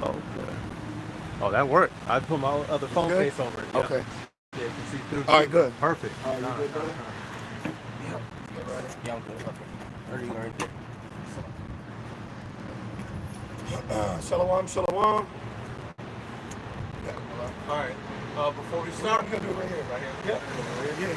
Okay. Oh, that worked. I put my other phone case over it. Yeah. Okay. Yeah, you can see through. All right, good. Perfect. All right, you good, brother? Yep. Yeah, I'm good. There you go, right there. Shalom, shalom. All right. Before we start, We're gonna do it right here. right here. Yep. Yeah.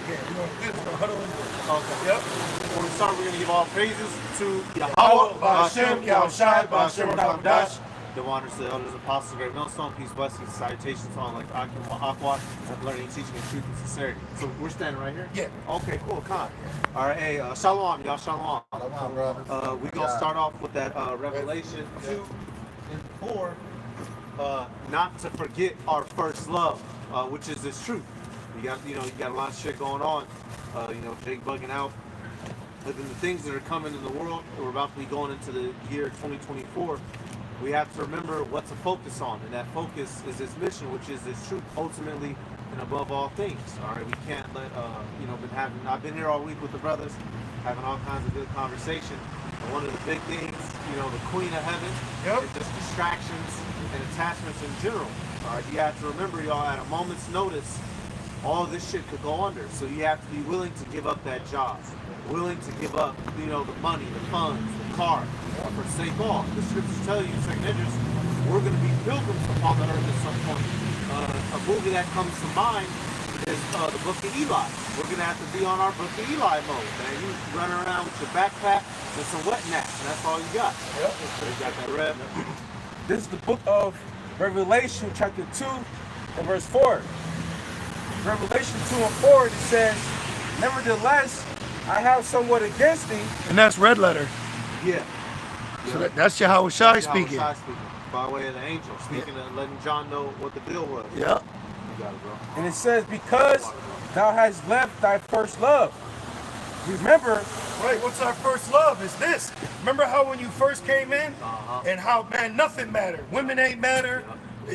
We're gonna huddle in. Okay. Yep. Before we start, we're gonna give all praises to Yahweh, Yahweh, Ba'ashem, Yahushai, Ba'ashem, Rakadash. the wonders, the elders, apostles, great millstone, peace, blessings, salutations to all like Aqua, learning, teaching, and truth and sincerity. So we're standing right here? Yeah. Okay, cool, Khan. All right, hey, shalom, y'all, shalom. Shalom, brother. We're gonna start off with that Revelation 2 and 4, not to forget our first love, which is this truth. You got a lot of shit going on. Jake bugging out. But then the things that are coming in the world, we're about to be going into the year 2024. We have to remember what to focus on, and that focus is this mission, which is this truth, ultimately and above all things. All right, we can't let I've been here all week with the brothers, having all kinds of good conversation. And one of the big things, the Queen of Heaven, is just distractions and attachments in general. All right, you have to remember, y'all, at a moment's notice, all of this shit could go under. So you have to be willing to give up that job, willing to give up, the money, the funds, the car, forsake all. The scriptures tell you, second Idris, we're going to be pilgrims upon the earth at some point. A movie that comes to mind is the Book of Eli. We're going to have to be on our Book of Eli mode, man. You run around with your backpack and some wet naps, and that's all you got. Yep. So you got that red. This is the book of Revelation, chapter 2, and verse 4. Revelation 2 and 4, it says, nevertheless, I have somewhat against thee. And that's red letter. Yeah. So that's Yahushai speaking. Yahushua speaking. By way of the angel, speaking and letting John know what the deal was. Yep. You got it, bro. And it says, because thou hast left thy first love. Remember, Right, what's our first love is this. Remember how when you first came in and how, man, nothing mattered. Women ain't matter.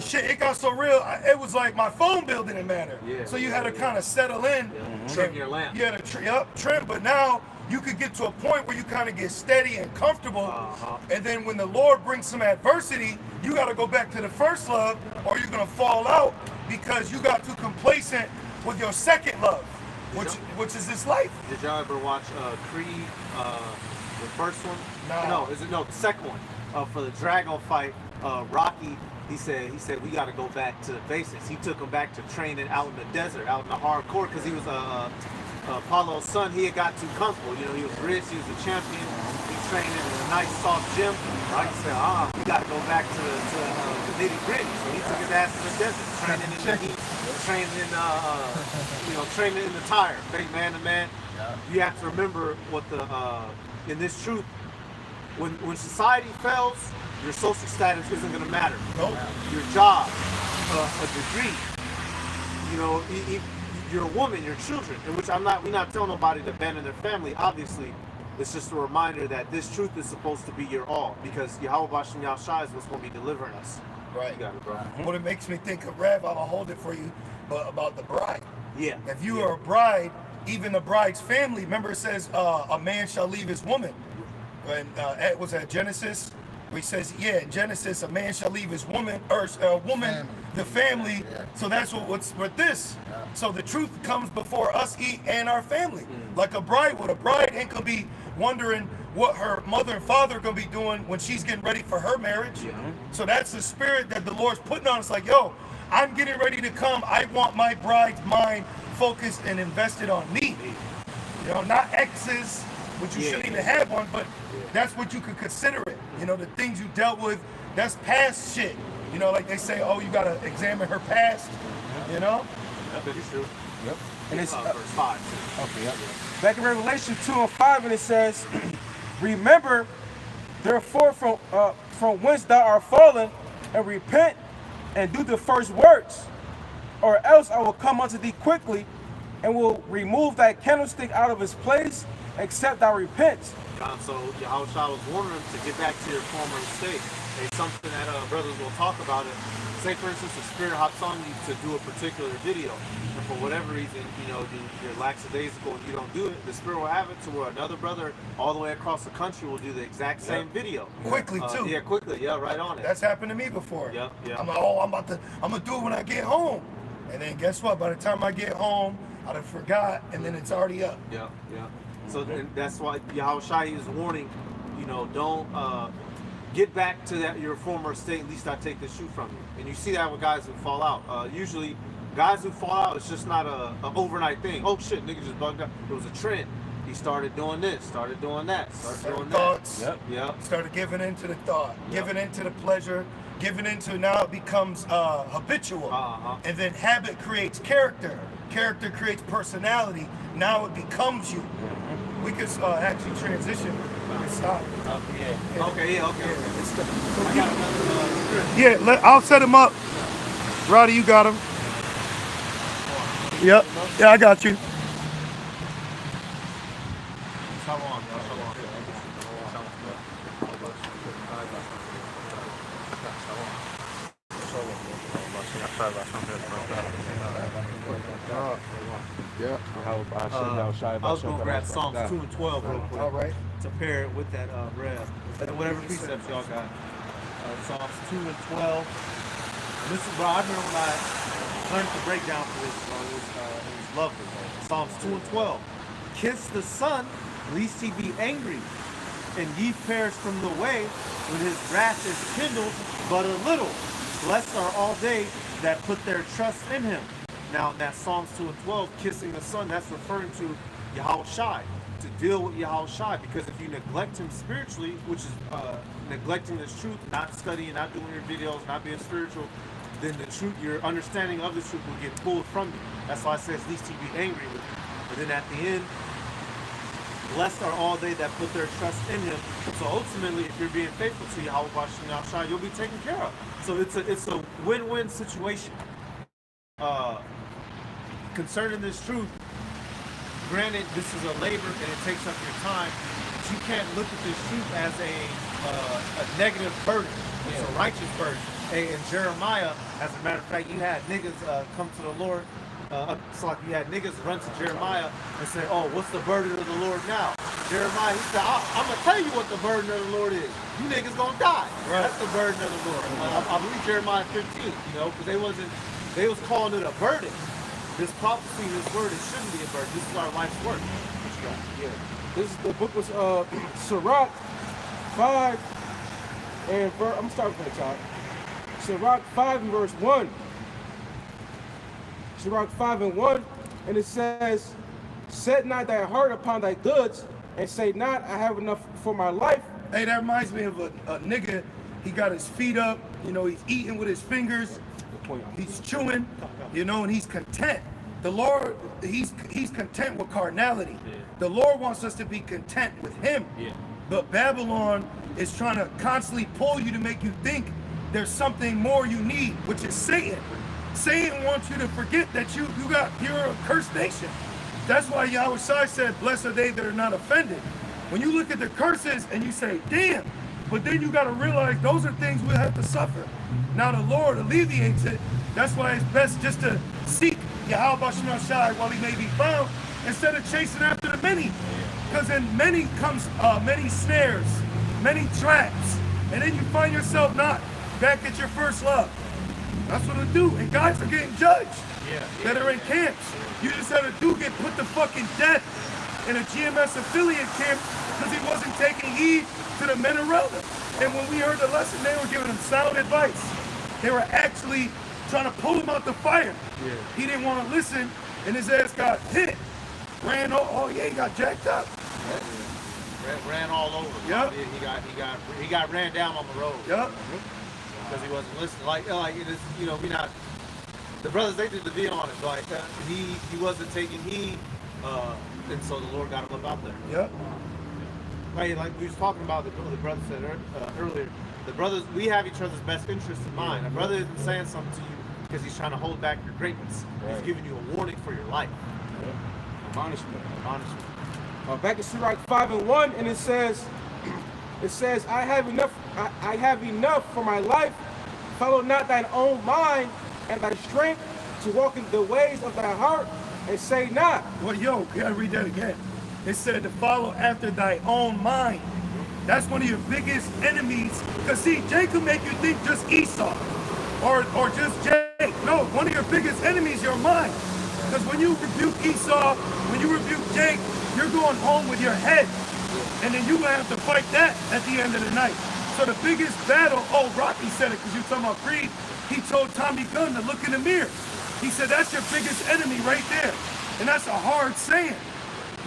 Shit, it got so real, it was like my phone bill didn't matter. Yeah, so you had to kind of settle in. Trim your lamp. You had to trim, but now you could get to a point where you kind of get steady and comfortable. And then when the Lord brings some adversity, you got to go back to the first love or you're going to fall out because you got too complacent with your second love, which is this life. Did y'all ever watch Creed, the first one? No. No, the second one. For the Dragon fight, Rocky, he said we got to go back to the basics. He took him back to training out in the desert, out in the hardcore, because he was Apollo's son. He had got too comfortable. He was rich, he was a champion. He trained in a nice soft gym. Rocky said, we got to go back to the nitty gritty. So he took his ass to the desert, training in the heat, training in the tire, fake man to man. You have to remember what in this truth, when society fails, your social status isn't going to matter. Nope. Your job, a degree, you're a woman, your children, in which we're not telling nobody to abandon their family. Obviously, it's just a reminder that this truth is supposed to be your all, because Yahweh Ba'ashem Yahushai is what's going to be delivering us. Right. You got it, bro. What it makes me think of, Rev, I'll hold it for you, but about the bride. Yeah. If you are a bride, even the bride's family, remember it says a man shall leave his woman. And was that Genesis? Where he says, in Genesis, a man shall leave his woman, or a woman, the family. So that's what's with this. So the truth comes before us and our family. Like a bride would. A bride ain't gonna be wondering what her mother and father are gonna be doing when she's getting ready for her marriage. So that's the spirit that the Lord's putting on us. Like, yo, I'm getting ready to come. I want my bride's mind focused and invested on me. Not exes, which you shouldn't even have one, but that's what you could consider it. The things you dealt with, that's past shit. Like they say, you gotta examine her past. That is true. Yep. And it's verse 5. okay. Yep. Back in Revelation 2 and 5, and it says, remember, therefore, from whence thou art fallen, and repent and do the first works, or else I will come unto thee quickly, and will remove thy candlestick out of his place, except thou repent. So Yahushua was warning them to get back to your former state. It's something that brothers will talk about it. Say, for instance, the spirit hops on you to do a particular video, and for whatever reason, you're lackadaisical and you don't do it, the spirit will have it to where another brother all the way across the country will do the exact same video. Quickly, too. Yeah, quickly. Yeah, right on it. That's happened to me before. Yep. I'm like, oh, I'm gonna do it when I get home. And then guess what? By the time I get home, I done forgot, and then it's already up. Yeah. So and that's why Yahushua is warning, don't get back to your former state. At least I take the shoe from you. And you see that with guys who fall out. Usually, guys who fall out, it's just not a overnight thing. Oh shit, nigga just bugged out. It was a trend. He started doing this, started doing that, started doing thoughts. that. Yep. Started giving into the thought, giving into the pleasure, giving into, now it becomes habitual. And then habit creates character. Character creates personality. Now it becomes you. We could actually transition. We can stop. Okay. I got another Yeah, I'll set him up. Roddy, you got him. Yep. Yeah, I got you. I was going to grab Psalms 2 and 12 real quick. All right. To pair it with that rev. Whatever precepts y'all got. Psalms 2 and 12. This is, bro, I remember when I learned the breakdown for this, it was lovely. Psalms 2 and 12. Kiss the Son, lest he be angry, and ye perish from the way, when his wrath is kindled but a little. Blessed are all they that put their trust in him. Now, that Psalms 2 and 12, kissing the Son, that's referring to Yahushua, to deal with Yahushua, because if you neglect him spiritually, which is neglecting this truth, not studying, not doing your videos, not being spiritual, then the truth, your understanding of the truth will get pulled from you. That's why it says, least he be angry with you. But then at the end, blessed are all they that put their trust in him. So ultimately, if you're being faithful to Yahushua, you'll be taken care of. So it's a win-win situation. Concerning this truth, granted, this is a labor and it takes up your time, but you can't look at this truth as a negative burden. It's a righteous burden. Hey, in Jeremiah, as a matter of fact, you had niggas come to the Lord. It's like you had niggas run to Jeremiah and say, oh, what's the burden of the Lord now? Jeremiah, he said, I'm going to tell you what the burden of the Lord is. You niggas going to die. Right. That's the burden of the Lord. I believe Jeremiah 15, because they was calling it a burden. This prophecy, this word, it shouldn't be a burden. This is our life's work. This is the book was Sirach 5 and I'm starting from the top. Sirach 5 and verse 1. Sirach 5 and 1, and it says, set not thy heart upon thy goods, and say not, I have enough for my life. Hey, that reminds me of a nigga. He got his feet up, he's eating with his fingers, he's chewing, and he's content. The Lord, he's content with carnality. The Lord wants us to be content with him. But Babylon is trying to constantly pull you to make you think there's something more you need, which is Satan. Satan wants you to forget that you're a cursed nation. That's why Yahushua said, blessed are they that are not offended. When you look at the curses and you say, damn, but then you got to realize those are things we have to suffer. Now the Lord alleviates it. That's why it's best just to seek Yahweh Shai while he may be found, instead of chasing after the many. Because in many comes many snares, many traps, and then you find yourself not back at your first love. That's what it do. And guys are getting judged that are in camps. You just had a dude get put to fucking death in a GMS affiliate camp because he wasn't taking heed to the men around him. And when we heard the lesson, they were giving him sound advice. They were actually trying to pull him out the fire. He didn't want to listen, and his ass got hit. He got jacked up. Ran all over. Yep. He got ran down on the road. Yep. Because he wasn't listening. Like it is, we not. The brothers, they did the video on it. Like he wasn't taking heed, and so the Lord got him up out there. Yep. Like we was talking about, the brother said earlier. The brothers, we have each other's best interests in mind. A brother isn't saying something to you because he's trying to hold back your greatness. He's giving you a warning for your life. Admonishment. Back in Sirach 5:1, and it says, I have enough. I have enough for my life. Follow not thine own mind and thy strength to walk in the ways of thy heart, and say not. Well, yo, you gotta read that again. It said to follow after thy own mind. That's one of your biggest enemies. Because see, Jake will make you think just Esau or just Jake. No, one of your biggest enemies is your mind. Because when you rebuke Esau, when you rebuke Jake, you're going home with your head. And then you're going to have to fight that at the end of the night. So the biggest battle, Rocky said it because you're talking about Creed. He told Tommy Gunn to look in the mirror. He said, that's your biggest enemy right there. And that's a hard saying,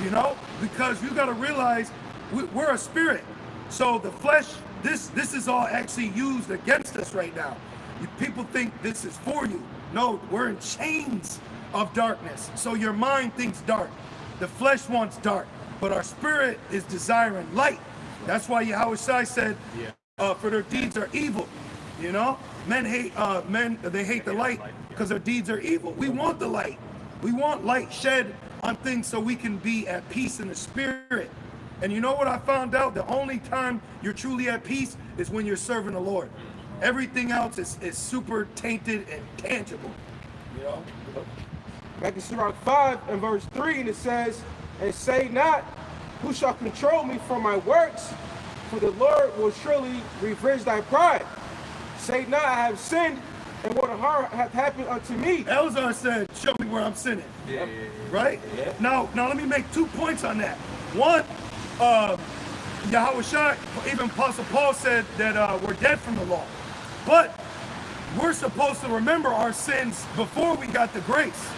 you know, because you got to realize we're a spirit. So the flesh, this is all actually used against us right now. People think this is for you. No, we're in chains of darkness. So your mind thinks dark. The flesh wants dark, but our spirit is desiring light. That's why Yahushua said, for their deeds are evil. You know, they hate the light because their deeds are evil. We want the light. We want light shed on things so we can be at peace in the spirit. And you know what I found out? The only time you're truly at peace is when you're serving the Lord. Everything else is super tainted and tangible. You know? Back in Sirach 5 and verse 3, and it says, and say not, who shall control me from my works? For the Lord will surely revenge thy pride. Say not, I have sinned, and what harm hath happened unto me. Elzar said, show me where I'm sinning. Right? Yeah. Now let me make 2 points on that. One, Yahushua, even Apostle Paul said that we're dead from the law. But we're supposed to remember our sins before we got the grace.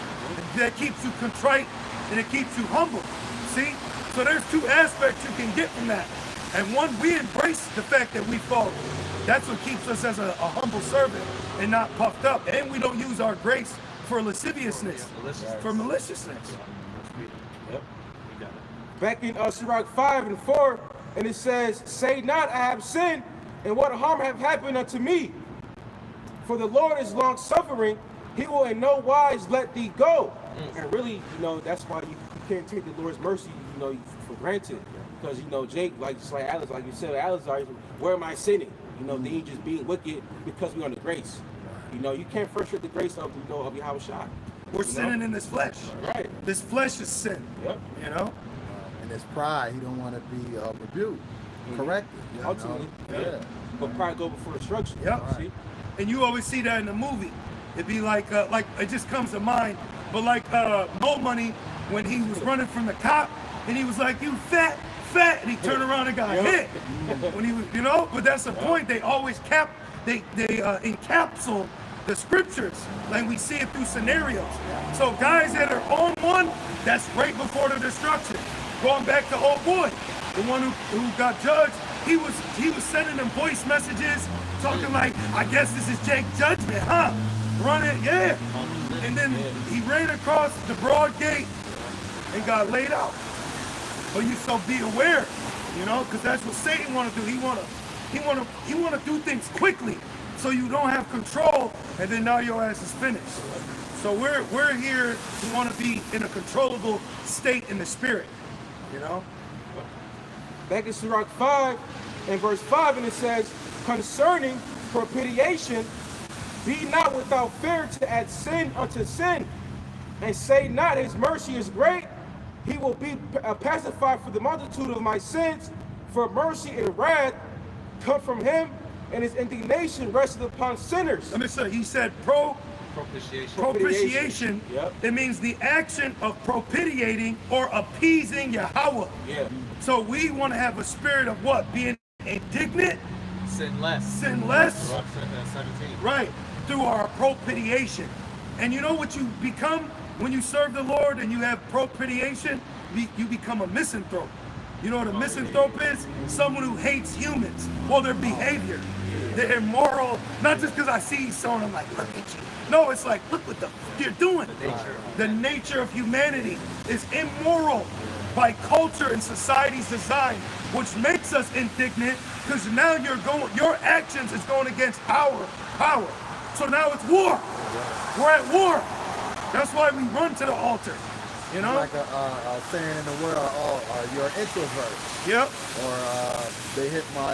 That keeps you contrite and it keeps you humble. See? So there's 2 aspects you can get from that. And one, we embrace the fact that we fall. That's what keeps us as a humble servant and not puffed up. And we don't use our grace for lasciviousness, for maliciousness. Yep. We got it. Back in Sirach 5 and 4, and it says, say not, I have sinned, and what harm hath happened unto me? For the Lord is long suffering, he will in no wise let thee go. And really, you know, that's why you can't take the Lord's mercy, you know, for granted. Because, you know, Jake, like Alice, like you said, Alice, where am I sinning? You know, then you just being wicked because we're under grace. You know, you can't frustrate the grace of, you know, of Yahushua. We're sinning in this flesh. Right. This flesh is sin. Yep. You know? And his pride, he don't want to be rebuked, corrected. You know? Ultimately. Yeah. But pride go before destruction. Yep. See? And you always see that in the movie. It'd be like it just comes to mind. But like Mo Money, when he was running from the cop, and he was like, "You fat," and he turned around and got hit. When he was, you know. But that's the point. They always encapsule the scriptures, like we see it through scenarios. So guys that are on one, that's right before the destruction. Going back to old boy, the one who got judged, he was sending them voice messages, talking like, I guess this is Jake's judgment, huh? Running, yeah. And then he ran across the broad gate and got laid out. But you so be aware, you know, because that's what Satan want to do. He want to do things quickly, so you don't have control, and then now your ass is finished. So we're here to want to be in a controllable state in the spirit, you know. Back in Sirach 5 and verse 5, and it says, concerning propitiation, be not without fear to add sin unto sin, and say not his mercy is great, he will be pacified for the multitude of my sins, for mercy and wrath come from him, and his indignation rested upon sinners. Let me say, he said Propitiation. propitiation. Yep. It means the action of propitiating or appeasing Yahweh. Yeah. So we want to have a spirit of what? Being indignant, Sin less. sinless, Rock 17. right, through our propitiation. And you know what you become when you serve the Lord and you have propitiation? You become a misanthrope. You know what a misanthrope is? Someone who hates humans or their behavior. They're immoral, not just because I see someone, I'm like, look at you. No, it's like, look what you're doing. The nature of humanity is immoral by culture and society's design, which makes us indignant because now your actions is going against our power. So now it's war. We're at war. That's why we run to the altar. You know? Like a saying in the world, oh, you're an introvert. Yep. Or they hit my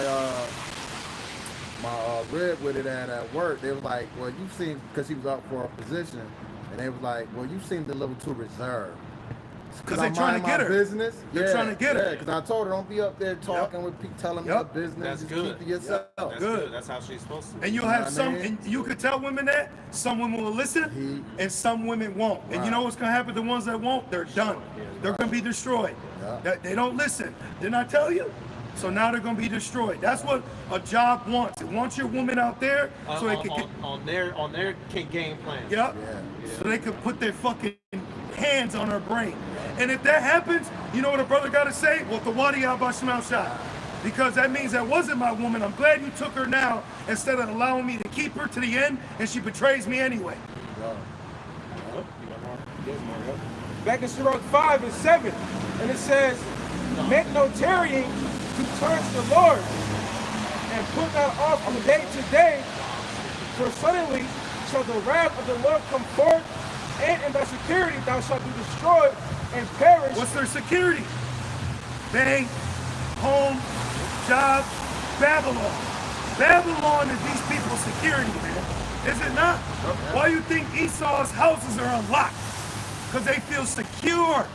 rib with it at work. They was like, well, you seem, because he was up for a position, and they was like, well, you seemed a little too reserved. Because they're trying to get her. Business. They're trying to get her. Yeah, because I told her, don't be up there talking with people, telling me your business. That's just good. keep it yourself. That's good. That's how she's supposed to. And you'll have some, and you could tell women that. Some women will listen, and some women won't. And you know what's going to happen? The ones that won't, they're done. They're going to be destroyed. They don't listen. Didn't I tell you? So now they're going to be destroyed. That's what a job wants. It wants your woman out there so they can get on their game plan. Yep. So they can put their fucking hands on her brain. And if that happens, you know what a brother got to say? Well, Tawadi Abashmal shot. Because that means that wasn't my woman. I'm glad you took her now instead of allowing me to keep her to the end, and she betrays me anyway. Back in Sirach 5 and 7, and it says, make no tarrying to turn to the Lord, and put not off from day to day, for suddenly shall the wrath of the Lord come forth, and in thy security thou shalt be destroyed and perish. What's their security? Bank, home, job, Babylon. Babylon is these people's security, man. Is it not? Why you think Esau's houses are unlocked? Because they feel secure.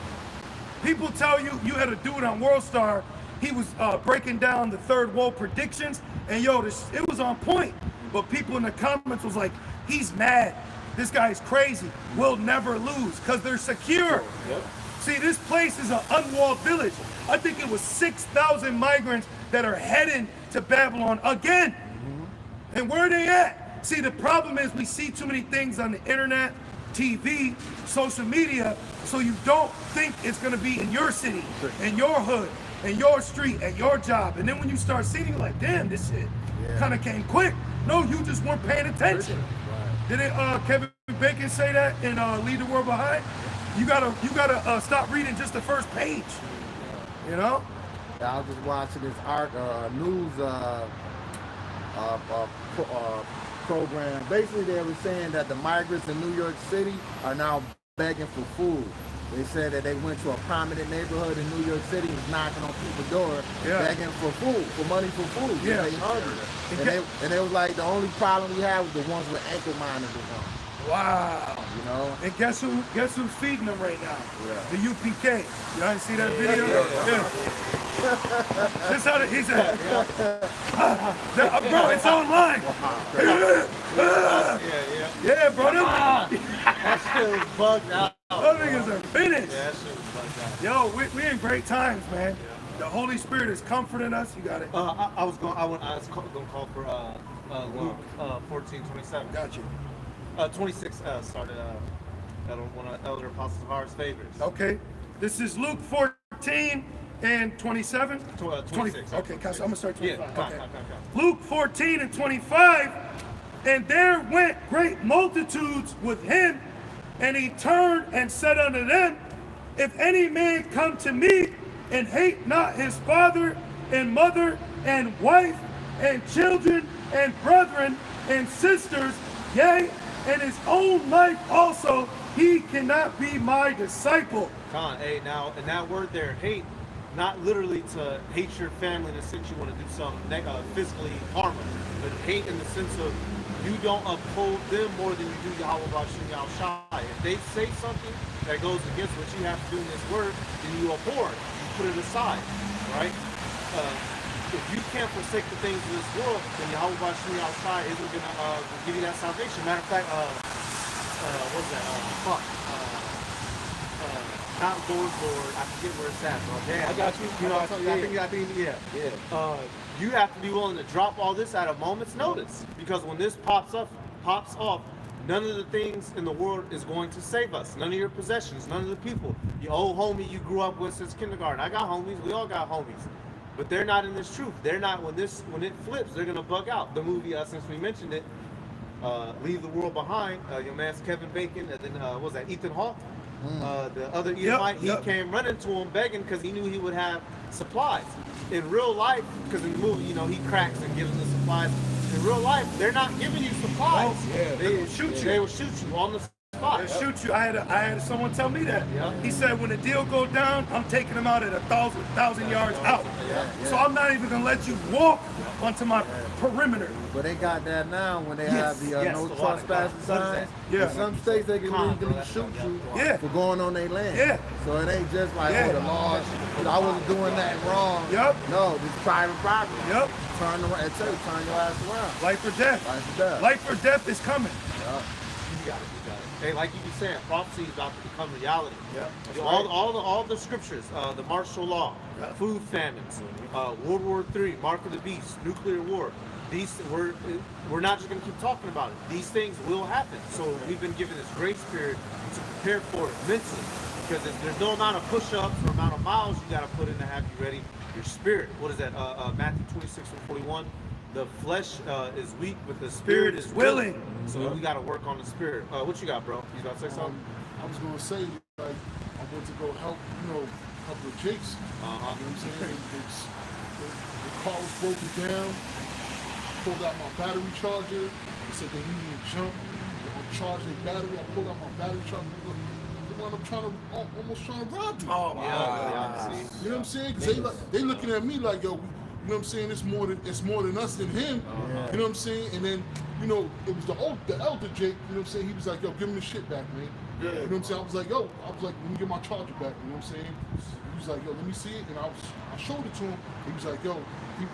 People tell you, you had a dude on World Star, he was breaking down the third world predictions, and yo, it was on point. But people in the comments was like, he's mad. This guy's crazy. We'll never lose, because they're secure. See, this place is an unwalled village. I think it was 6,000 migrants that are heading to Babylon again. And where are they at? See, the problem is we see too many things on the internet, TV, social media, so you don't think it's gonna be in your city, in your hood, in your street, at your job. And then when you start seeing it, you're like, damn, this shit kind of came quick. No, you just weren't paying attention. Didn't Kevin Bacon say that in Lead the World Behind? You gotta stop reading just the first page. You know? I was just watching this news program. Basically, they were saying that the migrants in New York City are now begging for food. They said that they went to a prominent neighborhood in New York City, was knocking on people's door, begging for food, for money for food. Yeah. They hungry. And they was like, the only problem we had was the ones with ankle monitors on. Wow. You know? And guess who's feeding them right now? The UPK. Y'all see that video? That's how he said. Bro, it's online. Yeah, bro. That shit was bugged out. Those niggas are finished. Yeah, that shit was bugged out. Yo, we in great times, man. The Holy Spirit is comforting us. You got it. I was gonna call for Luke 14:27. Got you. 26 started one of Elder Apostle Har's favorites. Okay. This is Luke 14 and 27? 26. Okay, so I'm going to start 25. Yeah, okay. Luke 14 and 25. And there went great multitudes with him, and he turned and said unto them, if any man come to me and hate not his father and mother and wife and children and brethren and sisters, yea, and his own life also, he cannot be my disciple. Hey, now, and that word there, hate, not literally to hate your family in the sense you want to do something physically harmful, but hate in the sense of you don't uphold them more than you do Yahweh Bashim Yahushai. If they say something that goes against what you have to do in this word, then you abhor it, you put it aside, right? If you can't forsake the things of this world, then Yahweh Bashim Yahushai isn't going to give you that salvation. Matter of fact, what's that? Not Lord, I forget where it's at, bro. Damn. I got you. You know, I think, yeah. You have to be willing to drop all this at a moment's notice, because when this pops off, none of the things in the world is going to save us. None of your possessions, none of the people. Your old homie you grew up with since kindergarten. I got homies. We all got homies. But they're not in this truth. They're not, when it flips, they're gonna bug out. The movie, since we mentioned it, Leave the World Behind. Your man's Kevin Bacon, and then what was that, Ethan Hawke? The other Edomite, he came running to him begging because he knew he would have supplies. In real life, because in the movie, you know, he cracks and gives them the supplies. In real life, they're not giving you supplies. They will shoot you. They will shoot you on the spot. They'll shoot you. I had someone tell me that. Yeah. He said when the deal go down, I'm taking them out at 1,000 yards out. So I'm not even gonna let you walk onto my perimeter. But they got that now when they have the no the trespassing signs. Yeah. In some states they can legally shoot you for going on their land. Yeah. So it ain't just like, oh, the law, I wasn't doing that wrong. Yep. No, this private property. Yep. Turn around, it tell you, turn your ass around. Life or death. Life or death. Life or death is coming. You got it. Hey, like you were saying, prophecy is about to become reality. Yeah. All the scriptures, the martial law, food famines, World War III, Mark of the Beast, nuclear war. These we're not just going to keep talking about it. These things will happen. So we've been given this grace period to prepare for it mentally, because there's no amount of push-ups or amount of miles you got to put in to have you ready. Your spirit. What is that? Matthew 26:41. The flesh is weak, but the spirit is willing. So we got to work on the spirit. What you got, bro? You about to say something? I was gonna say, like, I went to go help with Jake's. You know what I'm saying? The car was broken down. Pulled out my battery charger. They said they needed to jump. I'm charging the battery. I pulled out my battery charger. I'm almost trying to rob you. Oh my God. You know what I'm saying? Because they looking at me like, yo, you know what I'm saying? It's more than us than him. You know what I'm saying? And then, it was the elder Jake. You know what I'm saying? He was like, yo, give him the shit back, man. You know what I'm saying? I was like, let me get my charger back. You know what I'm saying? He was like, yo, let me see it. And I showed it to him. He was like, yo, I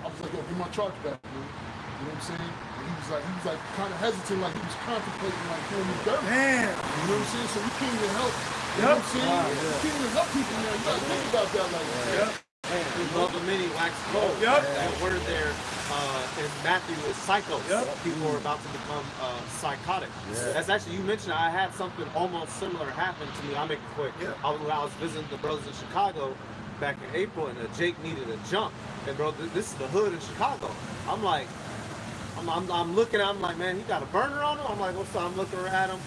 was like, yo, give my charger back, man. You know what I'm saying? And he was like kind of hesitant, like he was contemplating like doing me dirty. Man. You know what I'm saying? So we came to help. You know what I'm saying? We came to help people, man. You gotta think about that like that. Love the many, wax cold. That word there in Matthew is psychos. People are about to become psychotic. That's actually, you mentioned I had something almost similar happen to me. I'll make it quick. I was visiting the brothers in Chicago back in April, and Jake needed a jump. And bro, this is the hood in Chicago. I'm like, I'm looking at him like, man, he got a burner on him? I'm like, what's up? I'm looking at him.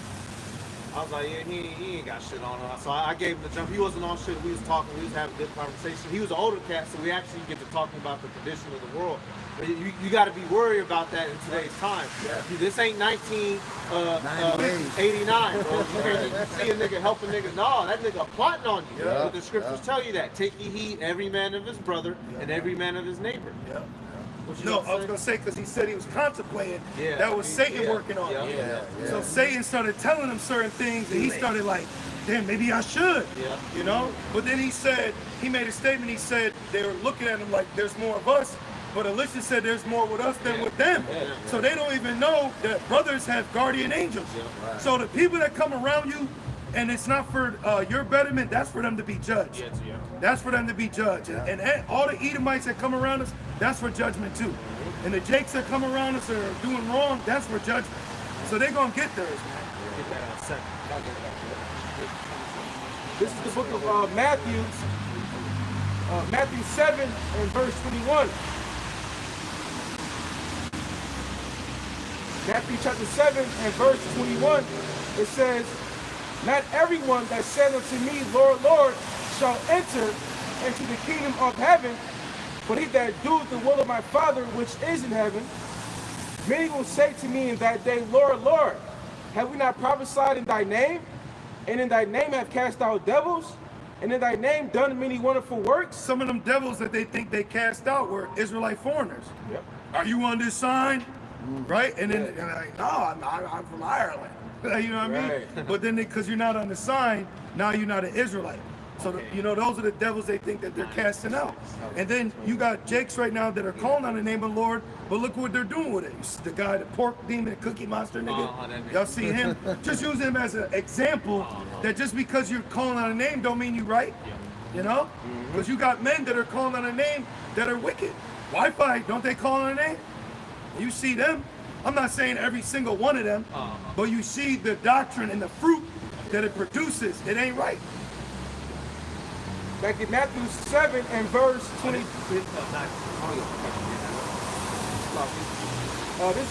I was like, yeah, he ain't got shit on him. So I gave him the jump. He wasn't on shit. We was talking. We was having a good conversation. He was an older cat, so we actually get to talking about the condition of the world. But you got to be worried about that in today's time. This ain't 1989, bro. You can't see a nigga helping niggas. No, that nigga plotting on you. But the scriptures tell you that. Take ye heed, every man of his brother and every man of his neighbor. No, I was gonna say because he said he was contemplating. That was Satan working on him. So Satan started telling him certain things, and he started like, damn, maybe I should. You know. But then he made a statement. He said they were looking at him like there's more of us, but Alicia said there's more with us than with them. So they don't even know that brothers have guardian angels. So the people that come around you, and it's not for your betterment, that's for them to be judged. That's for them to be judged. And all the Edomites that come around us, that's for judgment too. And the Jakes that come around us are doing wrong, that's for judgment. So they're going to get theirs, man. Get that in a second. This is the book of Matthew, Matthew 7 and verse 21. Matthew chapter 7 and verse 21, it says, not everyone that said unto me, Lord, Lord, shall enter into the kingdom of heaven, but he that doeth the will of my Father which is in heaven. Many will say to me in that day, Lord, Lord, have we not prophesied in thy name? And in thy name have cast out devils? And in thy name done many wonderful works? Some of them devils that they think they cast out were Israelite foreigners. Are you on this sign? Right? And then they're like, no, I'm from Ireland. You know what I mean? But then because you're not on the sign, now you're not an Israelite. So, those are the devils they think that they're casting out. And then you got Jakes right now that are calling on the name of the Lord, but look what they're doing with it. You see the guy, the pork demon, Cookie Monster nigga. Y'all see him? Just use him as an example that just because you're calling on a name don't mean you're right. You know? Because you got men that are calling on a name that are wicked. Wi-Fi, don't they call on a name? You see them. I'm not saying every single one of them, but you see the doctrine and the fruit that it produces. It ain't right. Back in Matthew 7 and verse 20. This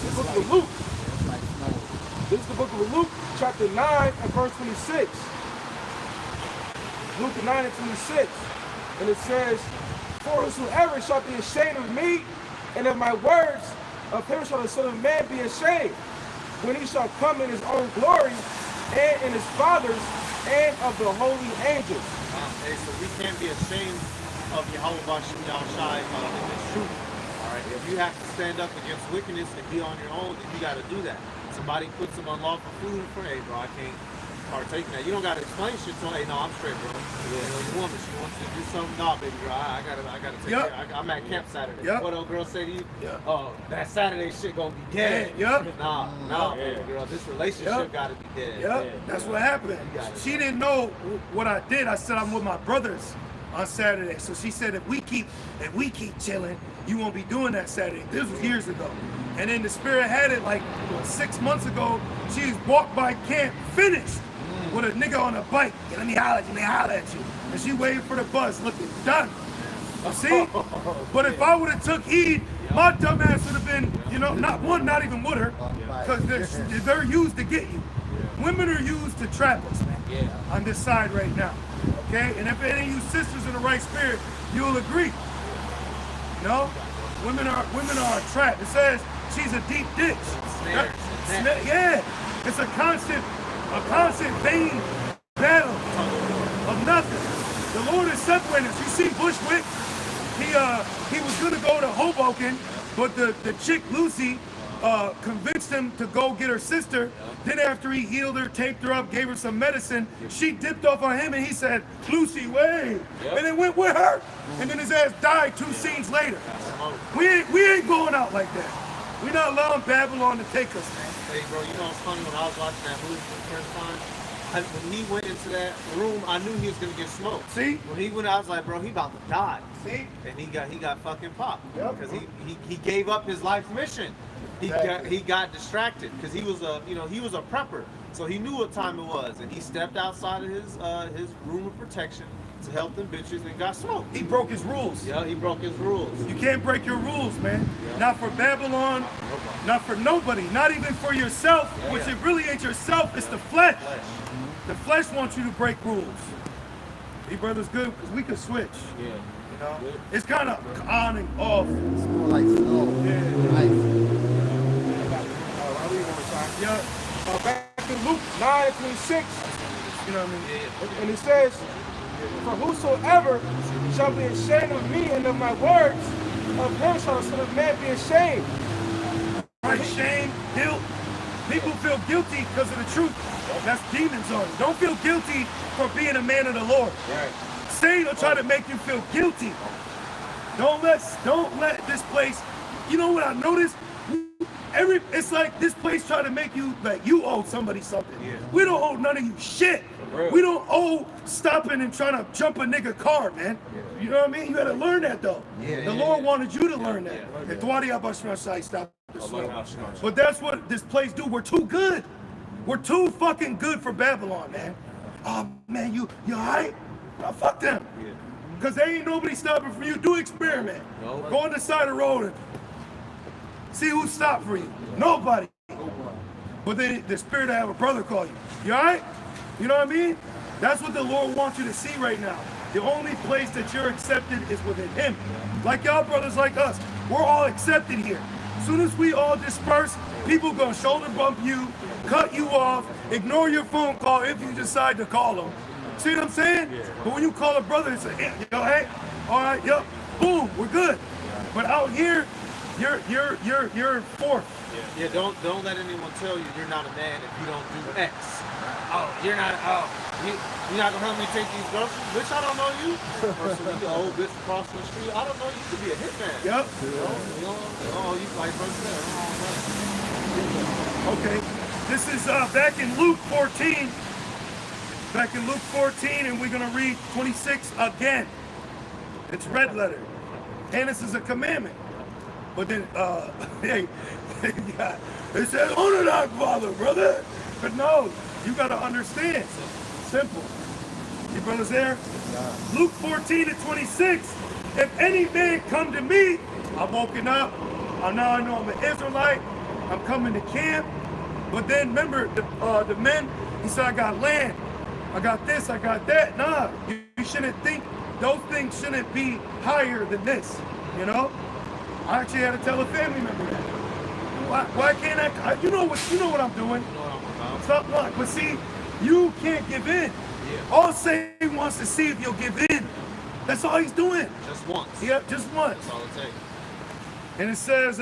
is the book of Luke. This is the book of Luke, chapter 9 and verse 26. Luke 9 and 26. And it says, for whosoever shall be ashamed of me and of my words, of him shall the Son of Man be ashamed, when he shall come in his own glory and in his fathers, and of the holy angels. Hey, so we can't be ashamed of Yahweh Bashim Yahushai in this truth. All right, if you have to stand up against wickedness and be on your own, then you got to do that. Somebody puts some unlawful food in front, hey, bro, I can't partake in that. You don't got to explain shit to them. Hey, no, I'm straight, bro. You know, your woman, she wants you to do something. Nah, baby girl, I gotta take care. I'm at camp Saturday. What old girl say to you? Oh, that Saturday shit gonna be dead. Nah, baby girl, this relationship gotta be dead. That's what happened. She didn't know what I did. I said I'm with my brothers on Saturday. So she said if we keep chilling, you won't be doing that Saturday. This was years ago. And then the spirit had it like 6 months ago. She walked by camp, finished with a nigga on a bike. Yeah, let me holler at you. And she waited for the bus, looking done. See? But if I would have took heed, my dumb ass would have been, you know, not even with her. Because they're used to get you. Women are used to trap us, man. On this side right now. Okay? And if any of you sisters in the right spirit, you'll agree. No? Women are a trap. It says she's a deep ditch. Yeah. It's a constant vain battle of nothing. The Lord is separating us. You see Bushwick, he was gonna go to Hoboken, but the chick Lucy convinced him to go get her sister. Then after he healed her, taped her up, gave her some medicine, she dipped off on him and he said, Lucy, wait. And then went with her. And then his ass died 2 scenes later. We ain't going out like that. We're not allowing Babylon to take us, man. Hey, bro, you know what's funny? When I was watching that movie for the first time, when he went into that room, I knew he was gonna get smoked. See? When he went, I was like, bro, he about to die. See? And he got fucking popped because he gave up his life mission. He got distracted because he was a prepper, so he knew what time it was, and he stepped outside of his room of protection to help them bitches and got smoked. He broke his rules. Yeah, he broke his rules. You can't break your rules, man. Not for Babylon, not for nobody, not even for yourself, which it really ain't yourself, it's the flesh. The flesh wants you to break rules. Hey, brother's good because we can switch. Yeah. You know? It's kind of on and off. It's more like snow. Ice. Back in Luke 9:26, you know what I mean? And it says, for whosoever shall be ashamed of me and of my words, of him shall the Son of Man be ashamed. Right, shame, guilt. People feel guilty because of the truth. That's demons on you. Don't feel guilty for being a man of the Lord. Right. Satan will try to make you feel guilty. Don't let this place. You know what I noticed? It's like this place trying to make you like you owe somebody something. Yeah. We don't owe none of you shit. We don't owe stopping and trying to jump a nigga car, man. Yeah. You know what I mean? You gotta learn that though. The Lord wanted you to learn that. Stop. But that's what this place do. We're too good. We're too fucking good for Babylon, man. Oh man, you alright? Oh, fuck them. Cause there ain't nobody stopping for you. Do experiment. Go on the side of the road and see who stopped for you. Nobody. But then the spirit of have a brother call you. You alright? You know what I mean? That's what the Lord wants you to see right now. The only place that you're accepted is within Him. Like y'all brothers like us, we're all accepted here. As soon as we all disperse, people gonna shoulder bump you, cut you off, ignore your phone call if you decide to call them. See what I'm saying? But when you call a brother, it's like, yo, hey, all right, yep, boom, we're good. But out here, you're fourth. Yeah, don't let anyone tell you you're not a man if you don't do X. Oh, you're not gonna help me take these groceries? Bitch, I don't know you. Or some you old bitch across the street. I don't know you could be a hitman. Yep. You fight first. Okay. This is back in Luke 14. Back in Luke 14, and we're gonna read 26 again. It's red letter. And this is a commandment. But then it says, honor thy father, brother. But no, you gotta understand. Simple. You brothers there? Luke 14:26. If any man come to me, I'm woken up. Now I know I'm an Israelite. I'm coming to camp. But then remember, the men, he said, I got land. I got this, I got that. Nah, you shouldn't think, those things shouldn't be higher than this, you know? I actually had to tell a family member that. Why can't I, you know what I'm doing? Something like, but see, You can't give in. Yeah. All Satan wants to see if you'll give in. That's all he's doing. Just once. Yep, just once. That's all it takes. And it says,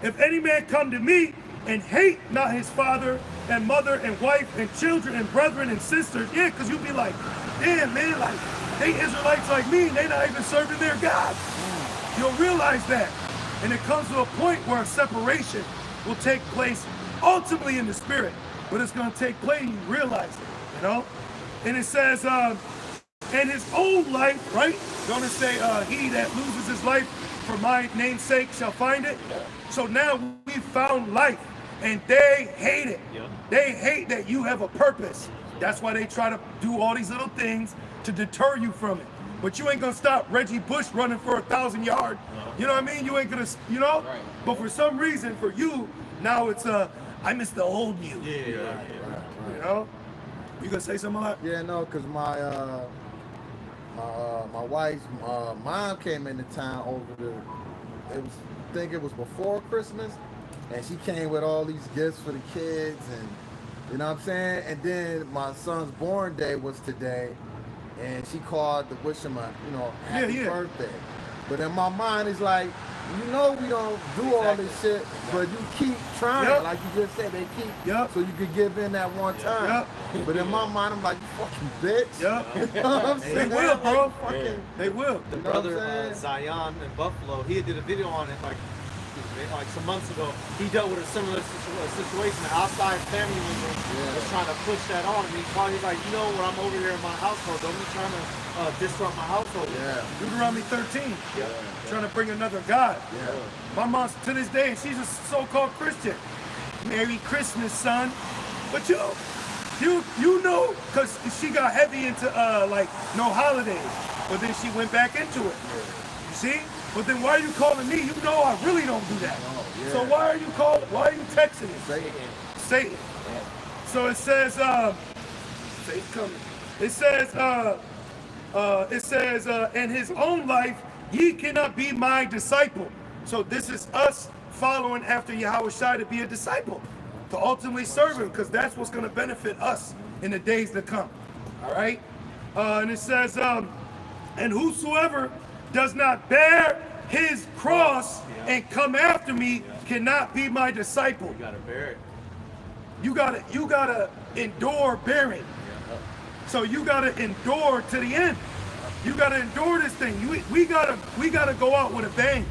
if any man come to me and hate not his father and mother and wife and children and brethren and sisters, yeah, because you'll be like, damn, man, like, they Israelites like me, and they not even serving their God. You'll realize that. And it comes to a point where separation will take place ultimately in the spirit, but it's going to take place and you realize it, you know? And it says, and his own life, right? Going to say, he that loses his life for my name's sake shall find it. So now we found life, and they hate it. Yeah. They hate that you have a purpose. That's why they try to do all these little things to deter you from it. But you ain't gonna stop Reggie Bush running for 1,000 yards. You know what I mean? You ain't gonna, you know? Right. But for some reason, for you, now it's I miss the old you. Yeah. You know? You gonna say something like? Yeah, no, cause my wife's mom came into town over I think it was before Christmas, and she came with all these gifts for the kids, and you know what I'm saying. And then my son's born day was today, and she called to wish him a happy birthday. But in my mind, it's like, you know, we don't do all this shit, but you keep trying, like you just said, they keep, so you could give in that one time. But in my mind, I'm like, you fucking bitch. You know what I'm saying? They will, bro. They will. The brother Zion in Buffalo, he did a video on it like some months ago. He dealt with a similar situation. An outside family member was trying to push that on him. He's like, you know, when I'm over here in my household, don't be trying to disrupt my household. Deuteronomy 13. Trying to bring another God. My mom's to this day, and she's a so-called Christian. Merry Christmas, son. But you know, because she got heavy into like no holidays, but then she went back into it. You see? But then why are you calling me? You know I really don't do that. So why are you calling? Why are you texting me? Satan. So it says, Satan's coming. It says, in his own life, ye cannot be my disciple. So this is us following after Yahweh Shai to be a disciple, to ultimately serve him, because that's what's going to benefit us in the days to come. All right? And it says, and whosoever does not bear his cross and come after me cannot be my disciple. You gotta bear it. You gotta endure bearing. So you gotta endure to the end. You gotta endure this thing. We gotta go out with a bang.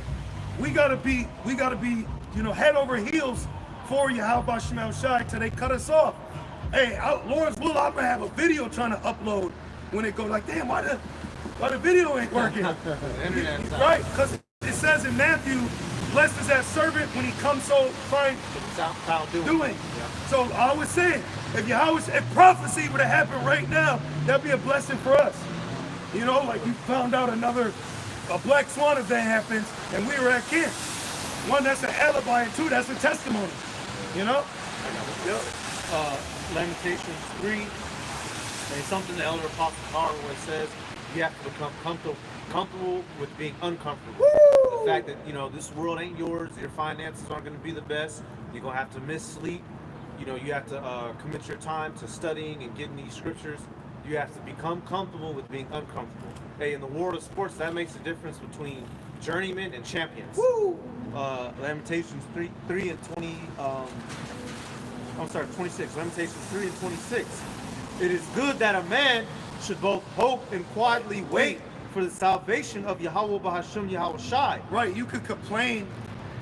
We gotta be, head over heels for Yahweh Shemel Shai till they cut us off. Hey, Lawrence Will, I'm gonna have a video trying to upload when it goes like, damn, why the video ain't working? Right, because it says in Matthew, blessed is that servant when he comes so find doing. So I was saying, if prophecy would have happened right now, that'd be a blessing for us. You know, like you found out a Black Swan event happens and we were at camp. One, that's an alibi, and two, that's a testimony. You know? Lamentations 3, and something the Elder Apostle Harwood says, you have to become comfortable with being uncomfortable. The fact that, this world ain't yours, your finances aren't going to be the best, you're going to have to miss sleep, you have to commit your time to studying and getting these scriptures. You have to become comfortable with being uncomfortable. Hey, in the world of sports, that makes a difference between journeymen and champions. Lamentations 3 and 20, 26. Lamentations 3 and 26. It is good that a man should both hope and quietly wait for the salvation of Yahweh Bahasham Yahweh Shai. Right, you could complain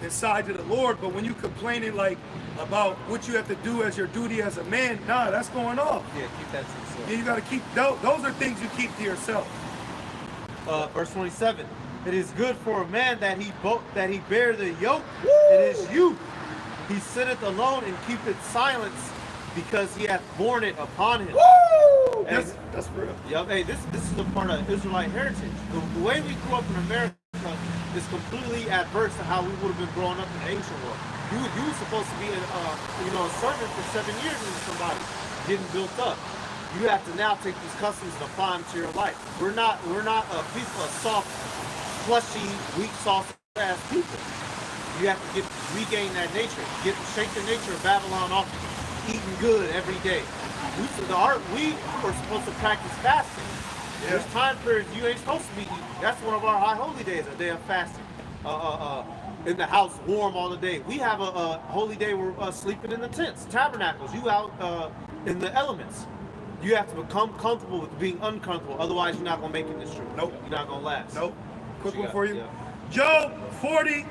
inside to the Lord, but when you complaining like about what you have to do as your duty as a man, nah, that's going off. Yeah, keep that to yourself. Yeah, you got to keep those are things you keep to yourself. Verse 27. It is good for a man that he bear the yoke in his youth. He sitteth alone and keepeth silence, because he hath borne it upon him. Woo! That's real. Yep. Hey, this is a part of Israelite heritage. The way we grew up in America is completely adverse to how we would have been growing up in the ancient world. You were supposed to be a servant for 7 years in somebody getting built up. You have to now take these customs and apply them to your life. We're not a people of soft, fleshy, weak, soft ass people. You have to regain that nature. Shake the nature of Babylon off, eating good every day. we were supposed to practice fasting. There's time periods you ain't supposed to be eating. That's one of our high holy days, a day of fasting. In the house, warm all the day. We have a holy day we're sleeping in the tents, tabernacles. You out in the elements. You have to become comfortable with being uncomfortable. Otherwise, you're not gonna make it this trip. Nope. You're not gonna last. Nope. Quick one got? for you. Yeah. Job 40,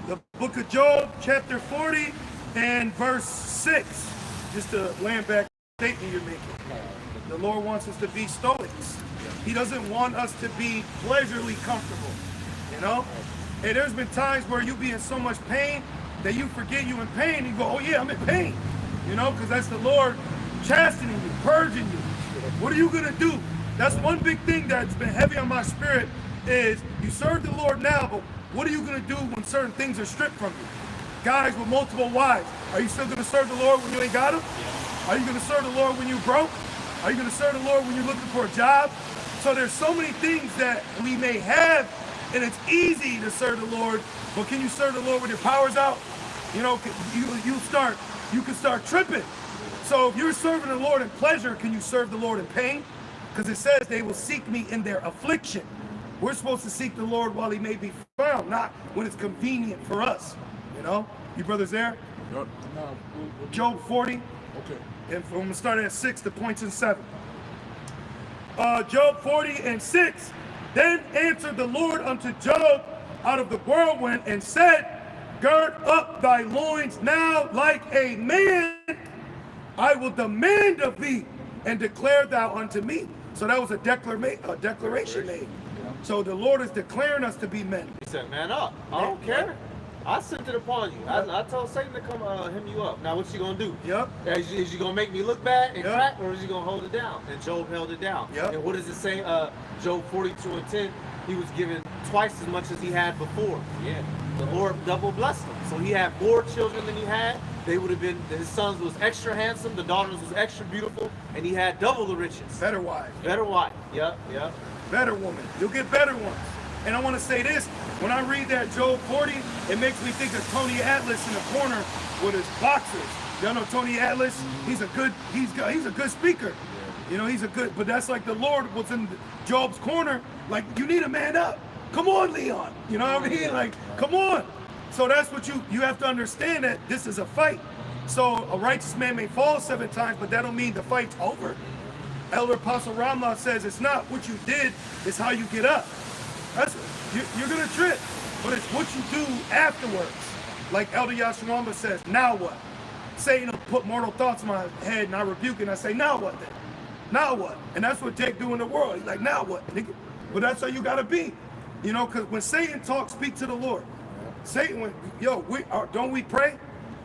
the book of Job, chapter 40 and verse 6. Just to land back the statement you're making. The Lord wants us to be stoics. He doesn't want us to be pleasurably comfortable. You know? And there's been times where you be in so much pain that you forget you in pain. You go, oh yeah, I'm in pain. You know, because that's the Lord chastening you, purging you. What are you gonna do? That's one big thing that's been heavy on my spirit is you serve the Lord now, but what are you gonna do when certain things are stripped from you? Guys with multiple wives, are you still gonna serve the Lord when you ain't got them? Are you gonna serve the Lord when you broke? Are you gonna serve the Lord when you're looking for a job? So there's so many things that we may have, and it's easy to serve the Lord, but can you serve the Lord with your powers out? You know, you can start tripping. So if you're serving the Lord in pleasure, can you serve the Lord in pain? Because it says they will seek me in their affliction. We're supposed to seek the Lord while he may be found, not when it's convenient for us. You know? You brothers there? No, Job 40. okay. And I'm gonna start at 6, the points in 7. Job 40 and 6. Then answered the Lord unto Job out of the whirlwind and said, gird up thy loins now like a man. I will demand of thee and declare thou unto me. So that was a declaration made. So the Lord is declaring us to be men. He said, man up. I don't care. I sent it upon you. I told Satan to come hem you up. Now what you gonna do? Yep. Is you gonna make me look bad and Yep. crack, or is you gonna hold it down? And Job held it down. Yep. And what does it say? Job 42 and 10, he was given twice as much as he had before. Yeah. The Lord double blessed him. So he had more children than he had. They would have been, his sons was extra handsome, the daughters was extra beautiful, and he had double the riches. Better wife. Better wife. Yep, yep. Better woman. You'll get better ones. And I want to say this, when I read that Job 40, it makes me think of Tony Atlas in the corner with his boxers. Y'all know Tony Atlas? He's a good speaker. You know, he's a good, but that's like the Lord was in Job's corner, like, you need a man up. Come on, Leon. You know what I mean? Like, come on. So that's what you have to understand, that this is a fight. So a righteous man may fall 7 times, but that don't mean the fight's over. Elder Apostle Ramla says it's not what you did, it's how you get up. That's you're gonna trip, but it's what you do afterwards. Like Elder Yashwamba says, now what? Satan will put mortal thoughts in my head and I rebuke it and I say, now what then? Now what? And that's what Jake do in the world. He's like, now what, nigga? But that's how you gotta be. You know, because when Satan talks, speak to the Lord. Satan, don't we pray?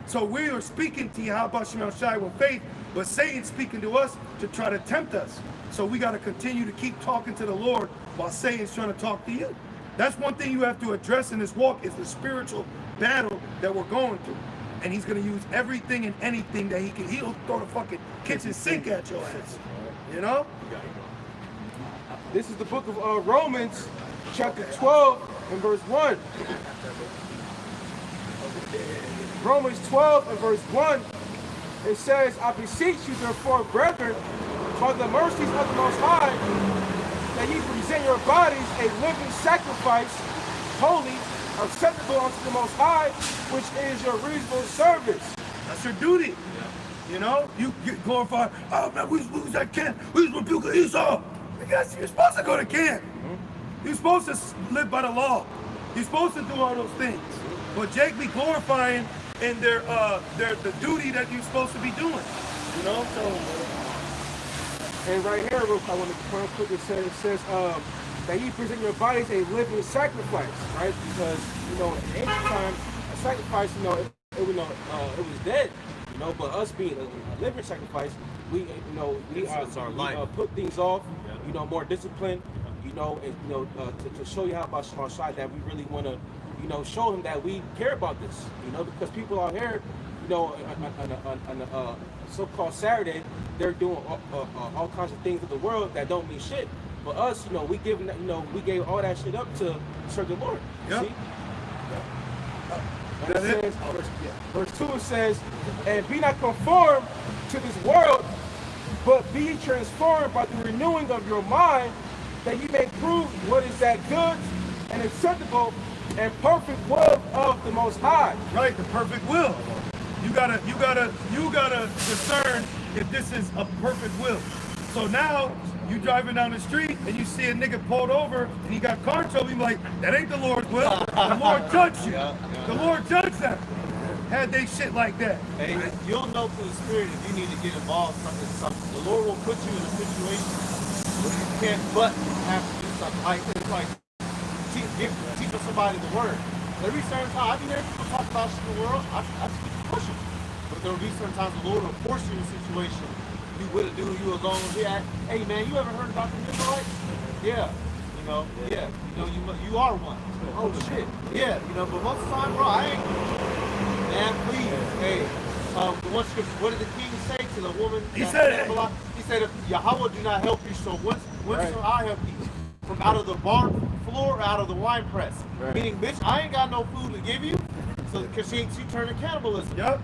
So we are speaking to Yahweh Shemel Shai with faith, but Satan's speaking to us to try to tempt us. So we got to continue to keep talking to the Lord while Satan's trying to talk to you. That's one thing you have to address in this walk, is the spiritual battle that we're going through. And he's going to use everything and anything that he can. He'll throw the fucking kitchen sink at your ass. You know? This is the book of Romans, chapter 12 and verse 1. Romans 12 and verse 1, it says, I beseech you therefore, brethren, by the mercies of the Most High, that ye present your bodies a living sacrifice, holy, acceptable unto the Most High, which is your reasonable service. That's your duty. You know, you get glorified. Oh man, we lose that can. We rebuke Esau. Because you're supposed to go to camp. You're supposed to live by the law. You're supposed to do all those things. But Jake be glorifying in the duty that you're supposed to be doing. You know, so. And right here, real quick, I want to point out quick, it says that you present your bodies a living sacrifice, right? Because, you know, in ancient times, a sacrifice, you know, it was dead. You know, but us being a living sacrifice, we put things off, you know, more disciplined, you know, and, you know, to show you how about Shema Shai that we really want to, you know, show him that we care about this, you know, because people out here, you know, on a so-called Saturday, they're doing all kinds of things in the world that don't mean shit. But us, you know, we gave all that shit up to serve the Lord. Yep. See? And it says, verse 2, it says, and be not conformed to this world, but be ye transformed by the renewing of your mind, that ye may prove what is that good and acceptable and perfect will of the Most High. Right, the perfect will. You gotta discern if this is a perfect will. So now you driving down the street and you see a nigga pulled over and he got car trouble. You like, that ain't the Lord's will. The Lord judged you. The Lord judged them. Had they shit like that. Hey, you'll know through the Spirit if you need to get involved in something. The Lord will put you in a situation where you can't but have to do something. Like it's like teaching somebody the word. Every certain time, I be hearing people talk about shit in the world. I just keep pushing. But there will be certain times the Lord will force you in a situation. You with a dude, you was going to be at, hey man, you ever heard about the Israelites? Yeah. You are one. Oh shit. Yeah, but most of the time, bro, I ain't. Man, please. Hey, the one scripture, what did the king say to the woman? He said, if Yahweh do not help you, so when shall I help you? From out of the barn floor, out of the wine press. Right. Meaning, bitch, I ain't got no food to give you. So, because she turned to cannibalism. Yep.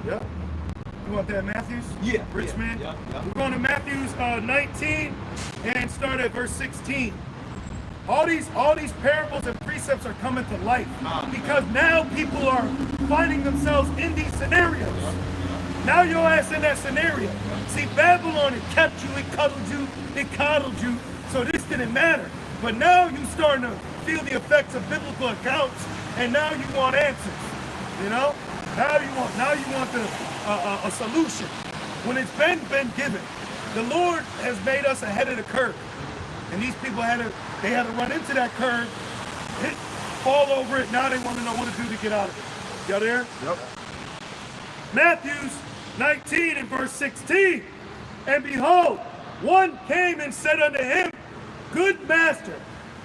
You want that, Matthews? Yeah. Rich man? Yep. We're going to Matthews 19 and start at verse 16. All these parables and precepts are coming to life because now people are finding themselves in these scenarios. Now your ass in that scenario. See, Babylon, it kept you, it coddled you, so this didn't matter. But now you starting to feel the effects of biblical accounts, and now you want answers. Now you want a solution. When it's been given, the Lord has made us ahead of the curve. And these people had to run into that curve, fall over it. Now they want to know what to do to get out of it. Y'all there? Yep. Matthews 19 and verse 16. And behold, one came and said unto him, Good master,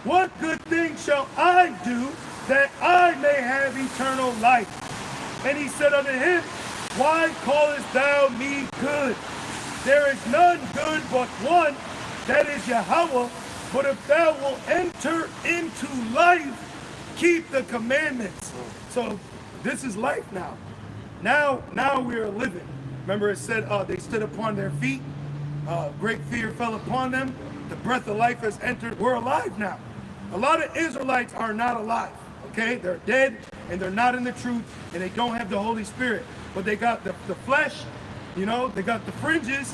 what good thing shall I do that I may have eternal life? And he said unto him, Why callest thou me good? There is none good but one, that is Yahweh. But if thou wilt enter into life, keep the commandments. So this is life now. Now we are living. Remember it said they stood upon their feet. Great fear fell upon them. The breath of life has entered. We're alive now. A lot of Israelites are not alive. Okay, they're dead and they're not in the truth and they don't have the Holy Spirit. But they got the flesh, they got the fringes,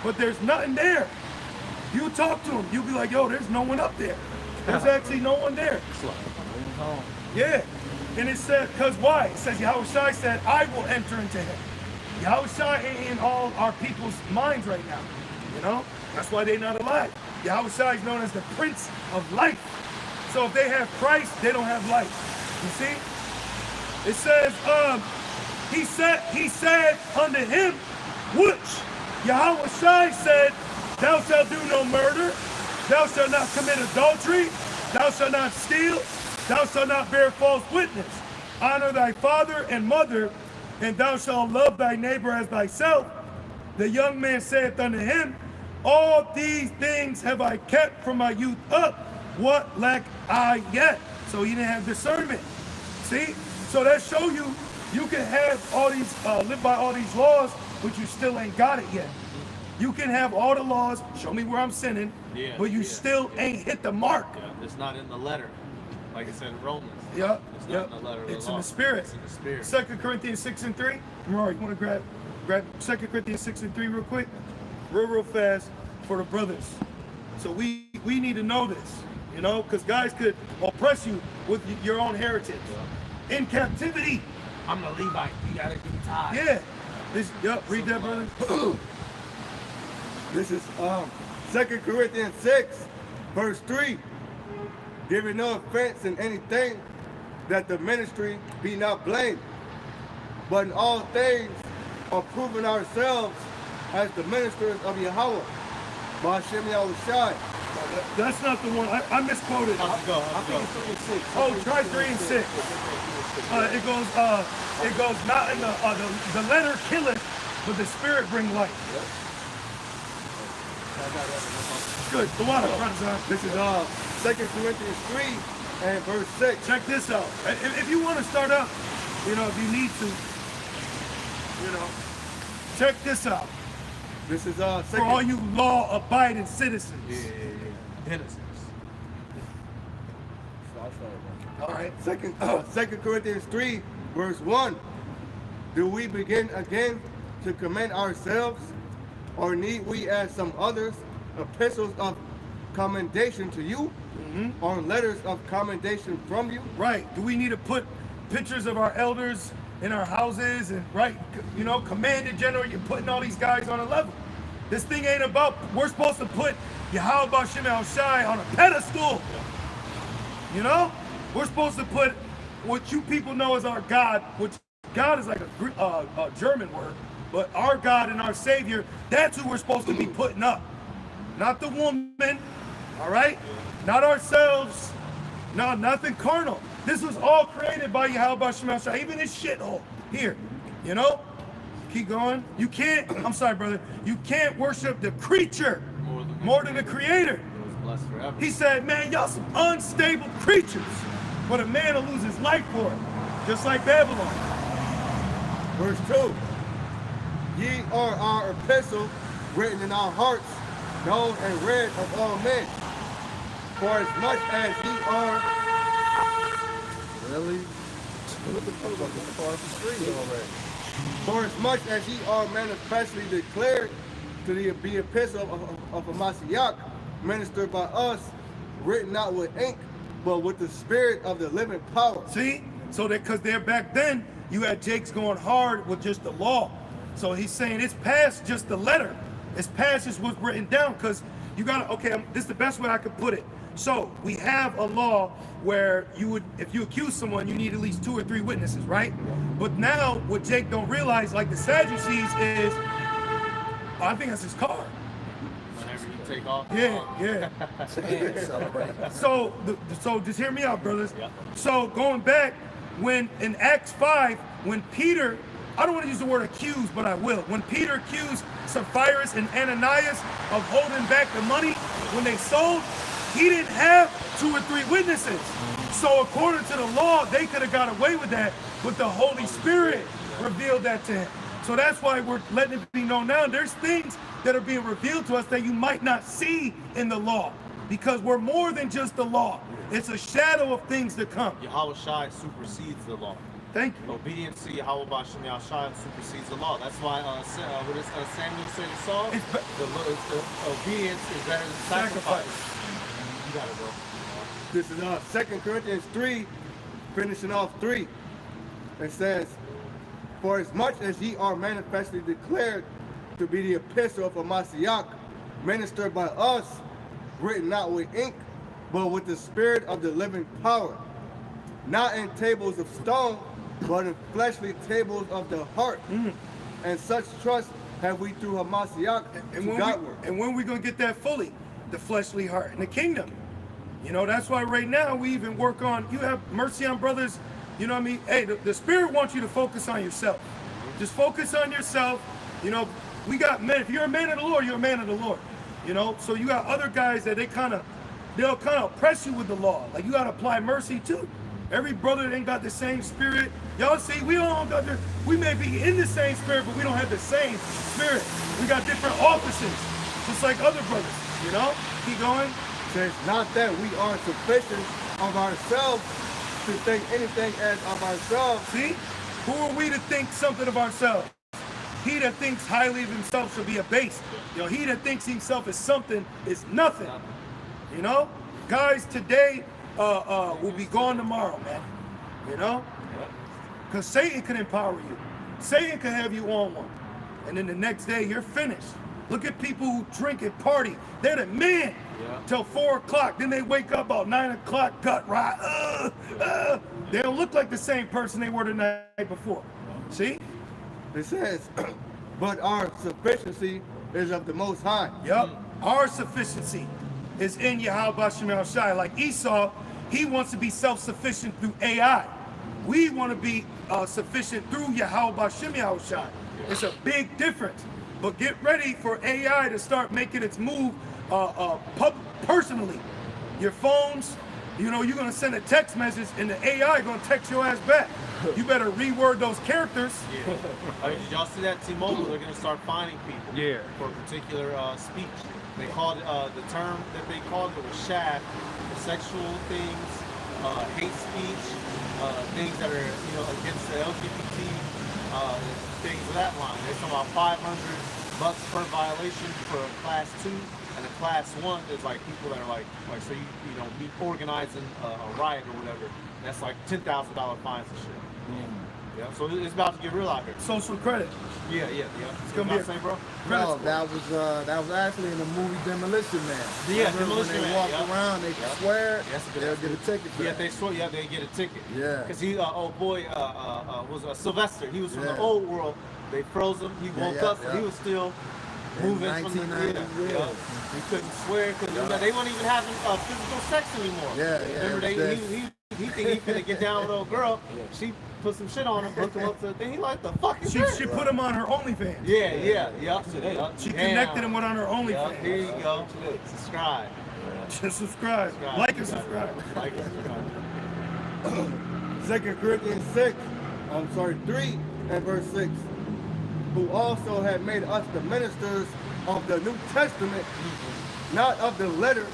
but there's nothing there. You talk to them, you'll be like, yo, there's no one up there. There's actually no one there. Yeah. And it said, because why? It says, Yahushua said, I will enter into him. Yahushua ain't in all our people's minds right now. That's why they're not alive. Yahushua is known as the Prince of Life. So if they have Christ, they don't have life. You see? It says, he said unto him, which Yahushua said, Thou shalt do no murder, thou shalt not commit adultery, thou shalt not steal, thou shalt not bear false witness. Honor thy father and mother, and thou shalt love thy neighbor as thyself. The young man saith unto him, All these things have I kept from my youth up. What lack I yet? So he didn't have discernment. See? So that show you can have all these, live by all these laws, but you still ain't got it yet. You can have all the laws, show me where I'm sinning, but you still ain't hit the mark. Yeah, it's not in the letter, like it said in Romans. Yeah, it's not in the letter of the it's law. In the spirit. It's in the spirit. 2 Corinthians 6 and 3. Rory, you want to grab 2 Corinthians 6 and 3 real quick? Real fast for the brothers. So we need to know this, because guys could oppress you with your own heritage. Yeah. In captivity. I'm the Levite. You gotta give me time. Yeah. Read that, brother. This is 2 Corinthians 6, verse 3. Giving no offense in anything, that the ministry be not blamed, but in all things approving ourselves as the ministers of Yahweh. Ba'ashem Yahushai. That's not the one. I misquoted. I think it's 3 and 6. Oh, try 3 and 6. It goes not in the letter killeth, but the spirit bring life. Yep. Good. The water, brother. This is 2 Corinthians 3 and verse 6. Check this out. If you want to start up, if you need to, check this out. This is For all you law-abiding citizens. Denizens. All right, Second Corinthians 3, verse 1. Do we begin again to commend ourselves, or need we, as some others, epistles of commendation to you, or letters of commendation from you? Right. Do we need to put pictures of our elders in our houses and, right, you know, commanded general, you're putting all these guys on a level. This thing ain't about, we're supposed to put Yahweh Shem El Shai on a pedestal. You know? We're supposed to put what you people know as our God, which God is like a German word, but our God and our Savior, that's who we're supposed to be putting up. Not the woman, all right? Not ourselves. No, nothing carnal. This was all created by Yahweh Shem El Shai, even this shithole here, you know? Keep going. You can't, I'm sorry, brother, you can't worship the creature more than the creator. He said, man, y'all some unstable creatures, but a man will lose his life for it, just like Babylon. Verse 2. Ye are our epistle, written in our hearts, known and read of all men. For as much as ye are... Really? For as much as ye are manifestly declared to be epistle of Mashiach, ministered by us, written not with ink, but with the spirit of the living power. See? So that, because they're back then, you had Jake's going hard with just the law. So he's saying it's past just the letter. It's past just what's written down, because you gotta, okay, this is the best way I could put it. So we have a law where you would, if you accuse someone, you need at least 2 or 3 witnesses, right? But now what Jake don't realize, like the Sadducees, is, I think that's his car. Whenever you take off. Yeah. So just hear me out, brothers. Yeah. So going back, when in Acts 5, when Peter, I don't want to use the word accused, but I will. When Peter accused Sapphira and Ananias of holding back the money when they sold, he didn't have 2 or 3 witnesses. So according to the law, they could have got away with that, but the Holy Spirit revealed that to him. So that's why we're letting it be known now. There's things that are being revealed to us that you might not see in the law, because we're more than just the law. It's a shadow of things to come. Yahweh Shai supersedes the law. Thank you. Obedience to Yahweh Shem El Shai supersedes the law. That's why what does Samuel say to Saul? The obedience is better than sacrifice. You got it, bro. This is 2 Corinthians 3, finishing off 3. It says, for as much as ye are manifestly declared to be the epistle of Mashiach, ministered by us, written not with ink, but with the spirit of the living power, not in tables of stone, but in fleshly tables of the heart. And such trust have we through Hamashiach And to when, Godward. and when we gonna get that fully? The fleshly heart in the kingdom. You know, that's why right now we even work on, you have mercy on brothers, you know what I mean? Hey, the Spirit wants you to focus on yourself. Just focus on yourself. You know, we got men, if you're a man of the Lord, you're a man of the Lord. You know, so you got other guys that they'll kind of oppress you with the law. Like you gotta apply mercy too. Every brother ain't got the same spirit. Y'all see, we all got we may be in the same spirit, but we don't have the same spirit. We got different offices, just like other brothers, you know? Keep going. Says not that we are sufficient of ourselves to think anything as of ourselves. See? Who are we to think something of ourselves? He that thinks highly of himself shall be abased. You know, he that thinks himself is something is nothing. You know? Guys today will be gone tomorrow, man. You know? Because Satan can empower you. Satan can have you on one. And then the next day, you're finished. Look at people who drink and party. They're the men till 4 o'clock. Then they wake up about 9 o'clock, gut rot. They don't look like the same person they were the night before. See? It says, but our sufficiency is of the Most High. Yep. Our sufficiency is in Yahweh Shem El Shai. Like Esau, he wants to be self-sufficient through AI. We want to be sufficient through Yahweh Shem El Shai. It's a big difference. But get ready for AI to start making its move personally. Your phones, You know, you're gonna send a text message and the AI gonna text your ass back. You better reword those characters. Yeah. Did y'all see that T-Mobile? They're gonna start fining people. Yeah. For a particular speech. They called the term that they called it was shaft for sexual things, hate speech, things that are against the LGBT, things of that line. They're talking about $500 per violation for a class 2, and a class 1 is like people that are like so me organizing a riot or whatever. That's like $10,000 fines and shit. Yeah, so it's about to get real out here. Social credit. Yeah. It's gonna be a saying, bro. No, that was actually in the movie Demolition Man. Yeah, Remember Demolition when they Man, walk around, they swear, they'll get a ticket for Yeah, that. they swear. Yeah, they get a ticket. Yeah. Because he, was Sylvester. He was from the Yeah. old world. They froze him. He woke up, and he was still In moving from the 1990s, yeah. He couldn't swear because they weren't even having physical sex anymore. Remember, he think he finna get down with old girl. She put some shit on him, hooked him up to the thing. He like, the fuck is that? She put him on her OnlyFans. Yeah. She connected him with on her OnlyFans. Here you go. Subscribe. Just subscribe. Like and subscribe. Like and subscribe. 2 Corinthians 3 and verse 6. Who also had made us the ministers of the New Testament, not of the letter,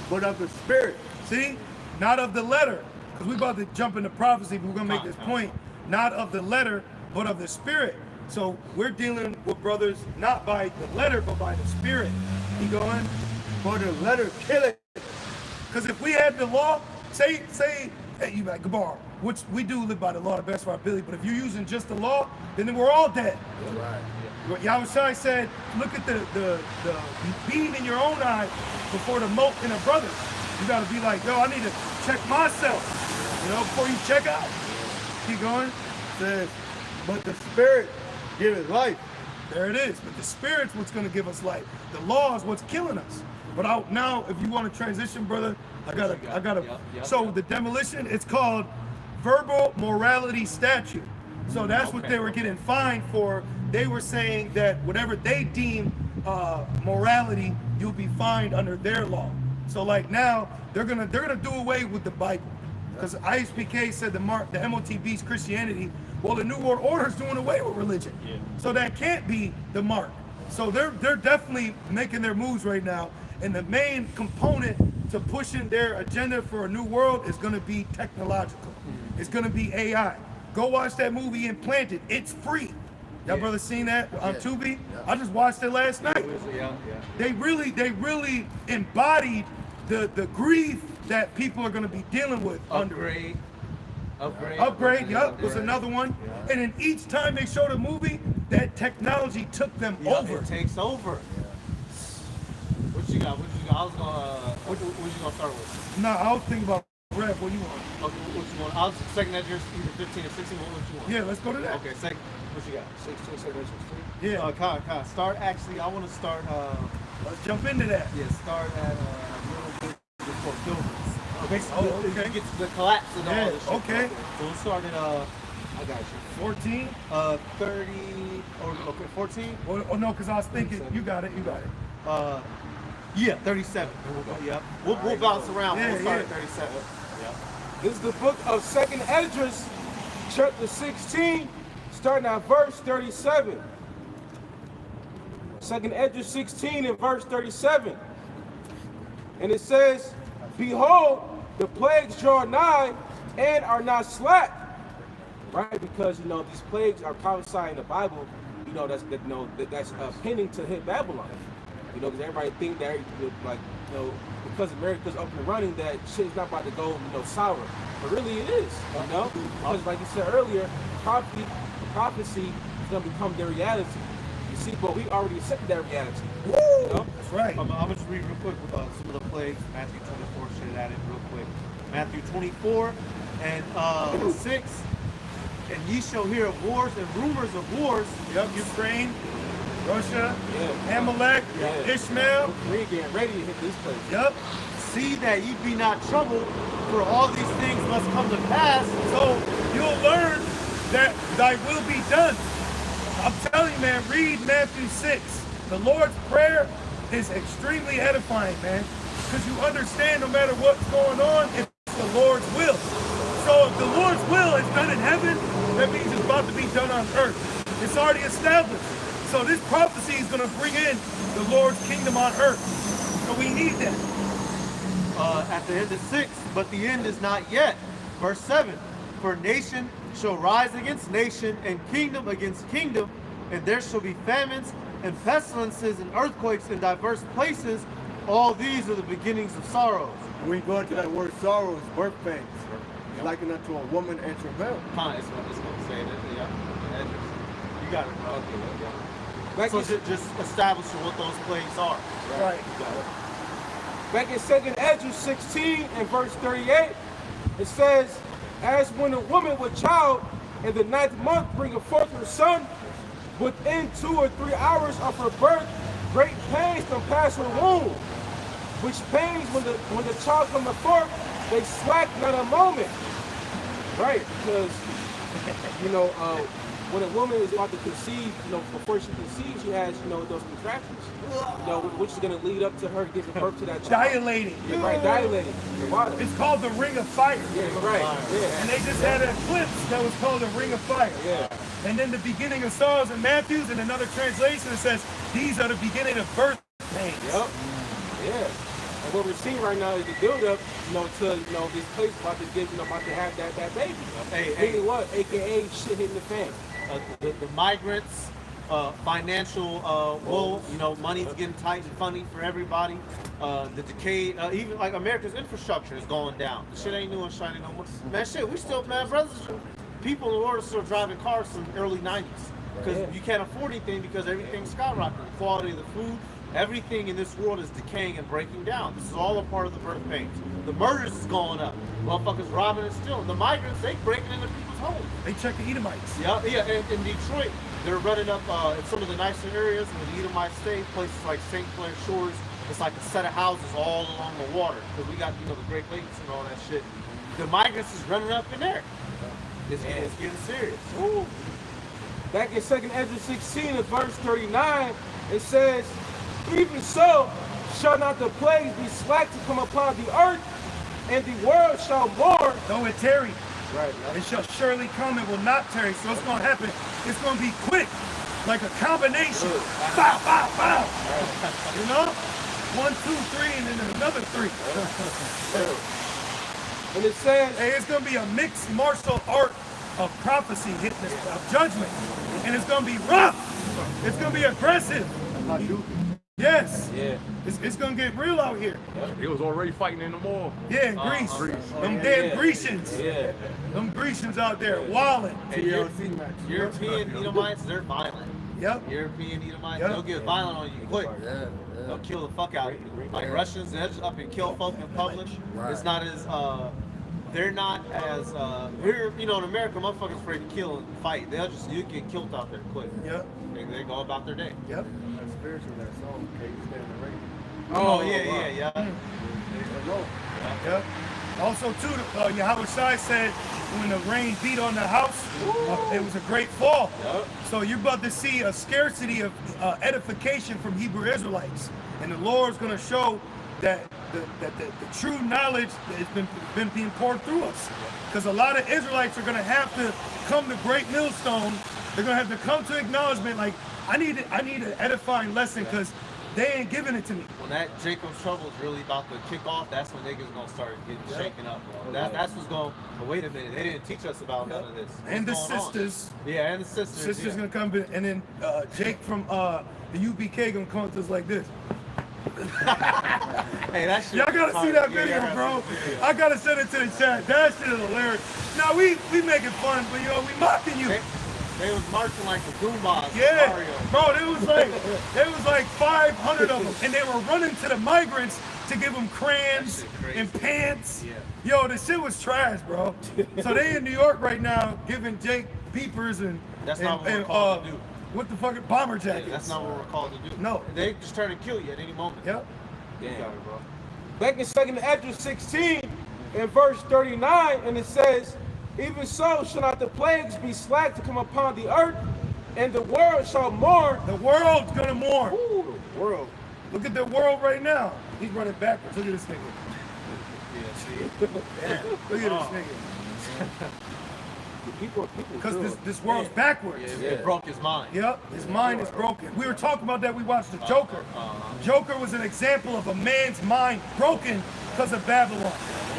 but of the Spirit. See? Not of the letter. Because we're about to jump into prophecy, but we're going to make this point. Not of the letter, but of the Spirit. So we're dealing with brothers not by the letter, but by the Spirit. You going? For the letter killeth. Because if we had the law, say, hey, you like Gabar, which we do live by the law, the best of our ability, but if you're using just the law, then we're all dead. Right. Yahushua said, look at the beam in your own eye before the mote in a brother. You got to be like, yo, I need to check myself, before you check out. Keep going. Says, but the Spirit giveth life. There it is. But the Spirit's what's going to give us life. The law is what's killing us. But now, if you want to transition, brother, I gotta. So the demolition, it's called verbal morality statute. So that's what they were getting fined for. They were saying that whatever they deem morality, you'll be fined under their law. So like now, they're gonna do away with the Bible. Because ISPK said the MOTB's Christianity. Well, the New World Order is doing away with religion. So that can't be the mark. So they're definitely making their moves right now. And the main component to pushing their agenda for a new world is going to be technological. It's going to be AI. Go watch that movie Implanted. It's free. Y'all brothers seen that on Tubi? I just watched it last night. They really embodied the grief that people are going to be dealing with. Upgrade, yep, was another one. And then each time they showed a movie, that technology took them over. It takes over. What you got? I was gonna. What you gonna start with? Nah, I was thinking about Rev. What you want? Okay, what you want? I was second that yours either 15 or 16. What you want? Yeah, let's go to that. Okay, second. What you got? 16, 17, 16. Yeah. Kai. Start. Actually, I want to start. Let's jump into that. Yeah, start at a little bit before Pilgrims. Okay. Okay. You get to the collapse and all this shit. Okay. So we'll start at I got you. 14. 30 or 14. Oh no, because I was thinking. You got it. Yeah, 37. We'll bounce around. Yeah, We'll start at 37. Yeah. This is the book of 2nd Esdras, chapter 16, starting at verse 37. 2nd Esdras 16 and verse 37. And it says, behold, the plagues draw nigh and are not slack. Right? Because, these plagues are prophesying in the Bible, that's pending to hit Babylon. Because everybody think that, because America's up and running, that shit's not about to go, sour. But really it is, Because like you said earlier, prophecy is going to become their reality. You see, but we already accepted that reality. That's right. I'm going to just read real quick some of the plagues. Matthew 24, should add it real quick. Matthew 24 and 6. And ye shall hear of wars and rumors of wars. Yep, Ukraine, Russia, Amalek, Ishmael. We're getting ready to hit this place. Yep. See that ye be not troubled, for all these things must come to pass. So you'll learn that thy will be done. I'm telling you, man, read Matthew 6. The Lord's Prayer is extremely edifying, man. Because you understand no matter what's going on, if the Lord's will. So if the Lord's will is done in heaven, that means it's about to be done on earth. It's already established. So this prophecy is going to bring in the Lord's kingdom on earth. So we need that. At the end of 6, but the end is not yet. Verse 7, for nation shall rise against nation, and kingdom against kingdom, and there shall be famines and pestilences and earthquakes in diverse places. All these are the beginnings of sorrows. When we go into that word sorrow, it's birth pains. It's likened unto a woman in travail. It's going to say that, yeah. You got it. Okay. Back So in, just establishing what those plagues are. Right. back in 2nd Ezra 16 and verse 38, it says, as when a woman with child in the 9th month bringeth forth her son, within 2 or 3 hours of her birth, great pains compass her womb, which pains when the child cometh forth, they slack not a moment. Right, because when a woman is about to conceive, before she conceives, she has, those contractions, which is going to lead up to her giving birth to that child. Dilating. Yeah, right, dilating. The water. It's called the Ring of Fire. Yeah, right. Yeah. And they just had an eclipse that was called the Ring of Fire. Yeah. And then the beginning of Psalms and Matthews, in another translation, it says, these are the beginning of birth pains. Yep. Yeah. And what we're seeing right now is the build-up, to, this place about to give, about to have that baby. Hey. What? AKA shit hitting the fan. The migrants, financial woe, money's getting tight and funny for everybody. The decay, even like America's infrastructure is going down. The shit ain't new and shiny no more. Man, shit, we still, brothers, people in the world are still driving cars from the early 90s. Because you can't afford anything because everything's skyrocketing. The quality of the food, everything in this world is decaying and breaking down. This is all a part of the birth pains. The murders is going up. Motherfuckers robbing and stealing. The migrants, they breaking into people's homes. They check the Edomites. Yeah. In Detroit, they're running up in some of the nicer areas where the Edomites stay, places like St. Clair Shores. It's like a set of houses all along the water because we got, the Great Lakes and all that shit. The migrants is running up in there. It's getting serious. Ooh. Back in 2nd Ezra 16 and verse 39, it says, even so shall not the plagues be slack to come upon the earth, and the world shall mourn. Though it tarry. Right. It shall surely come and will not tarry. So it's going to happen. It's going to be quick, like a combination. Bow, bow, bow. 1, 2, 3, and then another 3. And it says, Hey, it's going to be a mixed martial art of prophecy hitting us, of judgment. And it's going to be rough. It's going to be aggressive. Yes. yeah. It's going to get real out here. He was already fighting in the mall. Yeah, in Greece. Them damn Grecians. Yeah. Them Grecians out there wilding. TLC match. European Edomites, they're violent. Yep. European Edomites, Yep. they'll get violent on you quick. They'll kill the fuck out of you. Like Russians, they'll just up and kill folk in public. It's not as, they're not as, we're, in America, motherfuckers afraid to kill and fight. You get killed out there quick. Yep. They go about their day. Yep. That's spiritual, that song. Can't stand the rain. Oh, yeah. Yep. Also, too, Yahweh Shai said when the rain beat on the house, it was a great fall. Yep. So you're about to see a scarcity of edification from Hebrew Israelites. And the Lord's going to show that the true knowledge has been being poured through us. Because a lot of Israelites are going to have to come to Great Millstone. They're going to have to come to acknowledgement like, I need an edifying lesson because they ain't giving it to me. When that Jacob's trouble is really about to kick off, that's when niggas gonna start getting shaken up. That's what's going. But wait a minute, they didn't teach us about none of this. And the What's going on? sisters. Yeah, and the sisters. Sister's gonna come in, and then Jake from the UBK gonna come to us like this. Hey, that shit. Y'all gotta see that video, bro. I gotta send it to the chat. That shit is hilarious. Now we making fun, but we mocking you. They was marching like the Goombas. Yeah, Mario. bro, there was like 500 of them, and they were running to the migrants to give them crayons and pants. Yeah. Yo, the shit was trash, bro. So they in New York right now giving Jake beepers and That's not what we're called to do. what the fuck, bomber jackets. Yeah, that's not what we're called to do. No. They just turn and kill you at any moment. Yep. You got it, bro. back in 2nd Ezra 16 and verse 39, and it says, even so shall not the plagues be slack to come upon the earth, and the world shall mourn. The world's gonna mourn. Ooh, the world. Look at the world right now. He's running backwards. Look at this nigga. Look at this nigga. Because this world's backwards. It broke his mind. Yep, his mind is broken. We were talking about that. We watched the Joker. Joker was an example of a man's mind broken because of Babylon.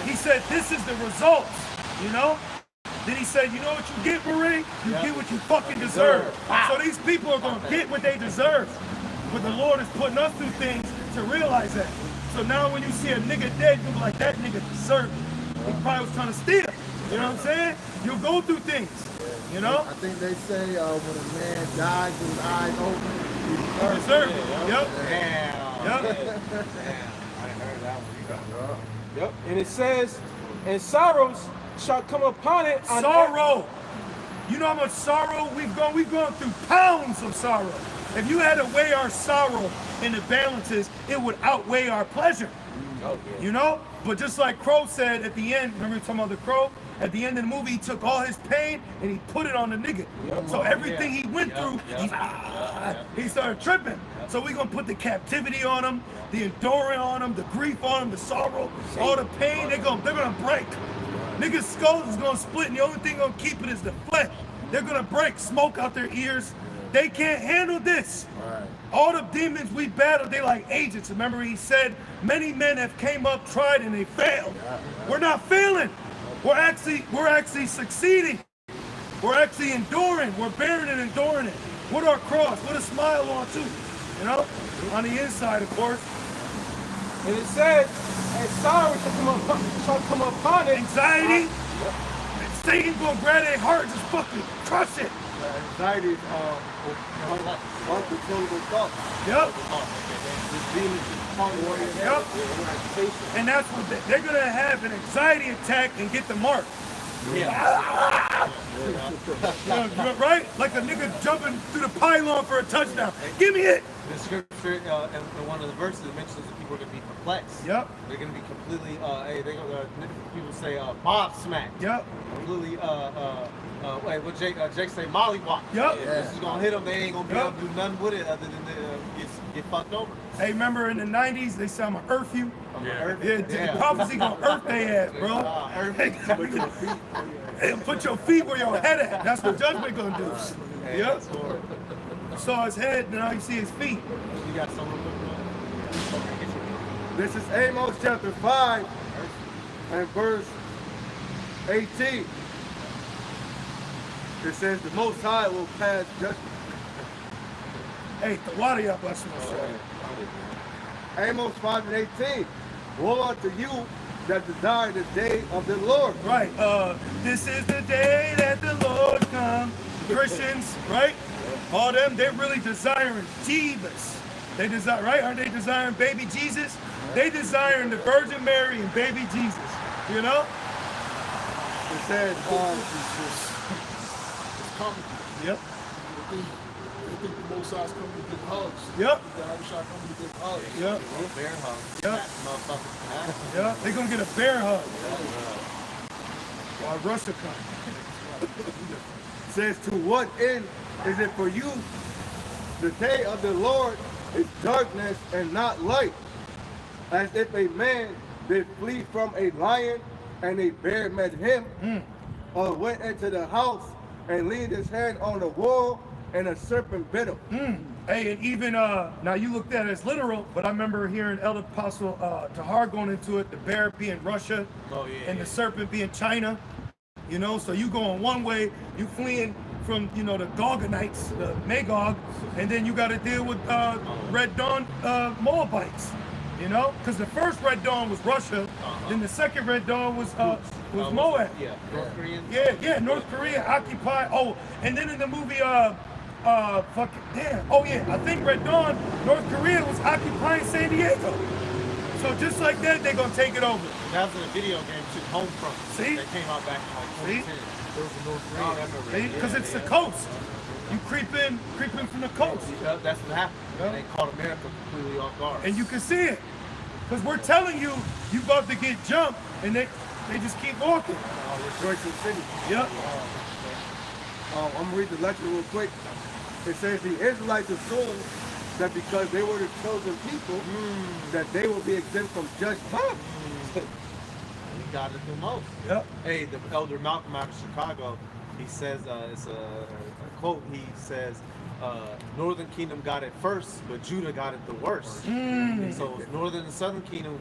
He said, this is the results, you know? Then he said, you know what you get, Marie? You get what you fucking deserve. So these people are going to get what they deserve. But the Lord is putting us through things to realize that. So now when you see a nigga dead, you'll be like, that nigga deserved it. He probably was trying to steal. You know what I'm saying? You'll go through things, you know? I think they say when a man dies with his eyes open, he Deserve it. Yep. Damn. Yep. I heard that one. Yep. And it says, and sorrows shall come upon it. On Sorrow. You know how much sorrow we've gone? We've gone through pounds of sorrow. If you had to weigh our sorrow in the balances, it would outweigh our pleasure. You know? But just like Crow said at the end, remember we were talking about the Crow? At the end of the movie, he took all his pain and he put it on the nigga. So everything he went through, he started tripping. So we're gonna put the captivity on him, the enduring on him, the grief on him, the sorrow, all the pain, they're gonna break. Niggas' skulls is gonna split and the only thing gonna keep it is the flesh. They're gonna break, smoke out their ears. They can't handle this. All the demons we battled, they like agents. Remember he said, many men have came up, tried, and they failed. We're not failing. We're actually succeeding. We're actually enduring. We're bearing and enduring it. With our cross, with a smile on too. You know? On the inside, of course. And it says, and sorrow shall come upon it. Anxiety. And Satan gonna grab their heart and just fucking crush it. Anxiety is uncontrollable thoughts. Yep. The demons Yep. And that's what they're gonna have an anxiety attack and get the mark. Right? Like a nigga jumping through the pylon for a touchdown. Give me it. The scripture in one of the verses mentions that people are going to be perplexed. Yep. They're going to be completely, people say Bob smacked. Yep. Completely, wait, what Jake say, mollywop. Yep. This is going to hit them. They ain't going to be able to do nothing with it other than get fucked over. Hey, remember in the 90s, they said I'm gonna earth you? Yeah. Prophecy gonna earth their ass, bro. Hey, put your feet where your head at. That's what judgment gonna do. Yep. Saw his head, now you see his feet. You got someone This is Amos chapter 5 and verse 18. It says the Most High will pass judgment. Hey, the water y'all bless you. Amos 5 and 18. Woe unto you that desire the day of the Lord. Right. This is the day that the Lord comes. Christians, right? All them, they're really desiring Jesus. They desire, right? Aren't they desiring baby Jesus? They desiring the Virgin Mary and baby Jesus. You know? It says, Yep. I think the Most High's coming to give hugs. Yep. The Abishai coming to give hugs. Yep. bear hug. Yep. Motherfuckers. Yeah, they're gonna get a bear hug. While Russia comes. Says, to what end is it for you? The day of the Lord is darkness and not light. As if a man did flee from a lion and a bear met him, or went into the house and leaned his hand on the wall and a serpent bit him. Hey, and even now you looked at it as literal, but I remember hearing Elder Apostle Tahar going into it, the bear being Russia, and the serpent being China. You know, so you going one way, you fleeing from, you know, the Gorgonites, the Magog, and then you got to deal with Red Dawn Moabites. You know, because the first Red Dawn was Russia, then the second Red Dawn was Moab. Yeah, North Korean. Yeah, North Korea occupied. Oh, and then in the movie, fucking damn. Oh yeah, I think Red Dawn, North Korea was occupying San Diego. So just like that, they're gonna take it over. That was in a video game shit, Homefront. See? That came out back in like 2010. There was a North Korea. See, because it's the coast. You creep in from the coast. Yeah, that's what happened. And they caught America completely off guard. And you can see it. Because we're telling you, you about to get jumped, and they just keep walking. Rejoicing City. Yep. I'm gonna read the lecture real quick. It says the Israelites assumed that because they were the chosen people, that they will be exempt from judgment. got it the most. Yep. Hey, the elder Malcolm out of Chicago, he says, it's a quote, he says, Northern Kingdom got it first, but Judah got it the worst. So Northern and Southern Kingdom,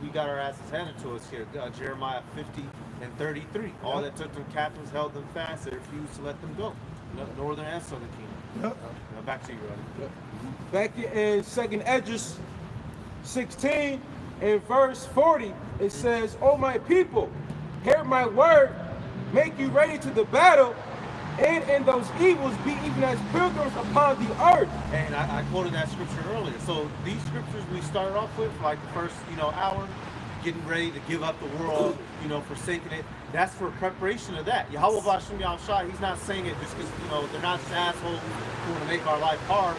we got our asses handed to us here. Jeremiah 50 and 33. All that took them captives, held them fast, they refused to let them go. Northern and Southern Kingdom. Yep. Now back to you, Rodney. Back in 2nd Esdras 16 and verse 40, it says, "O my people, hear my word, make you ready to the battle, and in those evils be even as pilgrims upon the earth." And I quoted that scripture earlier. So these scriptures we started off with, like the first, hour, getting ready to give up the world, forsaking it. That's for preparation of that. Yahweh Bashim Yahushua, he's not saying it just because, they're not just assholes who want to make our life hard.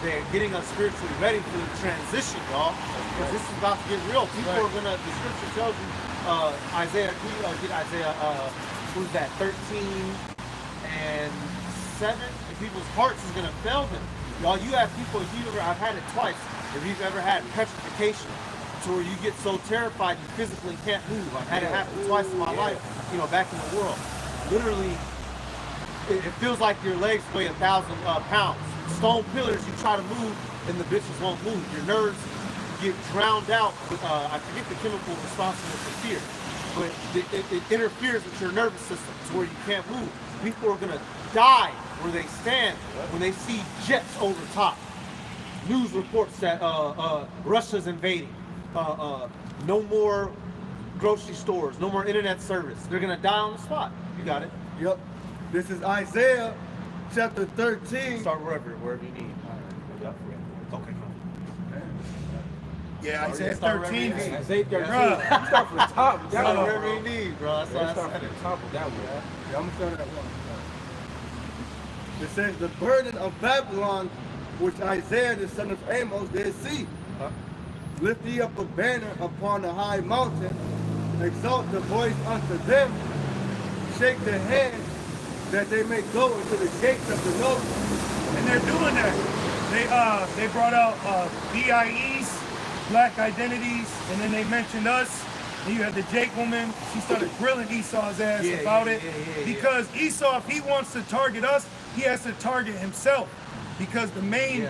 They're getting us spiritually ready for the transition, y'all. Because this is about to get real. People are gonna, the scripture tells you, Isaiah, get Isaiah, who's that, 13 and 7? And people's hearts is gonna fail them. Y'all, you have people, I've had it twice, if you've ever had petrification, to where you get so terrified you physically can't move. I've had it happen twice in my life, back in the world. Literally, it feels like your legs weigh 1,000 pounds. Stone pillars, you try to move, and the bitches won't move. Your nerves get drowned out with, I forget the chemical responsible for fear, but it interferes with your nervous system to where you can't move. People are gonna die where they stand when they see jets over top. News reports that Russia's invading. No more grocery stores, no more internet service. They're gonna die on the spot. You got it. Yep. This is Isaiah chapter 13. Start wherever you need. Okay, cool. Yeah, Isaiah Start 13. wherever you need. Isaiah 13. Bruh. You start from the top. That Start one. wherever you need, bro. That's Yeah, what start I from said. the top of that one. Yeah, I'm starting at one. It says, "The burden of Babylon, which Isaiah the son of Amos did see. Lift ye up a banner upon the high mountain, exalt the voice unto them, shake their hands, that they may go into the gates of the north." And they're doing that. They brought out BIEs, black identities, and then they mentioned us. And you had the Jake woman. She started grilling Esau's ass about it. Because Esau, if he wants to target us, he has to target himself. Because the main,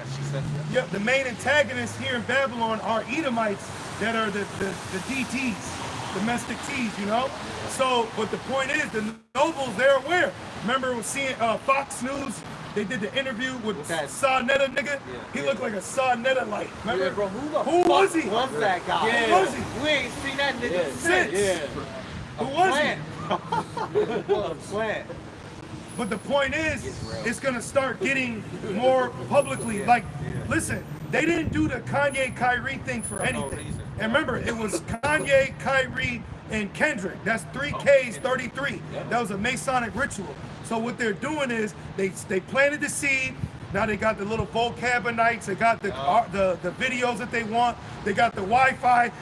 the main antagonists here in Babylon are Edomites that are the DTs, domestic T's, So, but the point is, the nobles, they're aware. Remember, seeing Fox News, they did the interview with that Sa-Netta nigga. He looked like a Sa-Netta light. Remember? Yeah, bro, who was he? Was that guy? Who was he? We ain't seen that nigga Since. Who was he? A plan. But the point is, it's gonna start getting more publicly. Like, listen, they didn't do the Kanye Kyrie thing for anything. And remember, it was Kanye, Kyrie, and Kendrick. That's 3 Ks, 33. That was a Masonic ritual. So what they're doing is they planted the seed. Now they got the little vocabonites. They got the videos that they want. They got the Wi-Fi.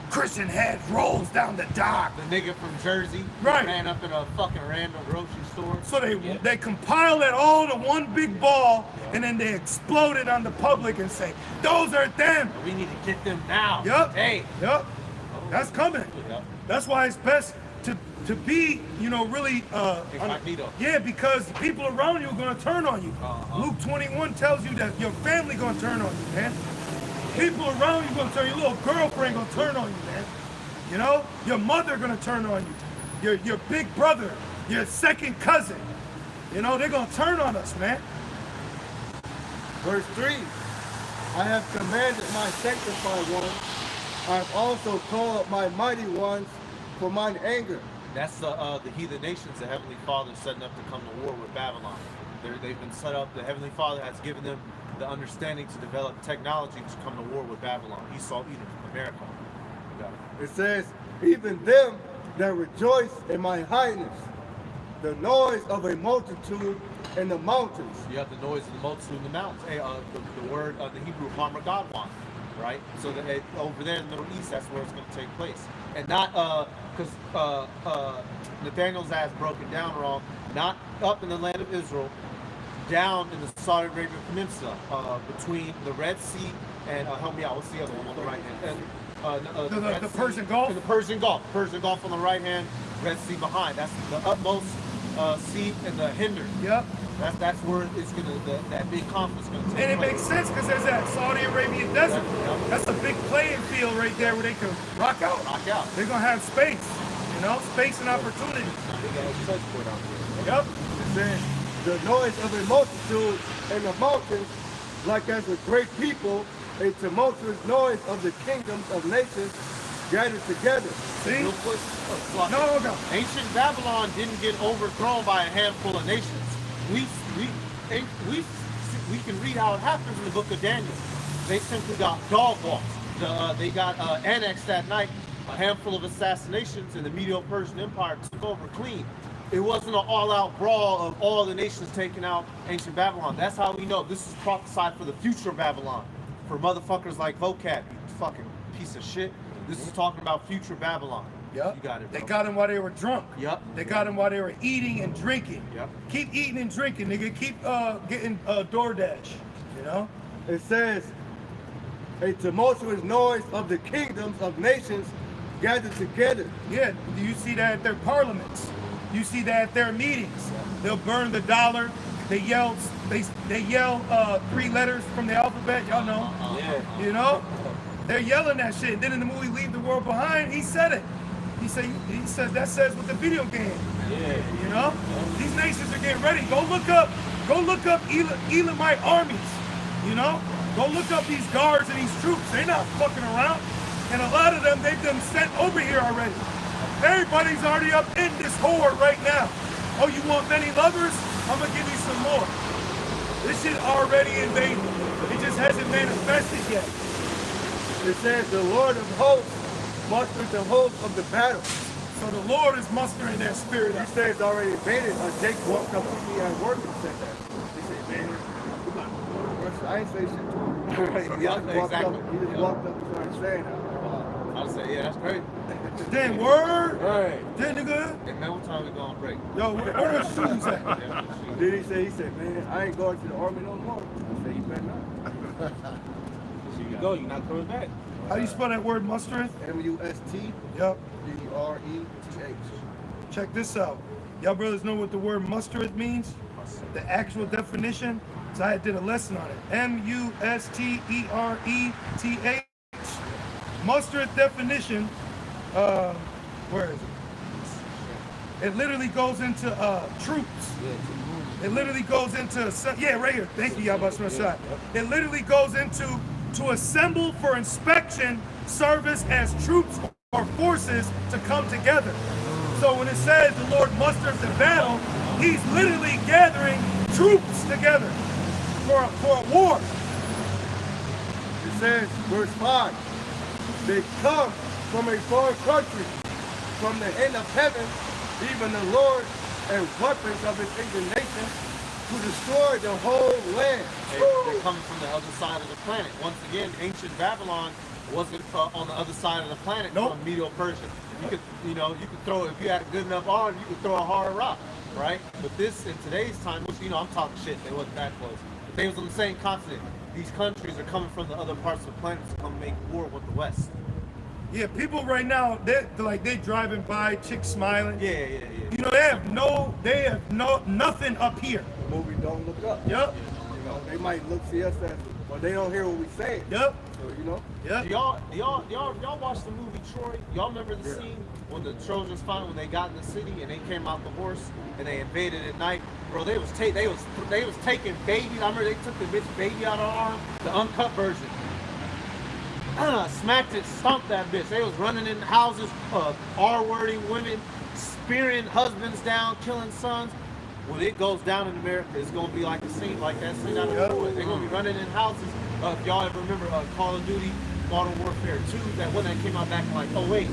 Christian head rolls down the dock. The nigga from Jersey Right. ran up in a fucking random grocery store. So they compile it all to one big ball, and then they explode it on the public and say, "Those are them." We need to get them now. Yup. Hey. Yup. That's coming. Yep. That's why it's best to be, really Incognito. yeah, because people around you are gonna turn on you. Luke 21 tells you that your family gonna turn on you, man. People around you gonna turn, your little girlfriend gonna turn on you, man. Your mother gonna turn on you. Your big brother, your second cousin. They're gonna turn on us, man. Verse 3, "I have commanded my sanctified ones. I have also called my mighty ones for mine anger." That's the heathen nations, the Heavenly Father setting up to come to war with Babylon. They've been set up, the Heavenly Father has given them the understanding to develop technology to come to war with Babylon. Esau, Edom, America. You got it. It says, "Even them that rejoice in my highness, the noise of a multitude in the mountains." You have the noise of the multitude in the mountains. Hey, the word, the Hebrew Hamargadwan, right? So that over there in the Middle East, that's where it's going to take place. And not, because Nathaniel's ass broke it down wrong, not up in the land of Israel, down in the Saudi Arabian Peninsula, between the Red Sea and, help me out, what's the other one on the right hand? The Persian Gulf? The Persian Gulf. Persian Gulf on the right hand, Red Sea behind. That's the utmost sea in the hinder. Yep. That's where it's gonna that big conflict's gonna take And it place. makes sense because there's that Saudi Arabian desert. Yep. That's a big playing field right there where they can rock out. Rock out. They're gonna have space, space and opportunity. They got a transport out there. Yep. It says, the noise of a multitude in the mountains, like as a great people, a tumultuous noise of the kingdoms of nations gathered together. See? Real quick, No. Ancient Babylon didn't get overthrown by a handful of nations. We can read how it happens in the book of Daniel. They simply got dog walked. They got annexed that night. A handful of assassinations, and the Medo-Persian Empire took over clean. It wasn't an all-out brawl of all the nations taking out ancient Babylon. That's how we know this is prophesied for the future Babylon. For motherfuckers like Vocab, you fucking piece of shit. This is talking about future Babylon. Yep. You got it, bro. They got him while they were drunk. Yep. They got him while they were eating and drinking. Yep. Keep eating and drinking, nigga. Keep getting DoorDash. It says, a tumultuous noise of the kingdoms of nations gathered together. Yeah. Do you see that at their parliaments? You see that at their meetings. They'll burn the dollar. They yell 3 letters from the alphabet. Y'all know. Yeah. They're yelling that shit. Then in the movie Leave the World Behind, he said it. He said that says with the video game. Yeah. These nations are getting ready. Go look up Elamite armies. Go look up these guards and these troops. They're not fucking around. And a lot of them, they've been sent over here already. Everybody's already up in this horde right now. Oh, you want many lovers? I'm gonna give you some more. This shit already invaded. It just hasn't manifested yet. It says, the Lord of hosts mustered the host of the battle. So the Lord is mustering their spirit. He says it's already invaded. Jake walked up to me at work and said that. He said, man, come on. I ain't say shit to him. Yeah, He just exactly. walked up and started saying that. I would say, yeah, that's great. Damn word. Right. Then nigga. Hey, man, what time we going to break? Yo, where those shoes at? Yeah, shoot. Then he said, man, I ain't going to the army no more. I said, you better not. So you go, you're not coming back. How do you spell that word mustard? M-U-S-T-D-E-R-E-T-H. Yep. Check this out. Y'all brothers know what the word mustard means? The actual definition? So I did a lesson on it. M-U-S-T-E-R-E-T-H. Mustard definition, where is it? It literally goes into troops. It literally goes into, right here. Thank you, Yabba Shah. It literally goes into to assemble for inspection, service as troops or forces to come together. So when it says the Lord musters the battle, he's literally gathering troops together for a war. It says, verse 5, they come from a foreign country, from the end of heaven, even the Lord and weapons of his indignation to destroy the whole land. They're coming from the other side of the planet. Once again, ancient Babylon wasn't on the other side of the planet from Medo-Persia. You could throw, if you had a good enough arm, you could throw a hard rock, right? But this, in today's time, which, I'm talking shit, they wasn't that close. But they was on the same continent. These countries are coming from the other parts of the planet to come make war with the West. Yeah, people right now, they're driving by, chicks smiling. Yeah. They have nothing up here. The movie Don't Look Up. Yep. They might see us as, but they don't hear what we say. Yep. So, Yep. Y'all watch the movie Troy? Y'all remember the scene when the Trojans when they got in the city and they came out the horse and they invaded at night? Bro, they was taking babies. I remember they took the bitch baby out of her arm, the uncut version. Smacked it, stomped that bitch. They was running in houses, R-wording women, spearing husbands down, killing sons. When it goes down in America, it's gonna be like that scene out of Troy. They're gonna be running in houses. If y'all ever remember Call of Duty Modern Warfare 2, that one that came out back in like 08.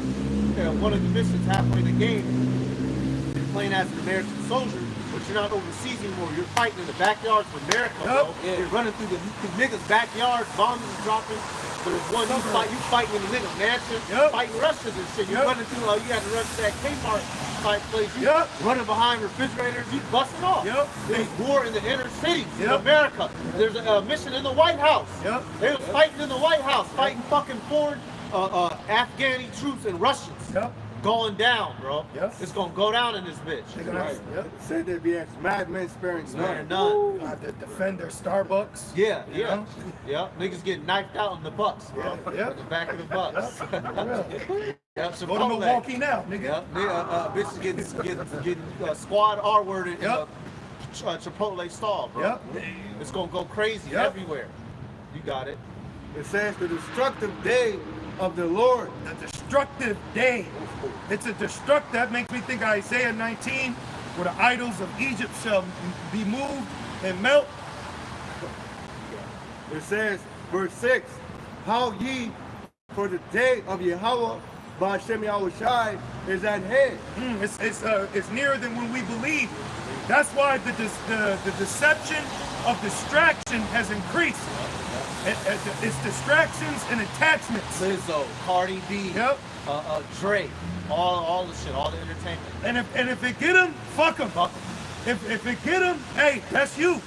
One of the missions halfway in the game, you're playing as an American soldier, but you're not overseas anymore. You're fighting in the backyards of America, bro. You're running through the niggas' backyards, bombs is dropping. But there's one you fighting in the nigga mansion, fighting Russians and shit. You're running through, you had to run to that Kmart type place. You running behind refrigerators, you busting off. There's war in the inner cities in America. There's a mission in the White House. They was fighting in the White House, fighting fucking foreign Afghani troops and Russians Yep. going down, bro. Yep. It's gonna go down in this bitch. They're gonna have, yep. Said there be madmen sparing Sparing none. none. Have to defend their Starbucks. Yeah, You yeah, know? yeah. Niggas get knifed out in the Bucks, bro. Yeah. In the back of the Bucks. Yep, Go to Milwaukee now, nigga. Yep, bitches getting squad R-worded in a Yep. Chipotle stall, bro. Yep. It's gonna go crazy Yep. everywhere. You got it. It says the destructive day of the Lord. The destructive day. It's a destruct that makes me think of Isaiah 19, where the idols of Egypt shall be moved and melt. It says, verse 6, how ye for the day of Yahweh Ba'ashem Yahushai is at hand. It's nearer than when we believe. That's why the deception of distraction has increased. It's distractions and attachments. Lizzo, Cardi B, Yep. Drake, all the shit, all the entertainment. And if it get them, fuck them. Fuck 'em. If it get them, hey, that's you.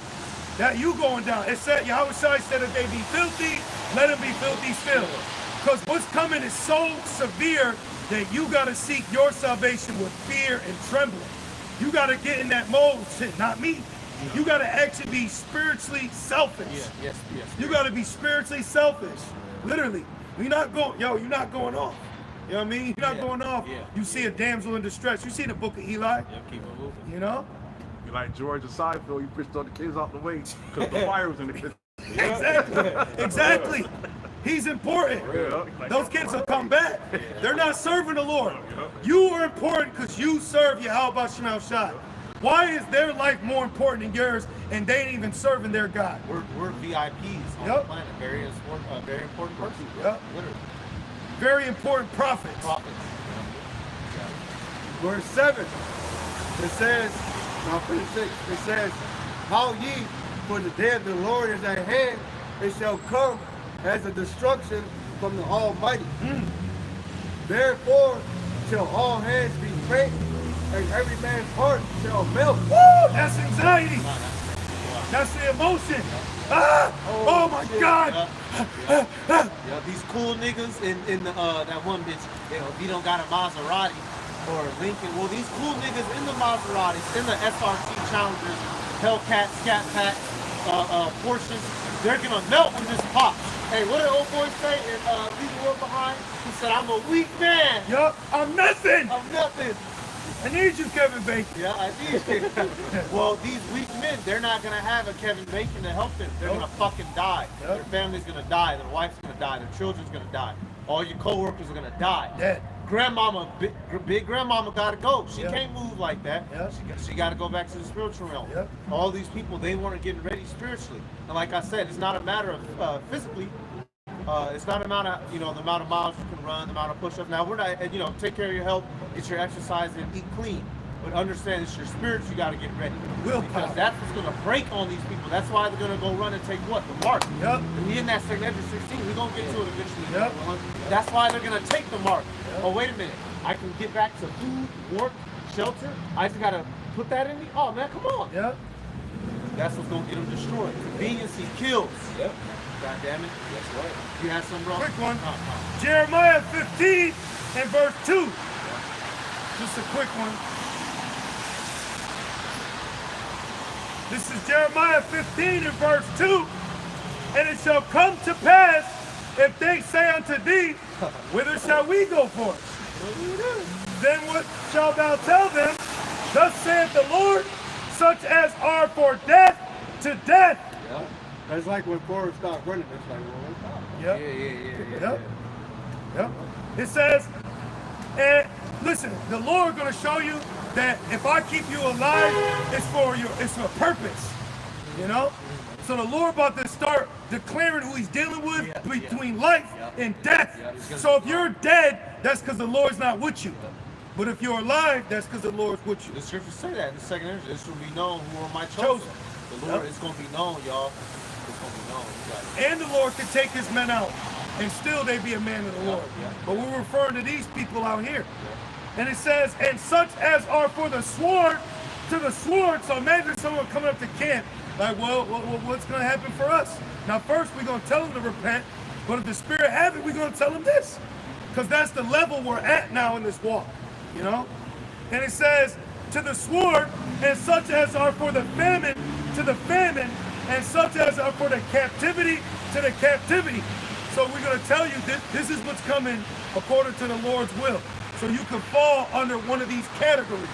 That you going down. It said Yahweh said if they be filthy, let them be filthy still. Because what's coming is so severe that you gotta seek your salvation with fear and trembling. You gotta get in that mode. Shit, not me. You gotta actually be spiritually selfish. Yes. You gotta be spiritually selfish. Literally. You're not going off. You know what I mean? You're not going off. Yeah. You see a damsel in distress. You see the book of Eli. Yep, keep it moving. You know? You're like George and Seinfeld, you pushed all the kids out the way because the fire was in the kitchen. Exactly. He's important. Those kids will come back. They're not serving the Lord. You are important because you serve Yahweh Shem Shai. Why is their life more important than yours and they ain't even serving their God? We're VIPs on the planet. Very important person. Yep. Literally. Very important prophets. Prophets. Verse 7, it says, now finish 6, it says, how ye for the day of the Lord is at hand, it shall come as a destruction from the Almighty. Therefore shall all hands be faint, and every man's heart shall melt. Woo! That's anxiety. That's the emotion. Ah! Oh my God! Yeah, these cool niggas in the that one bitch, if you don't got a Maserati or a Lincoln, well these cool niggas in the Maseratis, in the SRT Challengers, Hellcat, Scat Pack, Porsches, they're gonna melt when this pops. Hey, what did old boy say in Leave the World Behind? He said, I'm a weak man. Yup, I'm nothing. I'm nothing. I need you, Kevin Bacon. Yeah, I did. Well, these weak men, they're not gonna have a Kevin Bacon to help them. They're gonna fucking die. Yep. Their family's gonna die. Their wife's gonna die. Their children's gonna die. All your coworkers are gonna die. Dead. Grandmama, big grandmama gotta go. She Yep. can't move like that. Yep. She gotta go back to the spiritual realm. Yep. All these people, they weren't getting ready spiritually. And like I said, it's not a matter of physically. It's not a matter of, the amount of miles you can run, the amount of push-ups. Now, we're not, take care of your health, get your exercise and eat clean. But understand it's your spirits you got to get ready. Willpower. Because that's what's going to break on these people. That's why they're going to go run and take what? The mark. Yep. And we in that second Edge 16. We're going to get to it eventually. Yep. That's why they're going to take the mark. Yep. Oh, wait a minute. I can get back to food, work, shelter. I just got to put that in me. Oh, man, come on. Yep. That's what's going to get them destroyed. Conveniency kills. Yep. God damn it. That's right. You had some, bro? Quick one. Jeremiah 15 and verse 2. Just a quick one. This is Jeremiah 15 and verse 2. And it shall come to pass, if they say unto thee, whither shall we go forth? Then what shalt thou tell them? Thus saith the Lord, such as are for death to death. Yeah. That's like when Forrest stopped running. It's like, well, let's stop. Yep. Yeah. Yep. Yep. It says, and listen, the Lord gonna show you that if I keep you alive, it's for a purpose. So the Lord about to start declaring who he's dealing with between life and death. So if you're dead, that's because the Lord's not with you. But if you're alive, that's because the Lord's with you. The scriptures say that in the second Edge. This will be known who are my chosen. The Lord is going to be known, y'all. It's going to be known. And the Lord can take his men out, and still they be a man of the Lord. But we're referring to these people out here. And it says, and such as are for the sword, to the sword. So imagine someone coming up to camp, like, well, what's going to happen for us? Now, first, we're going to tell them to repent. But if the Spirit have it, we're going to tell them this. Because that's the level we're at now in this walk, you know? And it says, to the sword, and such as are for the famine, to the famine, and such as are for the captivity, to the captivity. So we're going to tell you this is what's coming according to the Lord's will. So you can fall under one of these categories.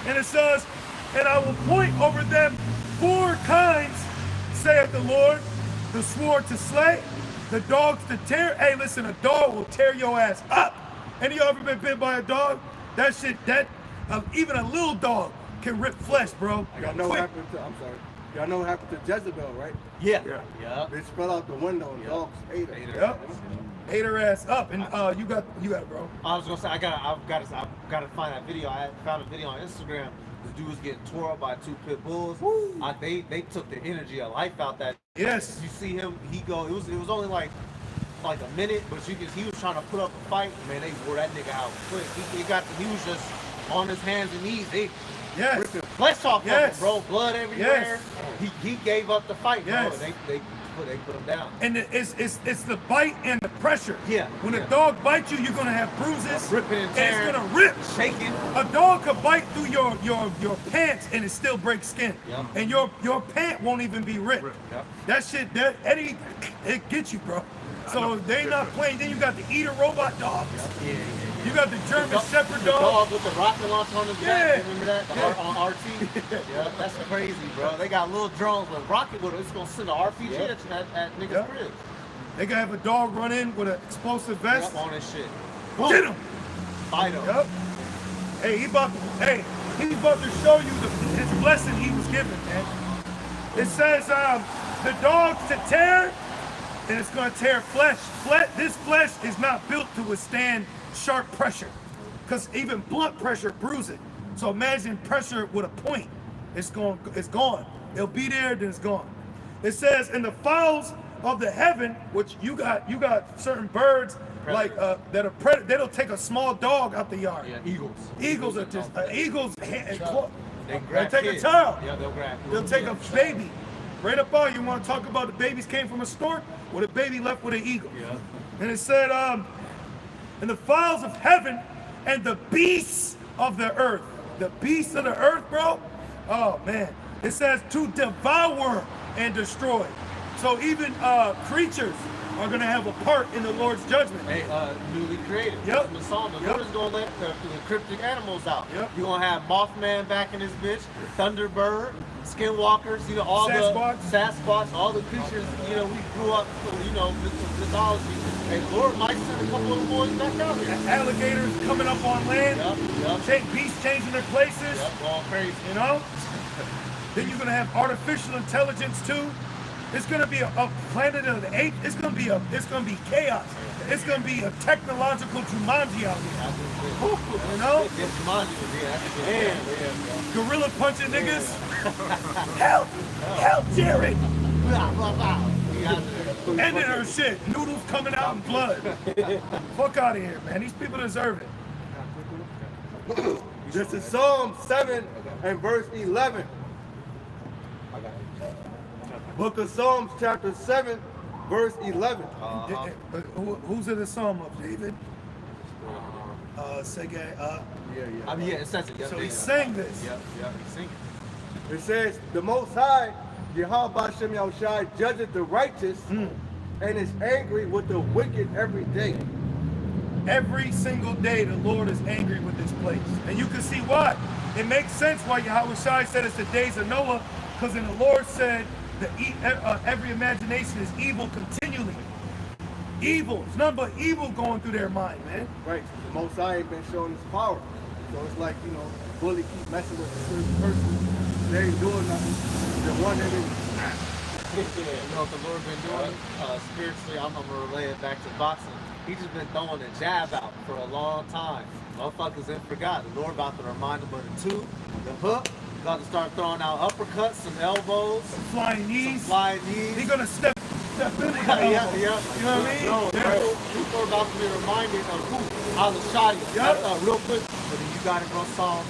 And it says, and I will point over them 4 kinds, saith the Lord, the sword to slay, the dogs to tear. Hey, listen, a dog will tear your ass up. Any of y'all ever been bit by a dog? That shit, even a little dog can rip flesh, bro. Y'all know what happened to, I'm sorry. Y'all know what happened to Jezebel, right? Yeah. They fell out the window and dogs ate her. Yep. Ate her ass up. And you got it, bro. I was gonna say I've got to find that video. I found a video on Instagram. This dude was getting tore up by 2 pit bulls. They took the energy of life out that. Yes. You see him. It was only like a minute, but he was trying to put up a fight. Man, they wore that nigga out quick. He was just on his hands and knees. They ripping flesh off of him, bro. Blood everywhere. He gave up the fight, bro. They put him down. And it's the bite and the pressure. Yeah. When a dog bites you, you're gonna have bruises. Ripping and tearing. It's gonna rip. Shaking. A dog could bite through your pants and it still breaks skin. Yep. And your pant won't even be ripped. Yep. That shit, it gets you, bro. So they not playing. Then you got the eater robot dogs. Yeah. You got the German Shepherd the dog. dog with the rocket launcher on his back. Yeah. Remember that? On RT? Yeah, that's crazy, bro. They got little drones with rocket with it. It's gonna send an RPG at niggas' crib. They can have a dog run in with an explosive vest. Yep, on this shit. Get him. Fight him. Yep. Hey, he's about to show you his blessing he was given, man. It says the dogs to tear, and it's gonna tear flesh. This flesh is not built to withstand sharp pressure, because even blunt pressure bruises it. So imagine pressure with a point. It's gone. It'll be there, then it's gone. It says, in the fowls of the heaven, which you got certain birds like that are predators. They'll take a small dog out the yard. Yeah, eagles. Eagles are just eagles. They'll grab take kids. a child. Yeah, they'll grab. They'll take a baby. Right up on you want to talk about the babies came from a stork, or the baby left with an eagle. Yeah. And it said, and the fowls of heaven and the beasts of the earth. The beasts of the earth, bro. Oh man. It says to devour and destroy. So even creatures are gonna have a part in the Lord's judgment. Hey, newly created. Yep. The song, the Lord is gonna let the cryptic animals out. Yep. You're gonna have Mothman back in this bitch, Thunderbird, Skinwalkers, all Sasquatch, all the creatures, we grew up, mythology. And Lord might send a couple of the boys back out here. Alligators coming up on land. Yep. Beasts changing their places. Yep, going crazy. Then you're gonna have artificial intelligence too. It's gonna be a planet of the apes. It's gonna be chaos. It's gonna be a technological Jumanji out here. Gorilla punching niggas. Help, Jared. Ending her shit. Noodles coming out in blood. Fuck out of here, man. These people deserve it. This is Psalm 7 and verse 11. Book of Psalms, chapter 7, verse 11. Who's in the psalm of David? Segay. It says it. So he sang this. Yep, he sang it. It says, the Most High, Yahweh Shem Yahushai, judgeth the righteous and is angry with the wicked every day. Every single day the Lord is angry with this place. And you can see why. It makes sense why Yahweh Shai said it's the days of Noah, because then the Lord said that every imagination is evil continually. Evil. It's nothing but evil going through their mind, man. Right. The Most High ain't been showing his power. So it's like, bully keep messing with a certain person. They ain't doing nothing. The one that is. You know what the Lord been doing? Spiritually, I'm gonna relay it back to boxing. He just been throwing the jab out for a long time. Motherfuckers ain't forgot. The Lord about to remind them of the two, the hook. About to start throwing out uppercuts, some elbows, Flying knees. He's gonna step in with the yeah. elbow. You know what I mean? No, people are about to be reminded of who Al-Shadi. Real quick, but then you got to go Psalms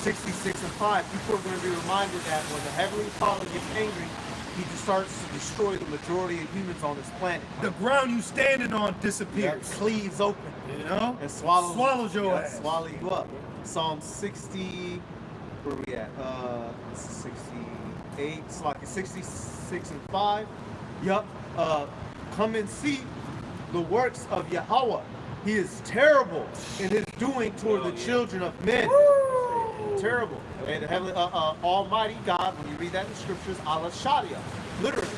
66 and 5. People are going to be reminded that when the Heavenly Father gets angry, he just starts to destroy the majority of humans on this planet. The ground you standing on It disappears. cleaves open, You know? and swallows your yeah, ass. swallow you up. Psalm 60, where we at? This is 68. It's like 66 and 5. Yup. Come and see the works of Yahweh. He is terrible in his doing toward the children of men. Terrible. And the heavenly, Almighty God, when you read that in the scriptures, Allah Shadia, literally,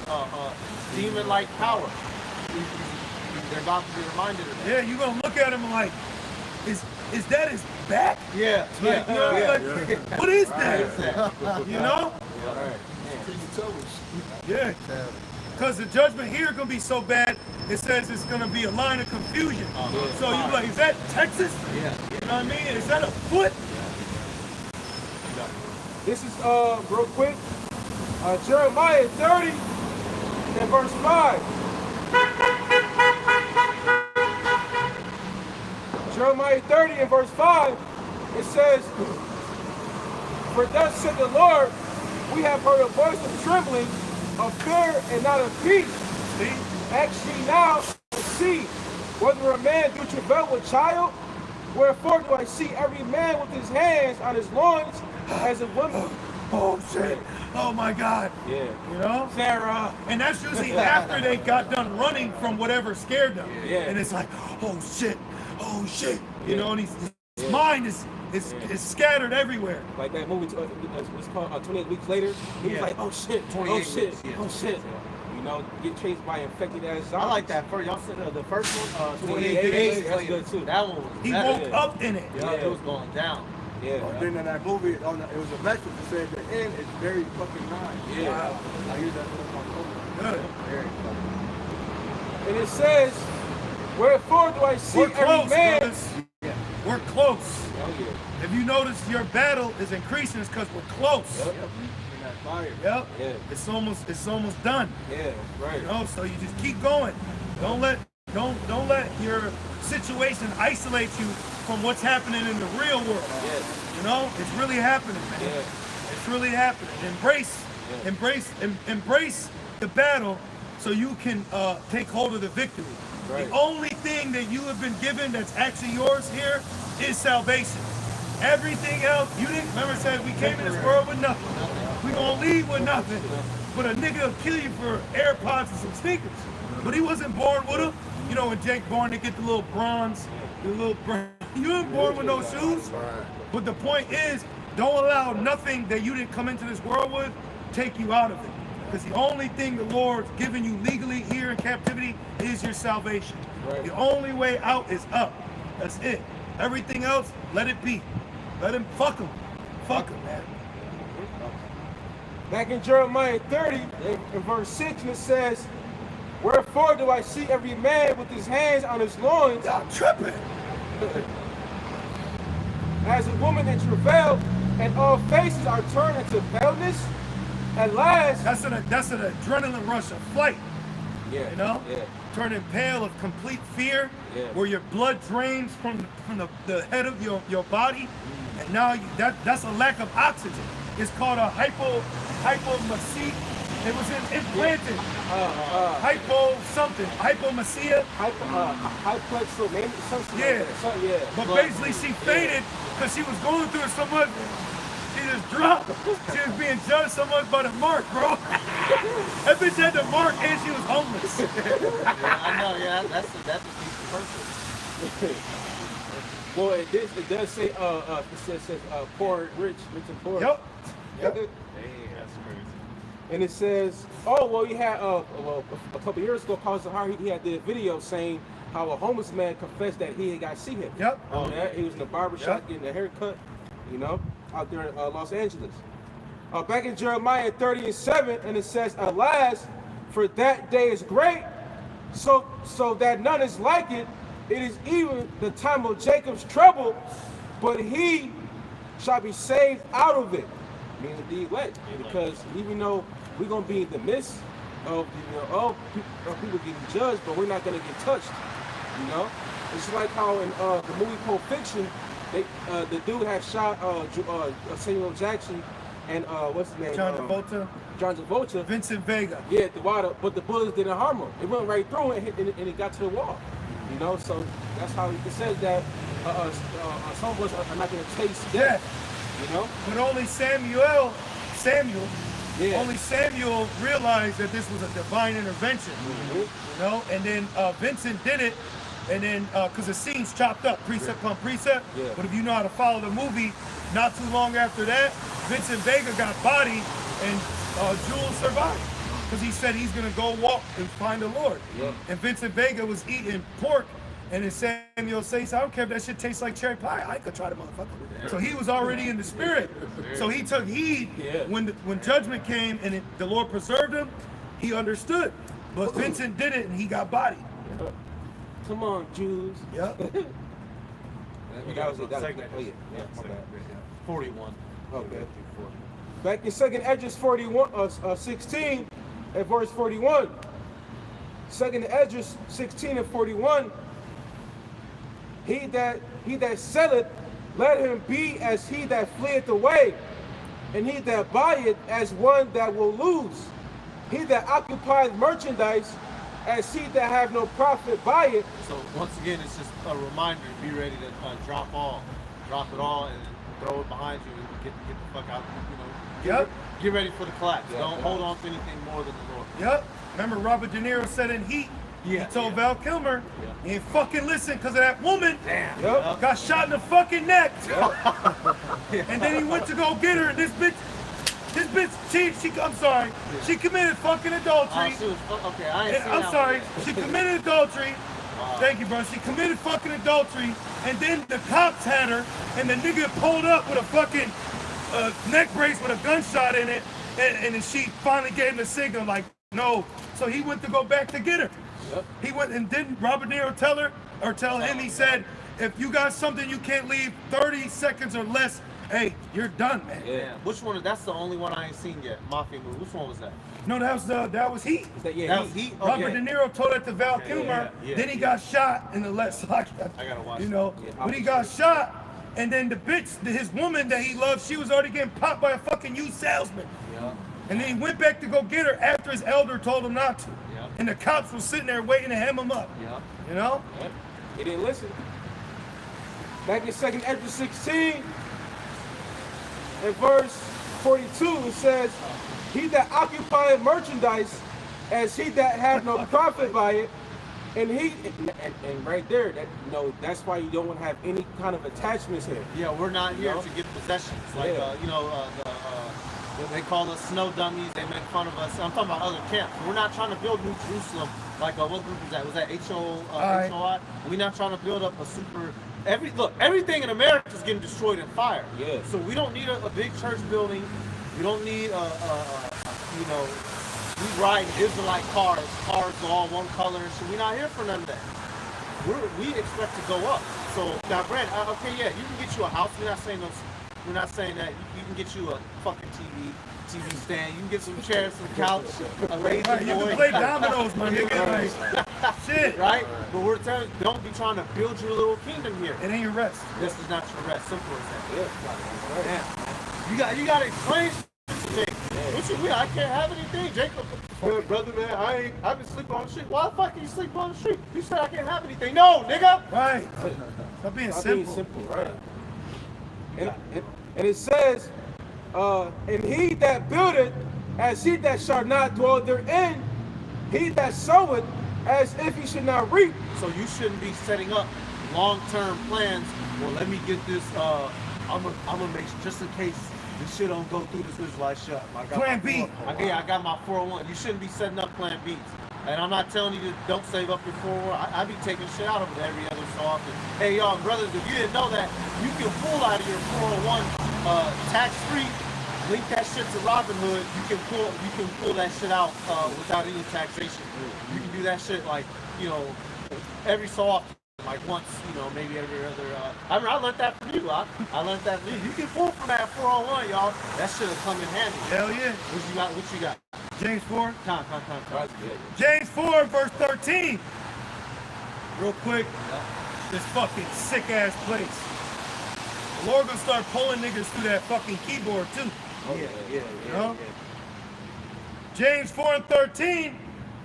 demon-like power. They're about to be reminded of that. Yeah, you're gonna look at him like, is that his back? Yeah, Like, you know, like, what is that? You know? Can you tell us? Yeah. Because the judgment here gonna be so bad, it says it's gonna be a line of confusion. So you be like, is that Texas? Yeah. You know what I mean? Is that a foot? This is real quick. Jeremiah 30 and verse 5. Jeremiah 30 and verse 5, it says, for thus said the Lord, we have heard a voice of trembling, of fear and not of peace. See? Ask ye now and see whether a man do travail with child. Wherefore do I see every man with his hands on his loins as a woman? Oh shit. Oh my God. Yeah. You know? Sarah. And that's usually after they got done running from whatever scared them. Yeah. And it's like, oh shit. Oh shit. You know, and his mind is scattered everywhere. Like that movie, it's called 28 Weeks Later. He was like, oh shit, 28 oh shit, weeks, yeah. oh shit. You know, get chased by infected ass zombies. I like that first. Y'all said the first one, 28 28 days, days that's later. good too. That one was He better. woke up in it. Yeah, it was going down. Yeah. Then in that movie, it was a message that said the end is very fucking nigh. Yeah. Wow. I hear that from my Good. Very fucking. And it says, wherefore do I see We're every close, man? brothers. We're close. Oh yeah. If you notice your battle is increasing, it's because we're close. Yep. In that fire. Yep. Yeah. It's almost done. Yeah, right. You know, so you just keep going. Don't let your situation isolate you from what's happening in the real world. Yes. You know, it's really happening, man. Yeah. It's really happening. Embrace the battle so you can take hold of the victory. Right. The only thing that you have been given that's actually yours here is salvation. Everything else, you didn't remember said we came in this world with nothing. We gonna leave with nothing. But a nigga will kill you for AirPods and some sneakers. But he wasn't born with them. You know when Jake born, they get the little bronze, you weren't born with no shoes. But the point is, don't allow nothing that you didn't come into this world with take you out of it. Because the only thing the Lord's given you legally here in captivity is your salvation. Right. The only way out is up. That's it. Everything else, let it be. Let him fuck him. Fuck him, man. Back in Jeremiah 30, in verse 6, and it says, wherefore do I see every man with his hands on his loins Y'all tripping. as a woman in travail, and all faces are turned into paleness? At last, That's an adrenaline rush of flight. yeah, You know? yeah, Turning pale of complete fear, Yeah. where your blood drains from the head of your body, and now that's a lack of oxygen. It's called a hypomasia. It was implanted. Hypomasia. hyplexo, maybe something Yeah. like that. Something, yeah. But basically, she fainted because she was going through it so much. She just dropped. She was being judged so much by the mark, bro. That bitch had the mark and she was homeless. Yeah, I know. Yeah, that's a decent person. Well, it does say, it says poor, rich and poor. Yep. Dang, that's crazy. And it says, oh, well, you had, a couple years ago, Paul Zahar, he had the video saying how a homeless man confessed that he had got sea hit. Yep. Oh, that he was in the barbershop Yep. getting a haircut, you know, out there in Los Angeles. Back in Jeremiah 30 and 7, and it says, alas, for that day is great, so that none is like it. It is even the time of Jacob's trouble, but he shall be saved out of it. Meaning the elect, because even though we're gonna be in the midst of people getting judged, but we're not gonna get touched. You know, it's like how in the movie Pulp Fiction, the dude had shot Samuel Jackson and what's his name? John Travolta, John Travolta. Vincent Vega. Yeah, the water, but the bullets didn't harm him. It went right through and it got to the wall. You know, so that's how it says that some of us are not going to taste death. You know, but only Samuel, yeah. only Samuel realized that this was a divine intervention. You know, and then Vincent did it, and then because the scene's chopped up, precept upon precept. Yeah. But if you know how to follow the movie, not too long after that, Vincent Vega got bodied, and Jules survived. Because he said he's gonna go walk and find the Lord. Yeah. And Vincent Vega was eating pork, and then Samuel says, I don't care if that shit tastes like cherry pie, I could try the motherfucker. So he was already in the spirit. So he took heed when judgment came and the Lord preserved him, he understood. But Vincent did it and he got bodied. Come on, Jews. Yep. That was it. Oh, yeah. Yeah, my bad. 41. Okay. Back in 2nd Esdras 16 at verse 41. 2nd Esdras 16 and 41. He that selleth, let him be as he that fleeth away, and he that buyeth as one that will lose. He that occupieth merchandise, as he that have no profit by it. So once again, it's just a reminder to be ready to drop it all, and throw it behind you and get the fuck out. You know, get ready for the collapse. Don't hold on to anything more than the Lord. Yep. Remember Robert De Niro said in Heat, he told Val Kilmer, he ain't fucking listen because of that woman. Damn. Got shot in the fucking neck. And then he went to go get her, and this bitch, I'm sorry, she committed fucking adultery. Okay, I ain't I'm sorry, she committed adultery. Thank you, bro. She committed fucking adultery, and then the cops had her, and the nigga pulled up with a fucking neck brace with a gunshot in it, and then she finally gave him the signal, like, no. So he went to go back to get her. He went, and didn't Robert De Niro tell him, he said, if you got something you can't leave 30 seconds or less, hey, you're done, man. Yeah. Which one? That's the only one I ain't seen yet. Mafia movie. Which one was that? No, that was Heat. That was Heat. Robert De Niro told it to Val Kilmer. Then he got shot in the left side. I gotta watch. You know, but he got shot, and then the bitch, his woman that he loved, she was already getting popped by a fucking used salesman. Yeah. And then he went back to go get her after his elder told him not to. Yeah. And the cops were sitting there waiting to hem him up. Yeah. You know? Yeah. He didn't listen. Back in 2nd Esdras 16, in verse 42, it says, he that occupieth merchandise, as he that have no profit by it, and right there, that that's why you don't want to have any kind of attachments here. Yeah, we're not here to get possessions. Like they call us snow dummies. They make fun of us. I'm talking about other camps. We're not trying to build New Jerusalem. Like what group was that? Was that HOI? We're not trying to build up a super. Everything in America is getting destroyed in fire. Yeah. So we don't need a big church building. We don't need we ride Israelite cars all one color. So we're not here for none of that. We expect to go up. So now, Brad, okay, yeah, you can get you a house. We're not saying that. You can get you a fucking TV stand. You can get some chairs, some couch, a lazy boy. You can play dominoes, my nigga. Like, shit. Right? But we're telling you, don't be trying to build your little kingdom here. It ain't your rest. This is not your rest. Simple as that. Yeah. You gotta explain to Jake. What you mean? I can't have anything, Jacob. Brother, man, I've been sleeping on the street. Why the fuck are you sleeping on the street? You said I can't have anything. No, nigga. Right. Stop being simple. Right. And it says, and he that buildeth, as he that shall not dwell therein, he that soweth, as if he should not reap. So you shouldn't be setting up long-term plans. Well, let me get this. I'm gonna make just in case this shit don't go through this Israelite shut. Plan B. I got my 401. You shouldn't be setting up Plan Bs. And I'm not telling you to don't save up your 401. I be taking shit out of it every other so often. Hey, y'all, brothers, if you didn't know that, you can pull out of your 401 tax-free. Link that shit to Robinhood. You can pull that shit out without any taxation. You can do that shit like every so often. Like once, maybe every other. I learned that from you, I learned that from you. You can pull from that 401, y'all. That shit'll come in handy. Hell yeah. What you got? James 4. Come. James 4, verse 13. Real quick. This fucking sick ass place. The Lord gonna start pulling niggas through that fucking keyboard too. Yeah. You know? James 4:13,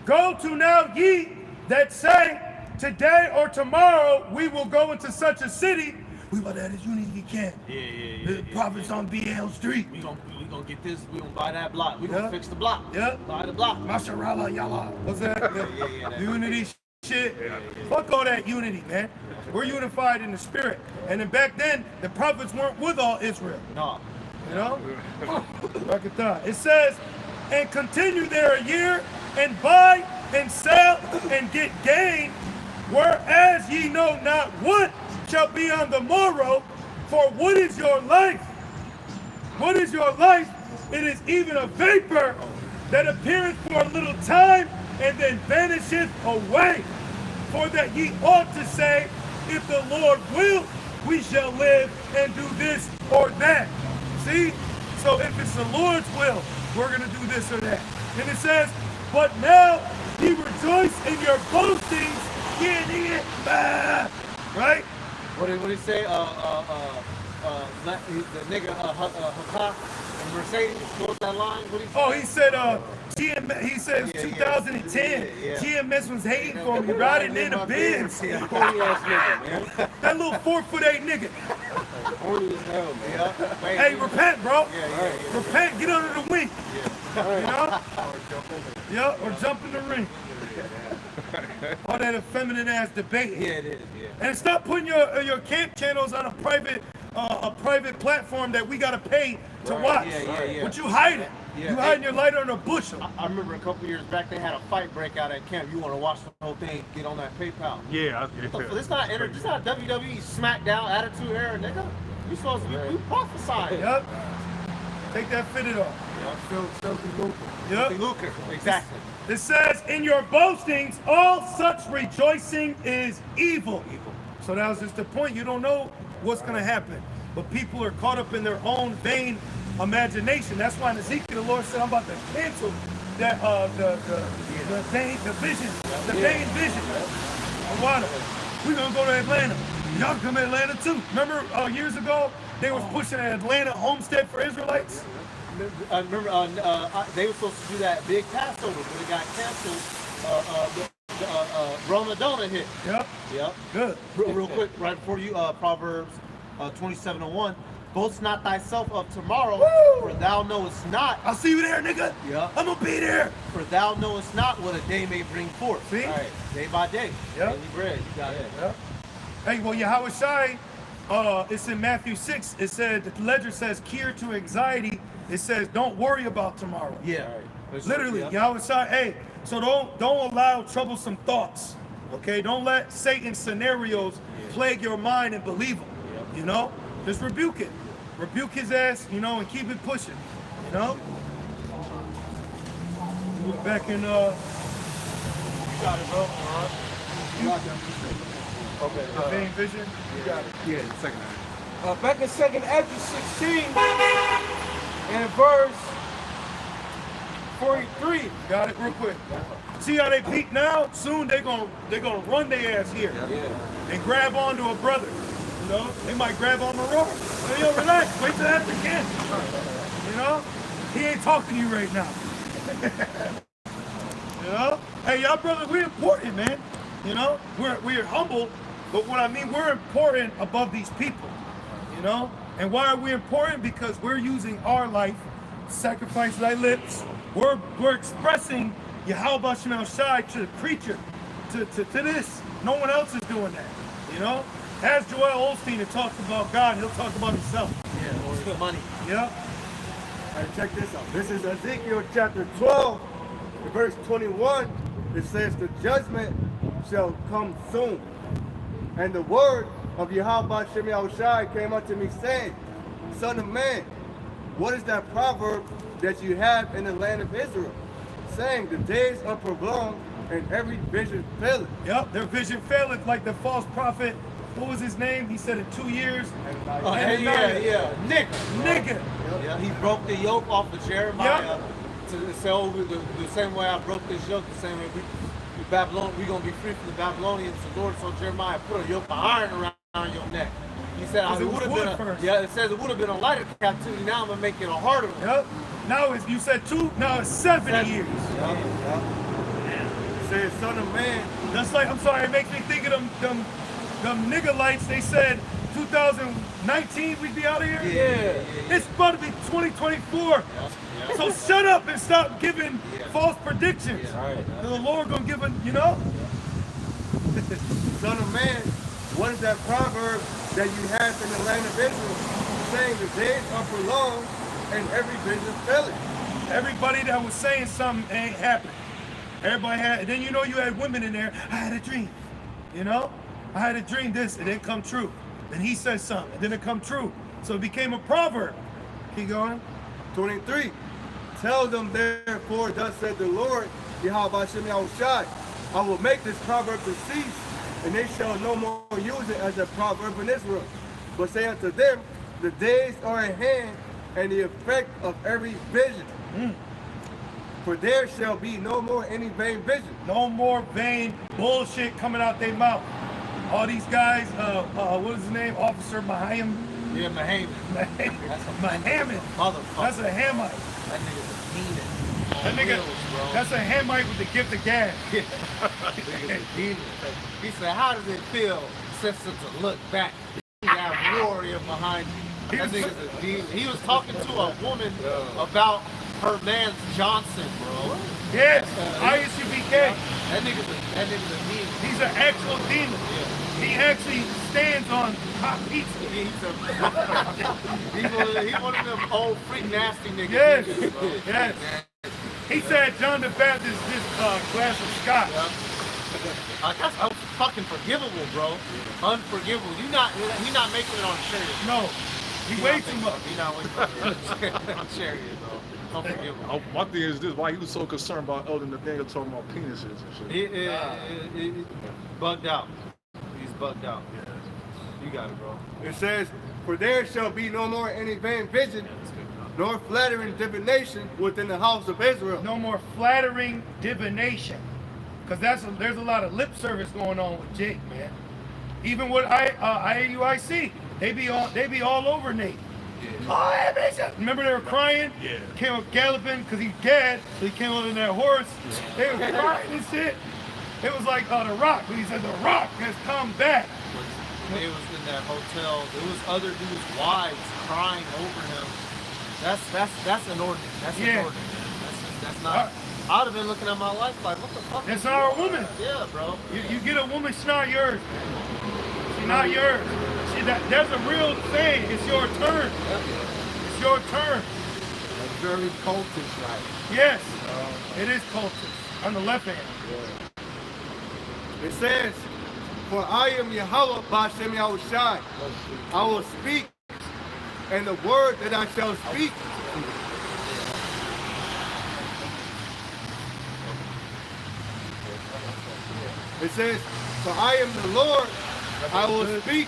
go to now ye that say, today or tomorrow we will go into such a city. We about to have this unity camp. The prophets on BL Street. We gonna get this. We gonna buy that block. We gonna fix the block. Buy the block. Masharala Yala. What's that? Unity shit. Fuck all that unity, man. We're unified in the spirit. And then back then, the prophets weren't with all Israel. No. You know? Look at that. It says, and continue there a year, and buy and sell and get gain, whereas ye know not what shall be on the morrow. For what is your life? What is your life? It is even a vapor that appeareth for a little time and then vanisheth away. For that ye ought to say, if the Lord will, we shall live and do this or that. See? So if it's the Lord's will, we're going to do this or that. And it says, but now ye rejoice in your boastings, right? What did he say? The nigga Hakah and Mercedes goes that line. What did he say? Oh, he said GMS. He says 2010. GMS was hating for me, riding in the Benz. That little 4'8" nigga. Horny as hell, man. Hey, repent, bro. Repent. Get under the wing. You know? Yeah, or jump in the ring. All that effeminate ass debate. Yeah, it is. Yeah. And stop putting your camp channels on a private platform that we gotta pay to watch. Yeah. But you hiding. Yeah. You hiding your light on a bushel. I remember a couple years back they had a fight break out at camp. You want to watch the whole thing? Get on that PayPal. Yeah. This not WWE SmackDown Attitude Era, nigga. You supposed to be prophesying. Yep. Take that fitted off. Yep. Lucre. Exactly. It says, in your boastings, all such rejoicing is evil. So that was just the point. You don't know what's going to happen. But people are caught up in their own vain imagination. That's why in Ezekiel, the Lord said, I'm about to cancel that the vain vision. The vain vision. We're going to go to Atlanta. Y'all come to Atlanta too. Remember years ago, they was pushing an Atlanta homestead for Israelites? I remember they were supposed to do that big Passover, but it got canceled. Ramadan hit. Yep. Good. Real quick, right before you, Proverbs 27:1. Boast not thyself of tomorrow, for thou knowest not. I'll see you there, nigga. Yeah. I'm gonna be there. For thou knowest not what a day may bring forth. See? All right. Day by day. Yeah. Daily bread. You got it. Yeah. Hey, well, Yahweh Shai, it's in Matthew 6. It said, the ledger says, cure to anxiety. It says, don't worry about tomorrow. Yeah. Literally, yeah. Yahweh Shai, hey, so don't allow troublesome thoughts, okay? Don't let Satan's scenarios plague your mind and believe them, you know? Just rebuke it. Rebuke his ass, you know, and keep it pushing, you know? Look back in, You got it, bro. you got them. Okay. Vain vision. You got it. Yeah, second. Back in 2nd Ezra 16 and verse 43. Got it real quick. See how they peek now? Soon they gonna run their ass here. Yeah. And grab onto a brother. You know? They might grab on the rope. Hey, yo, relax. Wait till after camp. You know? He ain't talking to you right now. You know? Hey, y'all brothers, we're important, man. You know? We're humble, but what I mean, we're important above these people. You know? And why are we important? Because we're using our life, sacrifice thy lips. We're expressing Yahweh Shem Shai to the creature, to this. No one else is doing that. You know? As Joel Osteen talks about God, he'll talk about himself. Yeah, or the money. Yeah? All right, check this out. This is Ezekiel chapter 12, verse 21. It says, the judgment shall come soon. And the word of Yahweh Shem Yahushai came unto me, saying, Son of man, what is that proverb that you have in the land of Israel? Saying, the days are prolonged, and every vision faileth. Yep, their vision faileth like the false prophet. What was his name? He said in 2 years. Yeah. Nigga. Yeah, he broke the yoke off of Jeremiah to say, oh, the same way I broke this yoke, the same way we're gonna be free from the Babylonians. The Lord told Jeremiah, put a yoke of iron around your neck. He said Because it it was would have wood been first. yeah. It says it would have been a lighter captivity. Now I'm gonna make it a harder one. Yep. Now it's, you said 2, now it's 70 years. It says, son of man, That's like, I'm sorry, it makes me think of them nigga lights. They said 2019 we'd be out of here. Yeah. It's about to be 2024. So shut up and stop giving false predictions. The Lord gonna give a, you know? son of man, what is that proverb that you have in the land of Israel, saying the days are prolonged and every vision faileth? Everybody that was saying something ain't happening. Everybody had, and then you know you had women in there. I had a dream, you know? I had a dream this, it didn't come true. Then he said something, it didn't come true. So it became a proverb. Keep going. 23. Tell them therefore, thus said the Lord, Yahweh Shem Yahushai, I will make this proverb to cease, and they shall no more use it as a proverb in Israel. But say unto them, the days are at hand, and the effect of every vision. For there shall be no more any vain vision. No more vain bullshit coming out their mouth. All these guys, what is his name? Officer Mahayim? Yeah, Mahaman. Mahaman. Motherfucker. That's a Hamite. That nigga's a demon. That nigga, Bro. that's a Hamite with the gift of gab. Nigga's a demon. He said, how does it feel since to look back? That warrior behind you. That nigga's a demon. He was talking to a woman about her man's Johnson, bro. Yes, ISUBK. That nigga's a demon. He's an actual demon. He actually stands on hot pizza. He's one of them old freak nasty niggas. Yes, niggas, bro. yes. He said John the Baptist this glass of scotch. That's fucking forgivable, bro. Unforgivable. You're not making it on Chariot. No, he way too much. You're not making it on Chariot, bro. Unforgivable. My thing is this: why he was so concerned about Elder Nathaniel talking about penises and shit? He bugged out. He's bugged out. You got it, bro. It says, for there shall be no more any vain vision, nor flattering divination within the house of Israel. No more flattering divination, because there's a lot of lip service going on with Jake, man. Even with IAUIC, they be all over Nate. Oh, hey, Bishop. Remember they were crying? Yeah. Came up galloping because he's Gad, so he came on in that horse. They were crying and shit. It was like The Rock, when he said the Rock has come back. They was in that hotel. There was other dudes' wives crying over him. That's inordinate. That's inordinate. That's not. I'd have been looking at my life like, what the fuck? That's not our woman. Yeah, bro. You get a woman, she's not yours. She's not yours. There's a real saying. It's your turn. It's your turn. That's very cultish, right? Yes, it is cultish. On the left hand. It says, for I am Yahweh Bashem Yahushai. I will speak, and the word that I shall speak. It says, for I am the Lord, I will speak,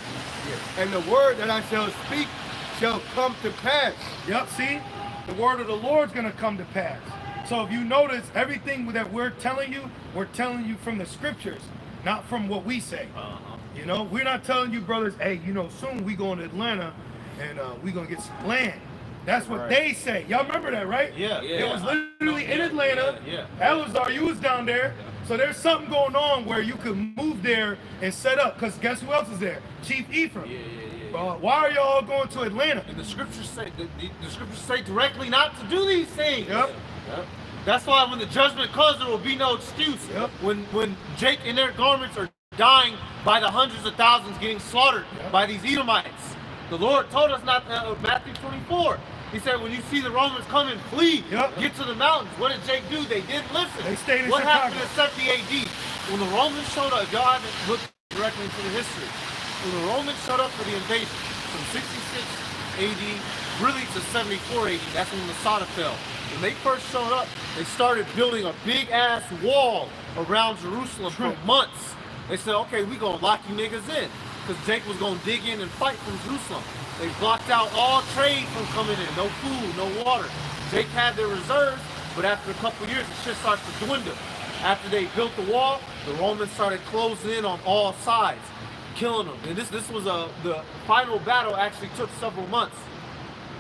and the word that I shall speak shall come to pass. Yep, see? The word of the Lord's gonna come to pass. So if you notice, everything that we're telling you from the scriptures, not from what we say. You know, we're not telling you, brothers, hey, you know, soon we going to Atlanta and we gonna get some land. That's what they say. Y'all remember that, right? Yeah. It was literally in Atlanta. Yeah. Elazar, you was down there. So there's something going on where you could move there and set up. Because guess who else is there? Chief Ephraim. Why are y'all going to Atlanta? And the scriptures say the scriptures say directly not to do these things. Yep. That's why when the judgment comes, there will be no excuse. Yep. When Jake and their garments are dying by the hundreds of thousands getting slaughtered by these Edomites. The Lord told us not to, Matthew 24. He said, when you see the Romans come and flee, get to the mountains. What did Jake do? They didn't listen. They stayed in What Chicago. happened in 70 AD? When the Romans showed up, y'all haven't looked directly into the history. When the Romans showed up for the invasion, from 66 AD really to 74 AD, that's when Masada fell. When they first showed up, they started building a big ass wall around Jerusalem for months. They said, okay, we gonna lock you niggas in. Because Jake was gonna dig in and fight from Jerusalem. They blocked out all trade from coming in. No food, no water. Jake had their reserves, but after a couple years, the shit starts to dwindle. After they built the wall, the Romans started closing in on all sides. killing them. And this was the final battle actually took several months.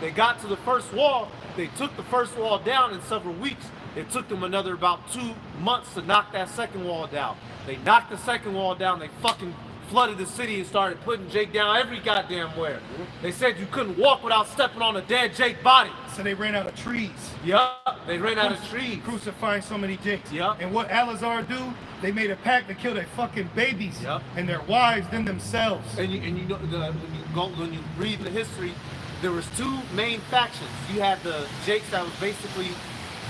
They got to the first wall. They took the first wall down in several weeks. It took them another about 2 months to knock that second wall down. They knocked the second wall down. They fucking flooded the city and started putting Jake down every goddamn where. They said you couldn't walk without stepping on a dead Jake body. So they ran out of trees. Yup, they ran out of trees. Crucifying so many Jakes. Yup. And what Alizar do? They made a pact to kill their fucking babies Yup. and their wives, then themselves. And you know when you read the history, there was 2 main factions. You had the Jakes that was basically,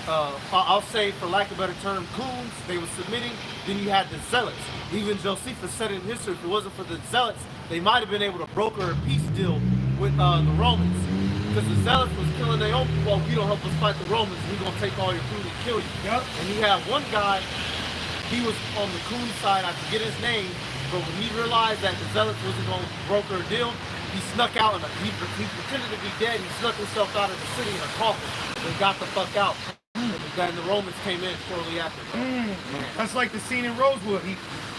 I'll say for lack of a better term, coons. They were submitting. Then you had the zealots. Even Josephus said in history, if it wasn't for the zealots, they might have been able to broker a peace deal with the Romans. Because the zealots was killing their own people. Well, if you don't help us fight the Romans, we're going to take all your food and kill you. Yep. And you have one guy, he was on the coon side, I forget his name, but when he realized that the zealots wasn't going to broker a deal, he snuck out and he pretended to be dead. He snuck himself out of the city in a coffin. They got the fuck out. And the Romans came in shortly after. That's like the scene in Rosewood.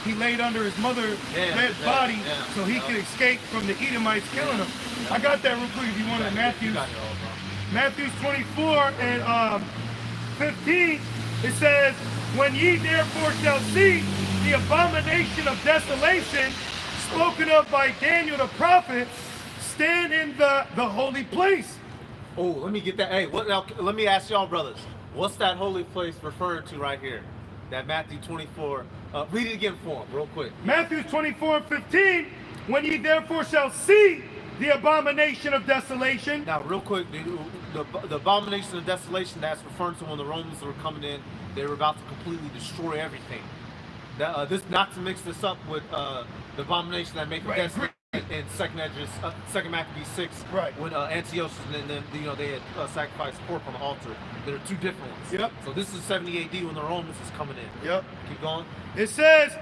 He laid under his mother's dead body so he could escape from the Edomites killing him. I got that real quick if you want it. Matthew 24 and 15, it says, when ye therefore shall see the abomination of desolation spoken of by Daniel the prophet, stand in the holy place. Oh, let me get that. Hey, let me ask y'all brothers. What's that holy place referring to right here? That Matthew 24. Read it again for him, real quick. Matthew 24 and 15, when ye therefore shall see the abomination of desolation. Now, real quick, the abomination of desolation, that's referring to when the Romans were coming in, they were about to completely destroy everything. This, not to mix this up with the abomination that make desolation in Second Maccabees 6, right? When Antiochus and then they had sacrificed pork on the altar. There are 2 different ones. Yep. So this is 70 AD when the Romans is coming in. Yep. Keep going. It says,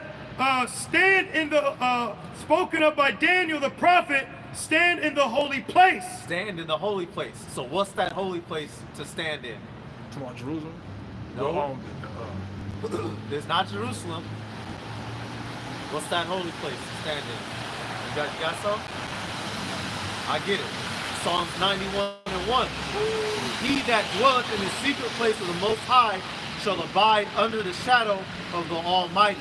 stand in the spoken of by Daniel the prophet. Stand in the holy place. Stand in the holy place. So what's that holy place to stand in? Come on, Jerusalem. No. It's not Jerusalem. What's that holy place to stand in? You got some? I get it. Psalms 91 and 1. He that dwelleth in the secret place of the Most High shall abide under the shadow of the Almighty.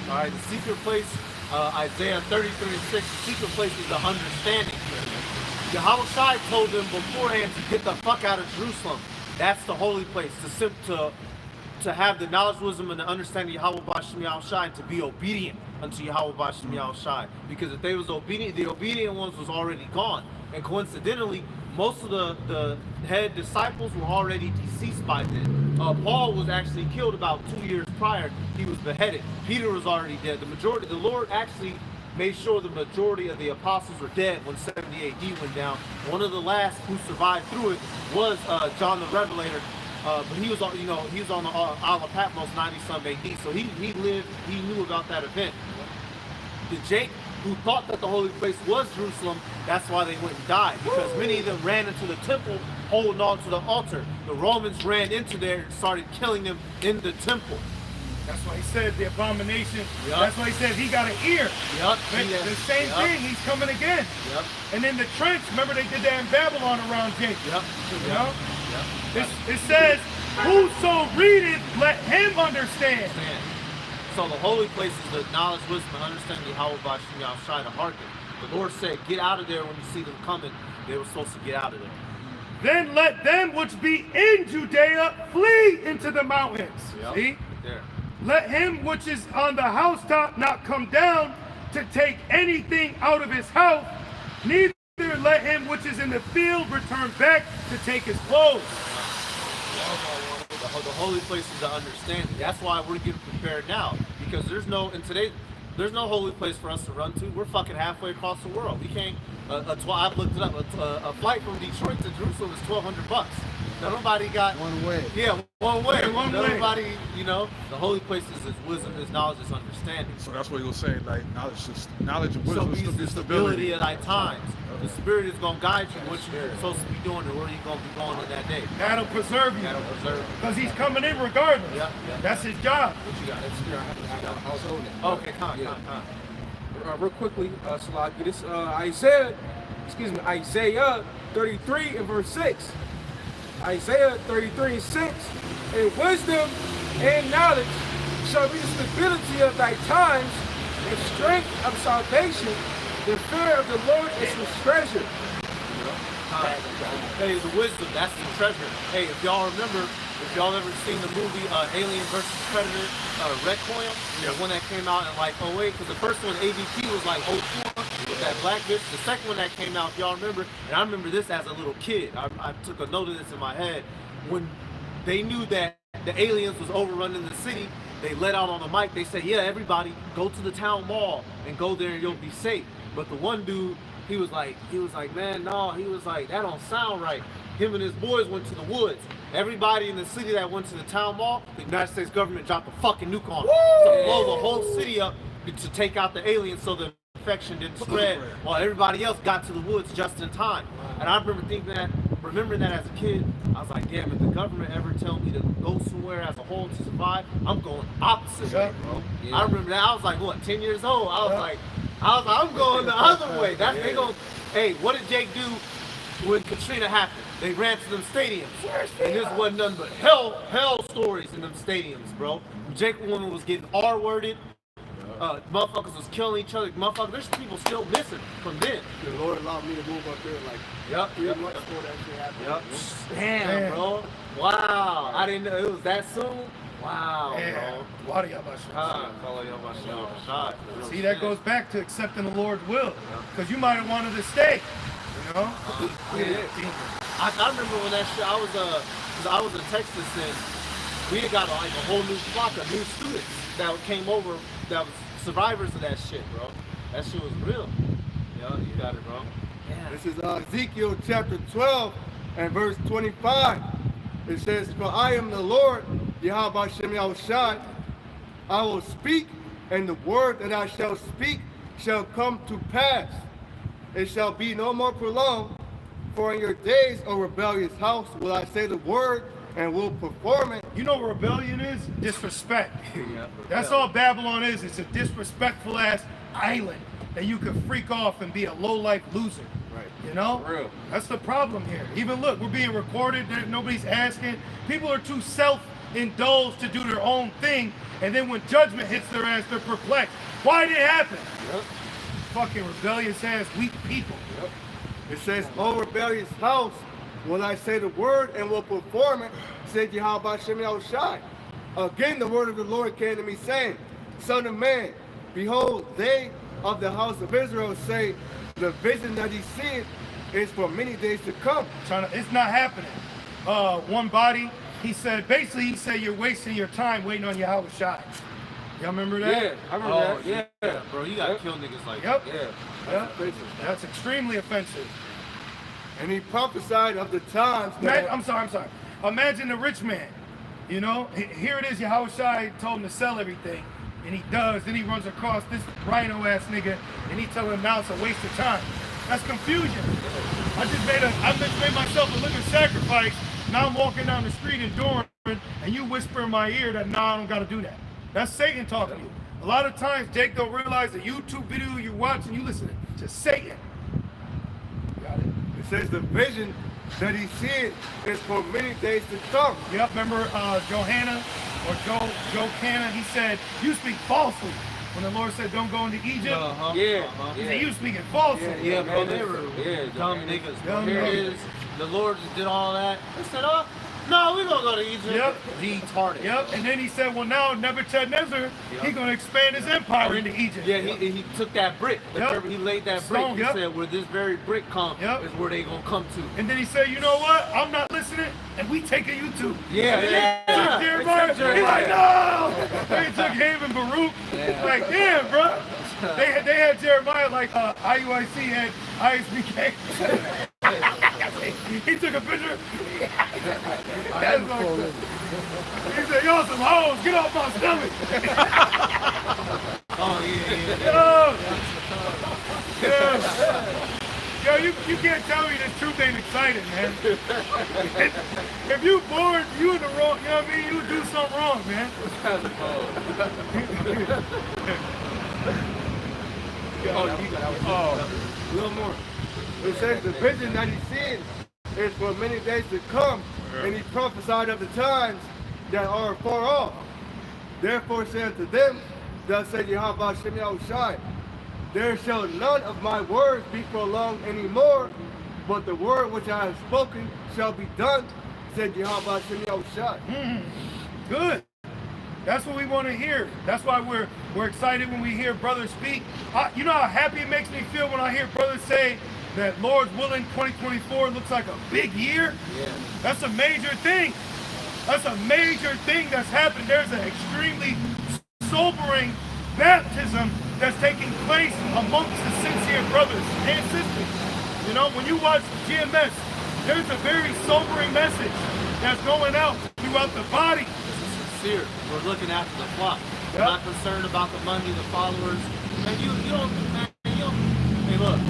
All right, the secret place, Isaiah 33 and 6, the secret place is the understanding. Yahushua told them beforehand to get the fuck out of Jerusalem. That's the holy place, to have the knowledge, wisdom, and the understanding of Yahweh Bashem Yahushua, and to be obedient unto Yahweh Bashem Yahushua. Because if they was obedient, the obedient ones was already gone. And coincidentally, most of the head disciples were already deceased by then. Paul was actually killed about 2 years prior. He was beheaded. Peter was already dead. The Lord actually made sure the majority of the apostles were dead when 70 AD went down. One of the last who survived through it was John the Revelator. But he was on, he was on the Isle of Patmos 90-some AD, so he lived, he knew about that event. The Jake who thought that the holy place was Jerusalem, that's why they went and died, because many of them ran into the temple holding on to the altar. The Romans ran into there and started killing them in the temple. That's why he said the abomination. Yep. That's why he said he got an ear. Yep. The same thing, he's coming again. Yep. And then the trench, remember they did that in Babylon around Jake. Yep. You know? Yep. It says, whoso readeth, let him understand. So the holy place is the knowledge, wisdom, and understanding of Yahweh Bashem Yahushua to hearken. The Lord said, get out of there when you see them coming. They were supposed to get out of there. Then let them which be in Judea flee into the mountains. Yep. See? There. Let him which is on the housetop not come down to take anything out of his house, neither let him which is in the field return back to take his clothes. The holy place is the understanding. That's why we're getting prepared now, because there's no holy place for us to run to. We're fucking halfway across the world. We can't. I've looked it up. A flight from Detroit to Jerusalem is $1,200. Now, nobody got one way. Yeah, one way. Everybody, the holy place is his wisdom, his knowledge, his understanding. So that's what he was saying, like knowledge and wisdom So is the stability. stability of thy times. The Spirit is going to guide you what you're supposed to be doing and where you're going to be going in that day. That'll preserve you. That'll preserve you. Because he's coming in regardless. Yeah. That's his job. What you got? Okay, come on. real quickly, Salaki. This Isaiah 33 and verse 6. Isaiah 33 and 6. And wisdom and knowledge shall be the stability of thy times, and strength of salvation. The fear of the Lord is his treasure. Hey, the wisdom, that's the treasure. Hey, if y'all remember, if y'all ever seen the movie Alien vs. Predator, Requiem, the one that came out in like '08, because the first one, AVP, was like '04 with that black bitch. The second one that came out, if y'all remember, and I remember this as a little kid, I took a note of this in my head, when they knew that the aliens was overrunning the city, they let out on the mic, they said, yeah, everybody go to the town mall and go there and you'll be safe. But the one dude, he was like, man, no, he was like, that don't sound right. Him and his boys went to the woods. Everybody in the city that went to the town mall, the United States government dropped a fucking nuke on them to blow the whole city up to take out the aliens so the infection didn't spread while everybody else got to the woods just in time. And I remember remembering that as a kid, I was like, damn, if the government ever tell me to go somewhere as a whole to survive, I'm going opposite way, bro. Yeah. I remember that. I was like, what, 10 years old? I was like, I'm going the other way. They gonna, hey, what did Jake do when Katrina happened? They ran to them stadiums. And this wasn't nothing but hell stories in them stadiums, bro. Jake woman was getting R-worded. Motherfuckers was killing each other. Motherfuckers, there's people still missing from then. The Lord allowed me to move up there like 3 months before that shit happened. Damn, bro. Wow. I didn't know it was that soon. Wow, bro. See, that goes back to accepting the Lord's will. Because you might have wanted to stay. You know? I remember when that shit, I was in Texas and we had got like a whole new flock of new students that came over that was survivors of that shit, bro. That shit was real. Yeah, you got it, bro. Yeah. This is Ezekiel chapter 12 and verse 25. It says, for I am the Lord, Yahweh Shem Yahushai. I will speak, and the word that I shall speak shall come to pass. It shall be no more prolonged, for in your days, O rebellious house, will I say the word and will perform it. You know what rebellion is? Disrespect. That's all Babylon is. It's a disrespectful ass island that you can freak off and be a low-life loser. Right. You know? For real. That's the problem here. Even look, we're being recorded. Nobody's asking. People are too self-indulged to do their own thing. And then when judgment hits their ass, they're perplexed. Why did it happen? Yep. Fucking rebellious ass, weak people. Yep. It says, O rebellious house, will I say the word and will perform it, said Yahweh Shem Yahushai. Again, the word of the Lord came to me, saying, Son of man, behold, they of the house of Israel say, the vision that he seeth is for many days to come. It's not happening. One body, he said you're wasting your time waiting on Yahweh Shai. Y'all remember that? Yeah, I remember that. Yeah, bro, you gotta kill niggas like that. Yeah. That's extremely offensive. And he prophesied of the times that... I'm sorry. Imagine the rich man. You know, here it is, Yahweh Shai told him to sell everything. And he does. Then he runs across this rhino-ass nigga, and he telling him now it's a waste of time. That's confusion. I just made myself a living sacrifice. Now I'm walking down the street enduring, and you whisper in my ear that, nah, I don't got to do that. That's Satan talking to you. A lot of times, Jake don't realize the YouTube video you're watching, you listening to Satan. Got it? It says the vision that he seeth is for many days to come. Yep, remember Johanna or Joe Canna, he said, you speak falsely. When the Lord said, don't go into Egypt, he said, you speaking falsely. Yeah, bro, they were dumb niggas. Dumb Here it is, the Lord just did all that. They said, oh, no, we're gonna go to Egypt. Yep. Retarded. Yep, and then he said, well, now Nebuchadnezzar, he's gonna expand his empire into Egypt. Yeah, he took that brick. He laid that brick. Stone, he said, where this very brick comes is where they gonna come to. And then he said, you know what? I'm not listening, and we taking you too. Yeah. Took Jeremiah. He's like, no! They took him and Baruch. Like, damn, bro. They had Jeremiah like IUIC had ISBK. He took a picture. That's like, he said, y'all some hoes, get off my stomach. Yo, you can't tell me this truth ain't exciting, man. If you bored, you in the wrong, you know what I mean? You do something wrong, man. A little more. It says the vision that he's seeing is for many days to come, and he prophesied of the times that are far off. Therefore said to them, thus said Yahweh Shem Yahushai, there shall none of my words be prolonged anymore, but the word which I have spoken shall be done, said Yahweh Shem Yahushai. Good. That's what we want to hear. That's why we're excited when we hear brothers speak. You know how happy it makes me feel when I hear brothers say that Lord's willing 2024 looks like a big year? Yeah. That's a major thing. That's a major thing that's happened. There's an extremely sobering baptism that's taking place amongst the sincere brothers and sisters. You know, when you watch GMS, there's a very sobering message that's going out throughout the body. Sincere. We're looking after the flock. We're Yep. not concerned about the money, the followers. And you don't, man, hey, look.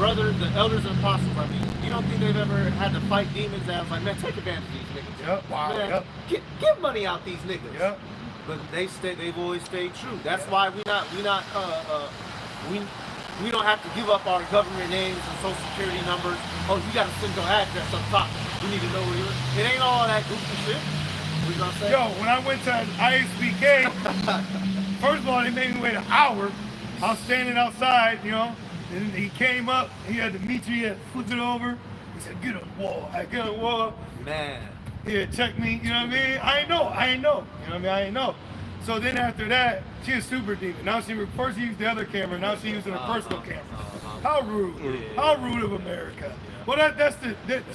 The elders and apostles, I mean, you don't think they've ever had to fight demons that was like, man, take advantage of these niggas. Yep. Wow. Man, Yep. get money out these niggas. Yep. But they've always stayed true. That's why we don't have to give up our government names and social security numbers. Oh, you gotta send your address up top. We need to know where you live. It ain't all that goofy shit. What you gonna say? Yo, when I went to ISBK, first of all, they made me wait an hour. I was standing outside, you know, and he came up. He had to meet me. He had flipped it over. He said, "Get on the wall." I get on the wall. Man. He had checked me. You know what I mean? I ain't know. You know what I mean? I ain't know. So then after that, she a super demon. Now first she used the other camera. Now she using her personal camera. How rude! Yeah. How rude of America. Well, that's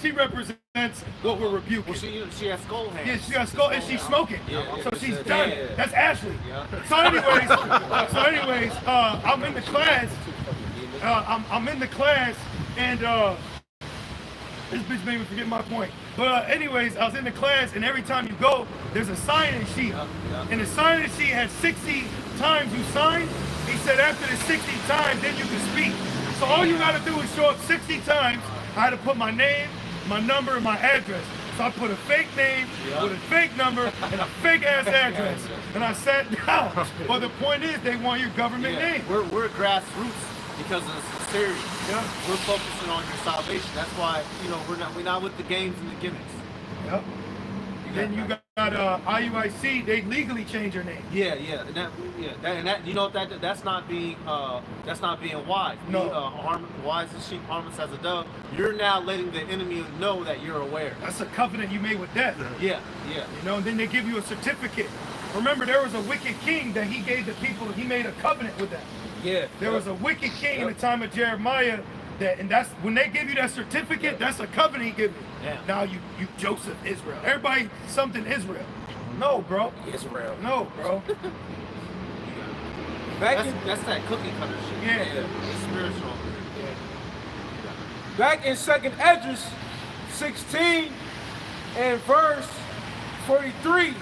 she represents what we're rebuking. Well, she has skull hands. Yeah, she got skull and she's smoking. Yeah. So she's done. Yeah. That's Ashley. Yeah. So anyways, I'm in the class. I'm in the class, and this bitch made me forget my point. But anyways, I was in the class, and every time you go, there's a sign-in sheet. And the sign-in sheet has 60 times you sign. He said after the 60 times, then you can speak. So all you gotta do is show up 60 times. I had to put my name, my number, and my address. So I put a fake name with a fake number and a fake ass address. And I sat down. But the point is, they want your government name. We're grassroots because of the sincerity. Yeah. We're focusing on your salvation. That's why, you know, we're not with the games and the gimmicks. Yep. Then you got IUIC. They legally change your name. Yeah, and that you know that's not being wise. No. Wise as sheep, harmless as a dove. You're now letting the enemy know that you're aware. That's a covenant you made with death. Yeah. You know, and then they give you a certificate. Remember, there was a wicked king that he gave the people. He made a covenant with them. Yeah. There was a wicked king in the time of Jeremiah. That's when they give you that certificate. That's a covenant he gives you. Yeah. Now you Joseph Israel. Everybody something Israel. No, bro. Israel. No, bro. That's that cookie cutter shit. Yeah. It's spiritual. Back in 2nd Esdras 16 and verse 43,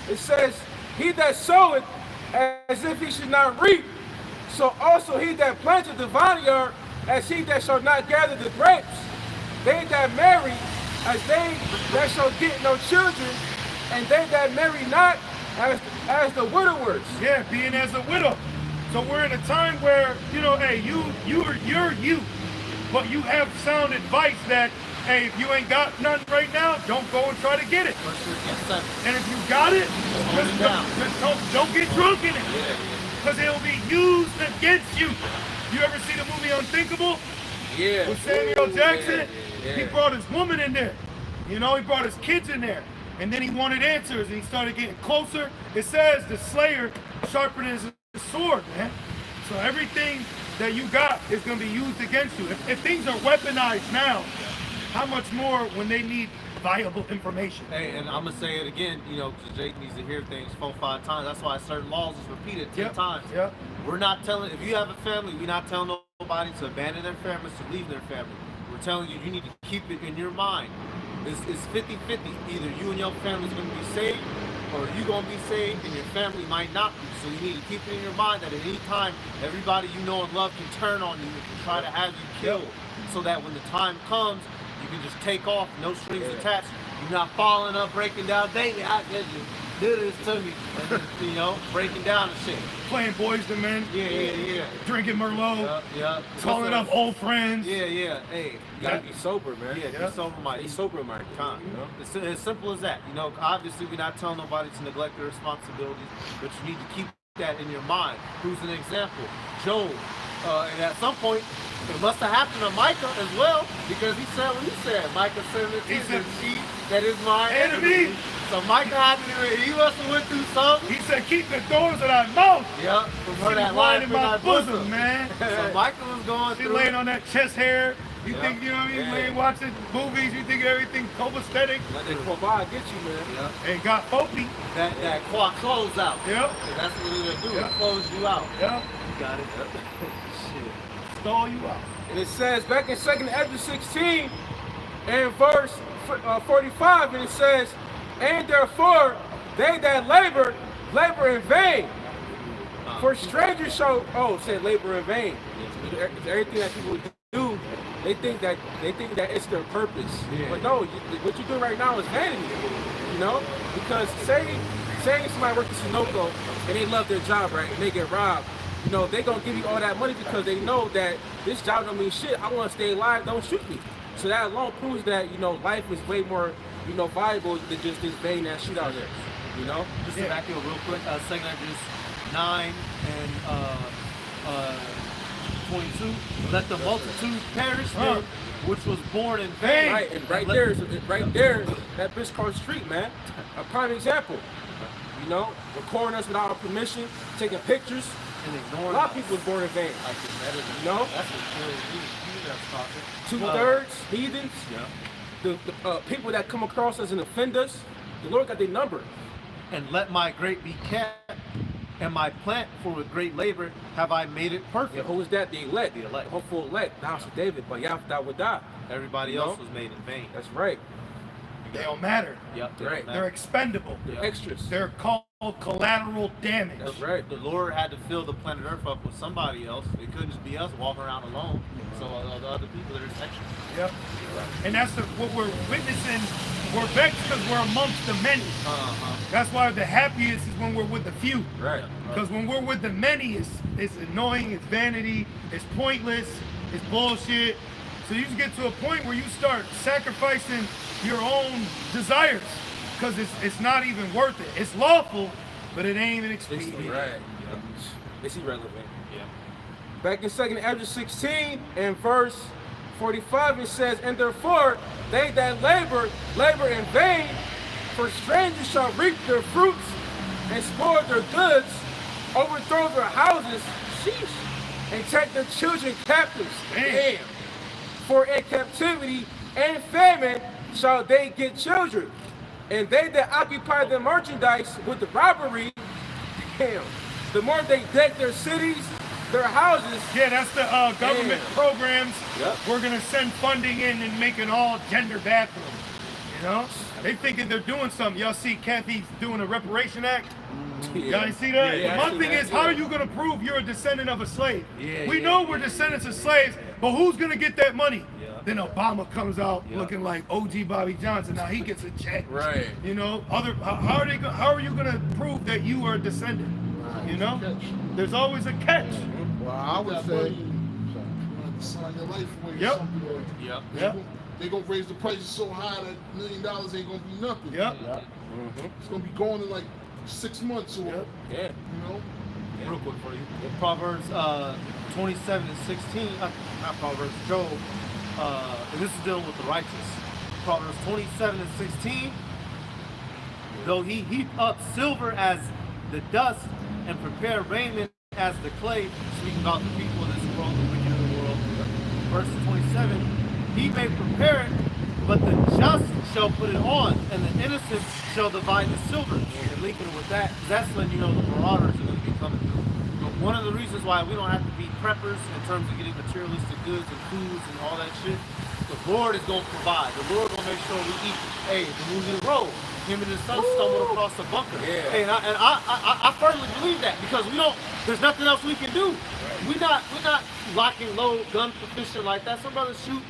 it says, "He that soweth as if he should not reap, so also he that planteth the vineyard as he that shall not gather the grapes. They that marry as they that shall get no children, and they that marry not as the widowers." Yeah, being as a widow. So we're in a time where, you know, hey, you're you. But you have sound advice that, hey, if you ain't got none right now, don't go and try to get it. And if you got it, just don't get drunk in it. Because it'll be used against you. You ever see the movie Unthinkable? Yeah. With Samuel Jackson? Yeah. He brought his woman in there. You know, he brought his kids in there. And then he wanted answers, and he started getting closer. It says the slayer sharpened his sword, man. So everything that you got is going to be used against you. If things are weaponized now, how much more when they need viable information? Hey, and I'm going to say it again, you know, because Jake needs to hear things 4-5 times. That's why certain laws is repeated 10 times. Yep. We're not telling, if you have a family, we're not telling nobody to abandon their families, to leave their family. We're telling you, you need to keep it in your mind. It's 50-50. Either you and your family's going to be saved, or you going to be saved and your family might not be. So you need to keep it in your mind that at any time, everybody you know and love can turn on you and can try to have you killed. So that when the time comes, you can just take off, no strings attached. You're not falling up, breaking down, baby, I get you. did this to me. And then, you know, breaking down and shit. Playing Boys to Men. Yeah. Drinking Merlot. Yeah. Calling up old friends. Yeah. Hey, You gotta be sober, man. yeah, be sober minded. Be sober minded. Time, you know? It's as simple as that. You know, obviously we're not telling nobody to neglect their responsibilities, but you need to keep that in your mind. Who's an example? Job. And at some point, it must have happened to Micah as well, because he said what he said. Micah said He said, that is my enemy. So Micah had to, he must have went through something. He said, keep the doors of thy mouth. Yeah, from her that lying line in my bosom, man. So Micah was going She through. laying on that chest hair. You Yeah. think, you know what I mean? Yeah. Laying watching movies, you think everything copacetic. Let that provide get you, man. Yeah. And got Popey. That quad close out. Yep. So that's what we're gonna do. Yeah. Close you out. Yep. You got it. Shit. Stall you out. And it says back in 2nd Ezra 16 and verse 45, and it says, and therefore they that labor in vain. For strangers shall say labor in vain. Everything that people do, they think that it's their purpose. Yeah. But no, what you're doing right now is vanity. You know, because say somebody works at Sunoco and they love their job, right, and they get robbed. You know, they gonna give you all that money because they know that this job don't mean shit. I want to stay alive. Don't shoot me. So that alone proves that, you know, life is way more, you know, valuable than just this vain ass shit out there. You know. Just to back you up real quick, 2nd Ezra 9 and 22. Let the multitude perish there, which was born in vain. Right, and right there, that bitch cross the street, man. A prime example. You know, recording us without our permission, taking pictures. And A ignoring lot of us. people was born in vain. Like the medicine. You know? That's what kills you. That's talking. 2/3 heathens. Yeah. The people that come across as an offenders, the Lord got their number. And let my grape be kept, and my plant for with great labor have I made it Yeah, perfect. who is that? The elect. The elect. Hopeful elect. The house of David, but Yahweh would die. Everybody You else know? was made in vain. That's right. They don't matter. Yep. Right. They're expendable. The extras. They're called collateral damage. That's right. The Lord had to fill the planet Earth up with somebody else. It couldn't just be us walking around alone. So the other people that are extras. Yep. And that's what we're witnessing. We're vexed because we're amongst the many. That's why the happiest is when we're with the few. Right. Because when we're with the many, it's annoying, it's vanity, it's pointless, it's bullshit. So you just get to a point where you start sacrificing your own desires because it's not even worth it. It's lawful, but it ain't even expedient. Right. It's irrelevant. Yeah. Back in 2nd Ezra 16 and verse 45, it says, and therefore they that labor in vain, for strangers shall reap their fruits and spoil their goods, overthrow their houses, sheesh, and take their children captives. Damn. For in captivity and famine shall they get children, and they that occupy their merchandise with the robbery, damn, the more they deck their cities, their houses. Yeah, that's the government Damn. programs. Yep. We're gonna send funding in and make an all gender bathroom. You know? They thinking they're doing something. Y'all see Kathy's doing a reparation act? Y'all ain't see that? Yeah, My I see thing that, is, how are yeah. you gonna prove you're a descendant of a slave? Yeah, we yeah, know we're descendants of slaves, but who's gonna get that money? Yeah. Then Obama comes out looking like OG Bobby Johnson. Now he gets a check. Right. You know, how are you gonna prove that you are a descendant? You know, there's always a catch. Well, I would Got say, money, you have to sign your life away. Yep. Something like that. Yep. Yep. They gonna raise the prices so high that $1 million ain't gonna be nothing. Yep. It's gonna be gone in like 6 months or Yep. Yeah. you know. Real quick for you. Proverbs 27 and 16, not Proverbs, Job, and this is dealing with the righteous. Proverbs 27 and 16, though he heap up silver as the dust and prepare raiment as the clay, speaking about the people of this world, the wicked of the world. Verse 27, he may prepare it, but the just shall put it on, and the innocent shall divide the silver. And linking it with that, 'cause that's when you know the marauders are going to be coming through. But one of the reasons why we don't have to be preppers in terms of getting materialistic goods and foods and all that shit, the Lord is going to provide. The Lord going to make sure we eat. Hey, the movie The Road, him and his son stumbled across the bunker. Yeah. Hey, and I firmly believe that because we don't. There's nothing else we can do. We're not locking low, gun proficient like that. Some brothers shoot.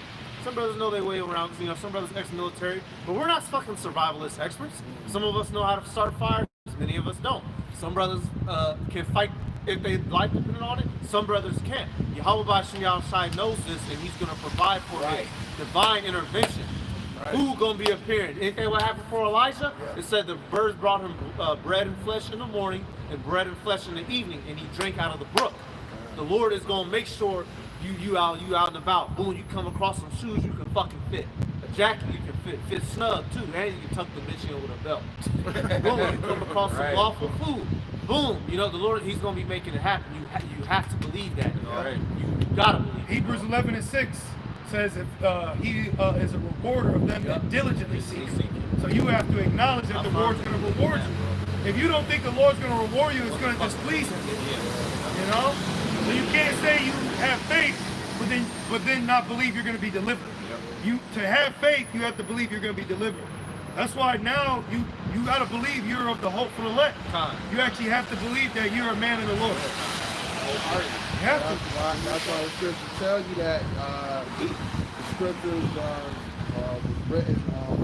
Some brothers know their way around. You know, some brothers ex-military, but we're not fucking survivalist experts. Some of us know how to start fires. of us don't. Some brothers can fight if they like, depending on it. Some brothers can't. Yahweh Bashim Yahushai knows this, and he's going to provide for his divine intervention. Who gonna be appearing? Anything what happened for Elijah? It said the birds brought him bread and flesh in the morning and bread and flesh in the evening, and he drank out of the brook. The Lord is gonna make sure you out and about. Boom, you come across some shoes you can fucking fit. A jacket you can fit snug too, and you can tuck the bitch in with a belt. Boom, you come across some lawful food. Boom, you know the Lord, he's gonna be making it happen. You have to believe that. You gotta believe. Hebrews 11:6 says if he is a rewarder of them that diligently seek him. So you have to acknowledge that the Lord's going to reward you. If you don't think the Lord's going to reward you, it's going to displease him. You know? So you can't say you have faith, but then not believe you're going to be delivered. To have faith, you have to believe you're going to be delivered. That's why now you got to believe you're of the hopeful elect. You actually have to believe that you're a man of the Lord. That's why the scriptures tell you that the scriptures was written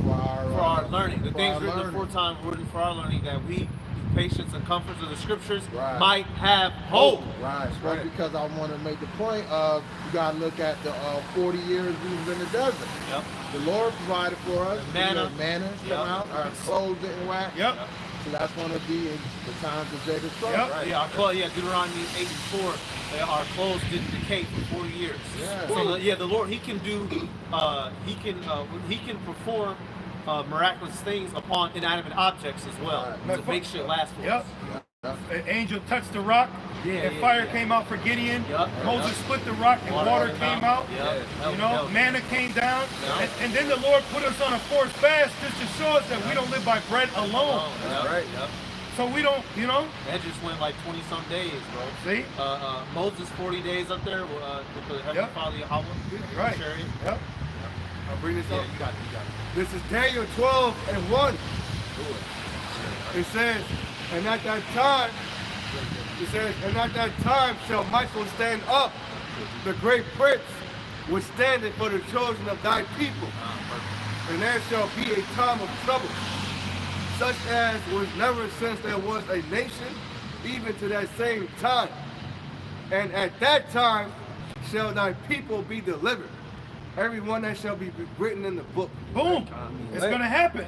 for our learning. The things written aforetime written for our learning, that we, through patience and comforts of the scriptures, might have hope. Right. Because I want to make the point of you got to look at the 40 years we was in the desert. The Lord provided for us. Manna come out. Our clothes didn't wax. So that's going to be in the times of Jacob's trouble. Deuteronomy 8:4. Our clothes didn't decay for 40 years. So the Lord, he can do, he can perform miraculous things upon inanimate objects as well to make shit last for us. An angel touched the rock, and fire came out for Gideon. Moses split the rock, and water came out. You know, manna came down, and then the Lord put us on a forced fast just to show us that we don't live by bread alone. So we don't, you know. That just went like 20-some days, bro. See? Moses 40 days up there with the Heavenly Father Yahweh. Right. I'll bring this up. You got it. This is Daniel 12:1. It says, and at that time shall Michael stand up, the great prince, which standeth for the children of thy people. And there shall be a time of trouble, such as was never since there was a nation, even to that same time. And at that time shall thy people be delivered, everyone that shall be written in the book. Boom! It's going to happen.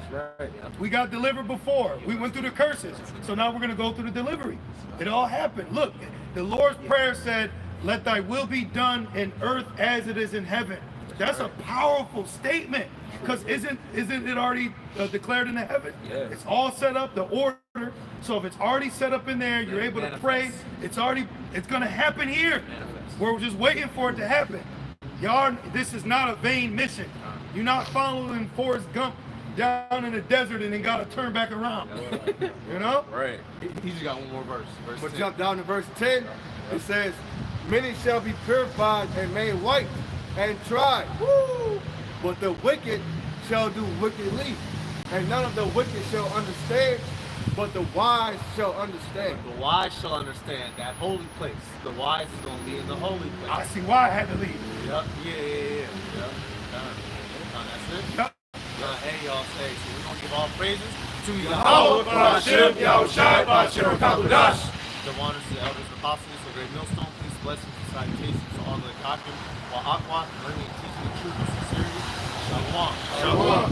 We got delivered before. We went through the curses. So now we're going to go through the delivery. It all happened. Look, the Lord's Prayer said, let thy will be done in earth as it is in heaven. That's a powerful statement. Because isn't it already declared in the heaven? It's all set up, the order. So if it's already set up in there, you're able to pray. It's going to happen here. We're just waiting for it to happen. Y'all, this is not a vain mission. You're not following Forrest Gump down in the desert and then got to turn back around. You know? Right. He just got one more verse. But jump down to verse 10. It says, many shall be purified and made white and tried. Woo! But the wicked shall do wickedly, and none of the wicked shall understand, but the wise shall understand. The wise shall understand that holy place. The wise is going to be in the holy place. I see why I had to leave. Yeah. That's it. Hey, y'all say, so we're going to give all praises to Yahweh Bashim Yahushai Bashir Kaludash. The wonders to the elders and apostles, the great millstone, please blessings and salutations to all the Kakim, while Aqua, learning and teaching the truth with sincerity. Shalom. Shalom.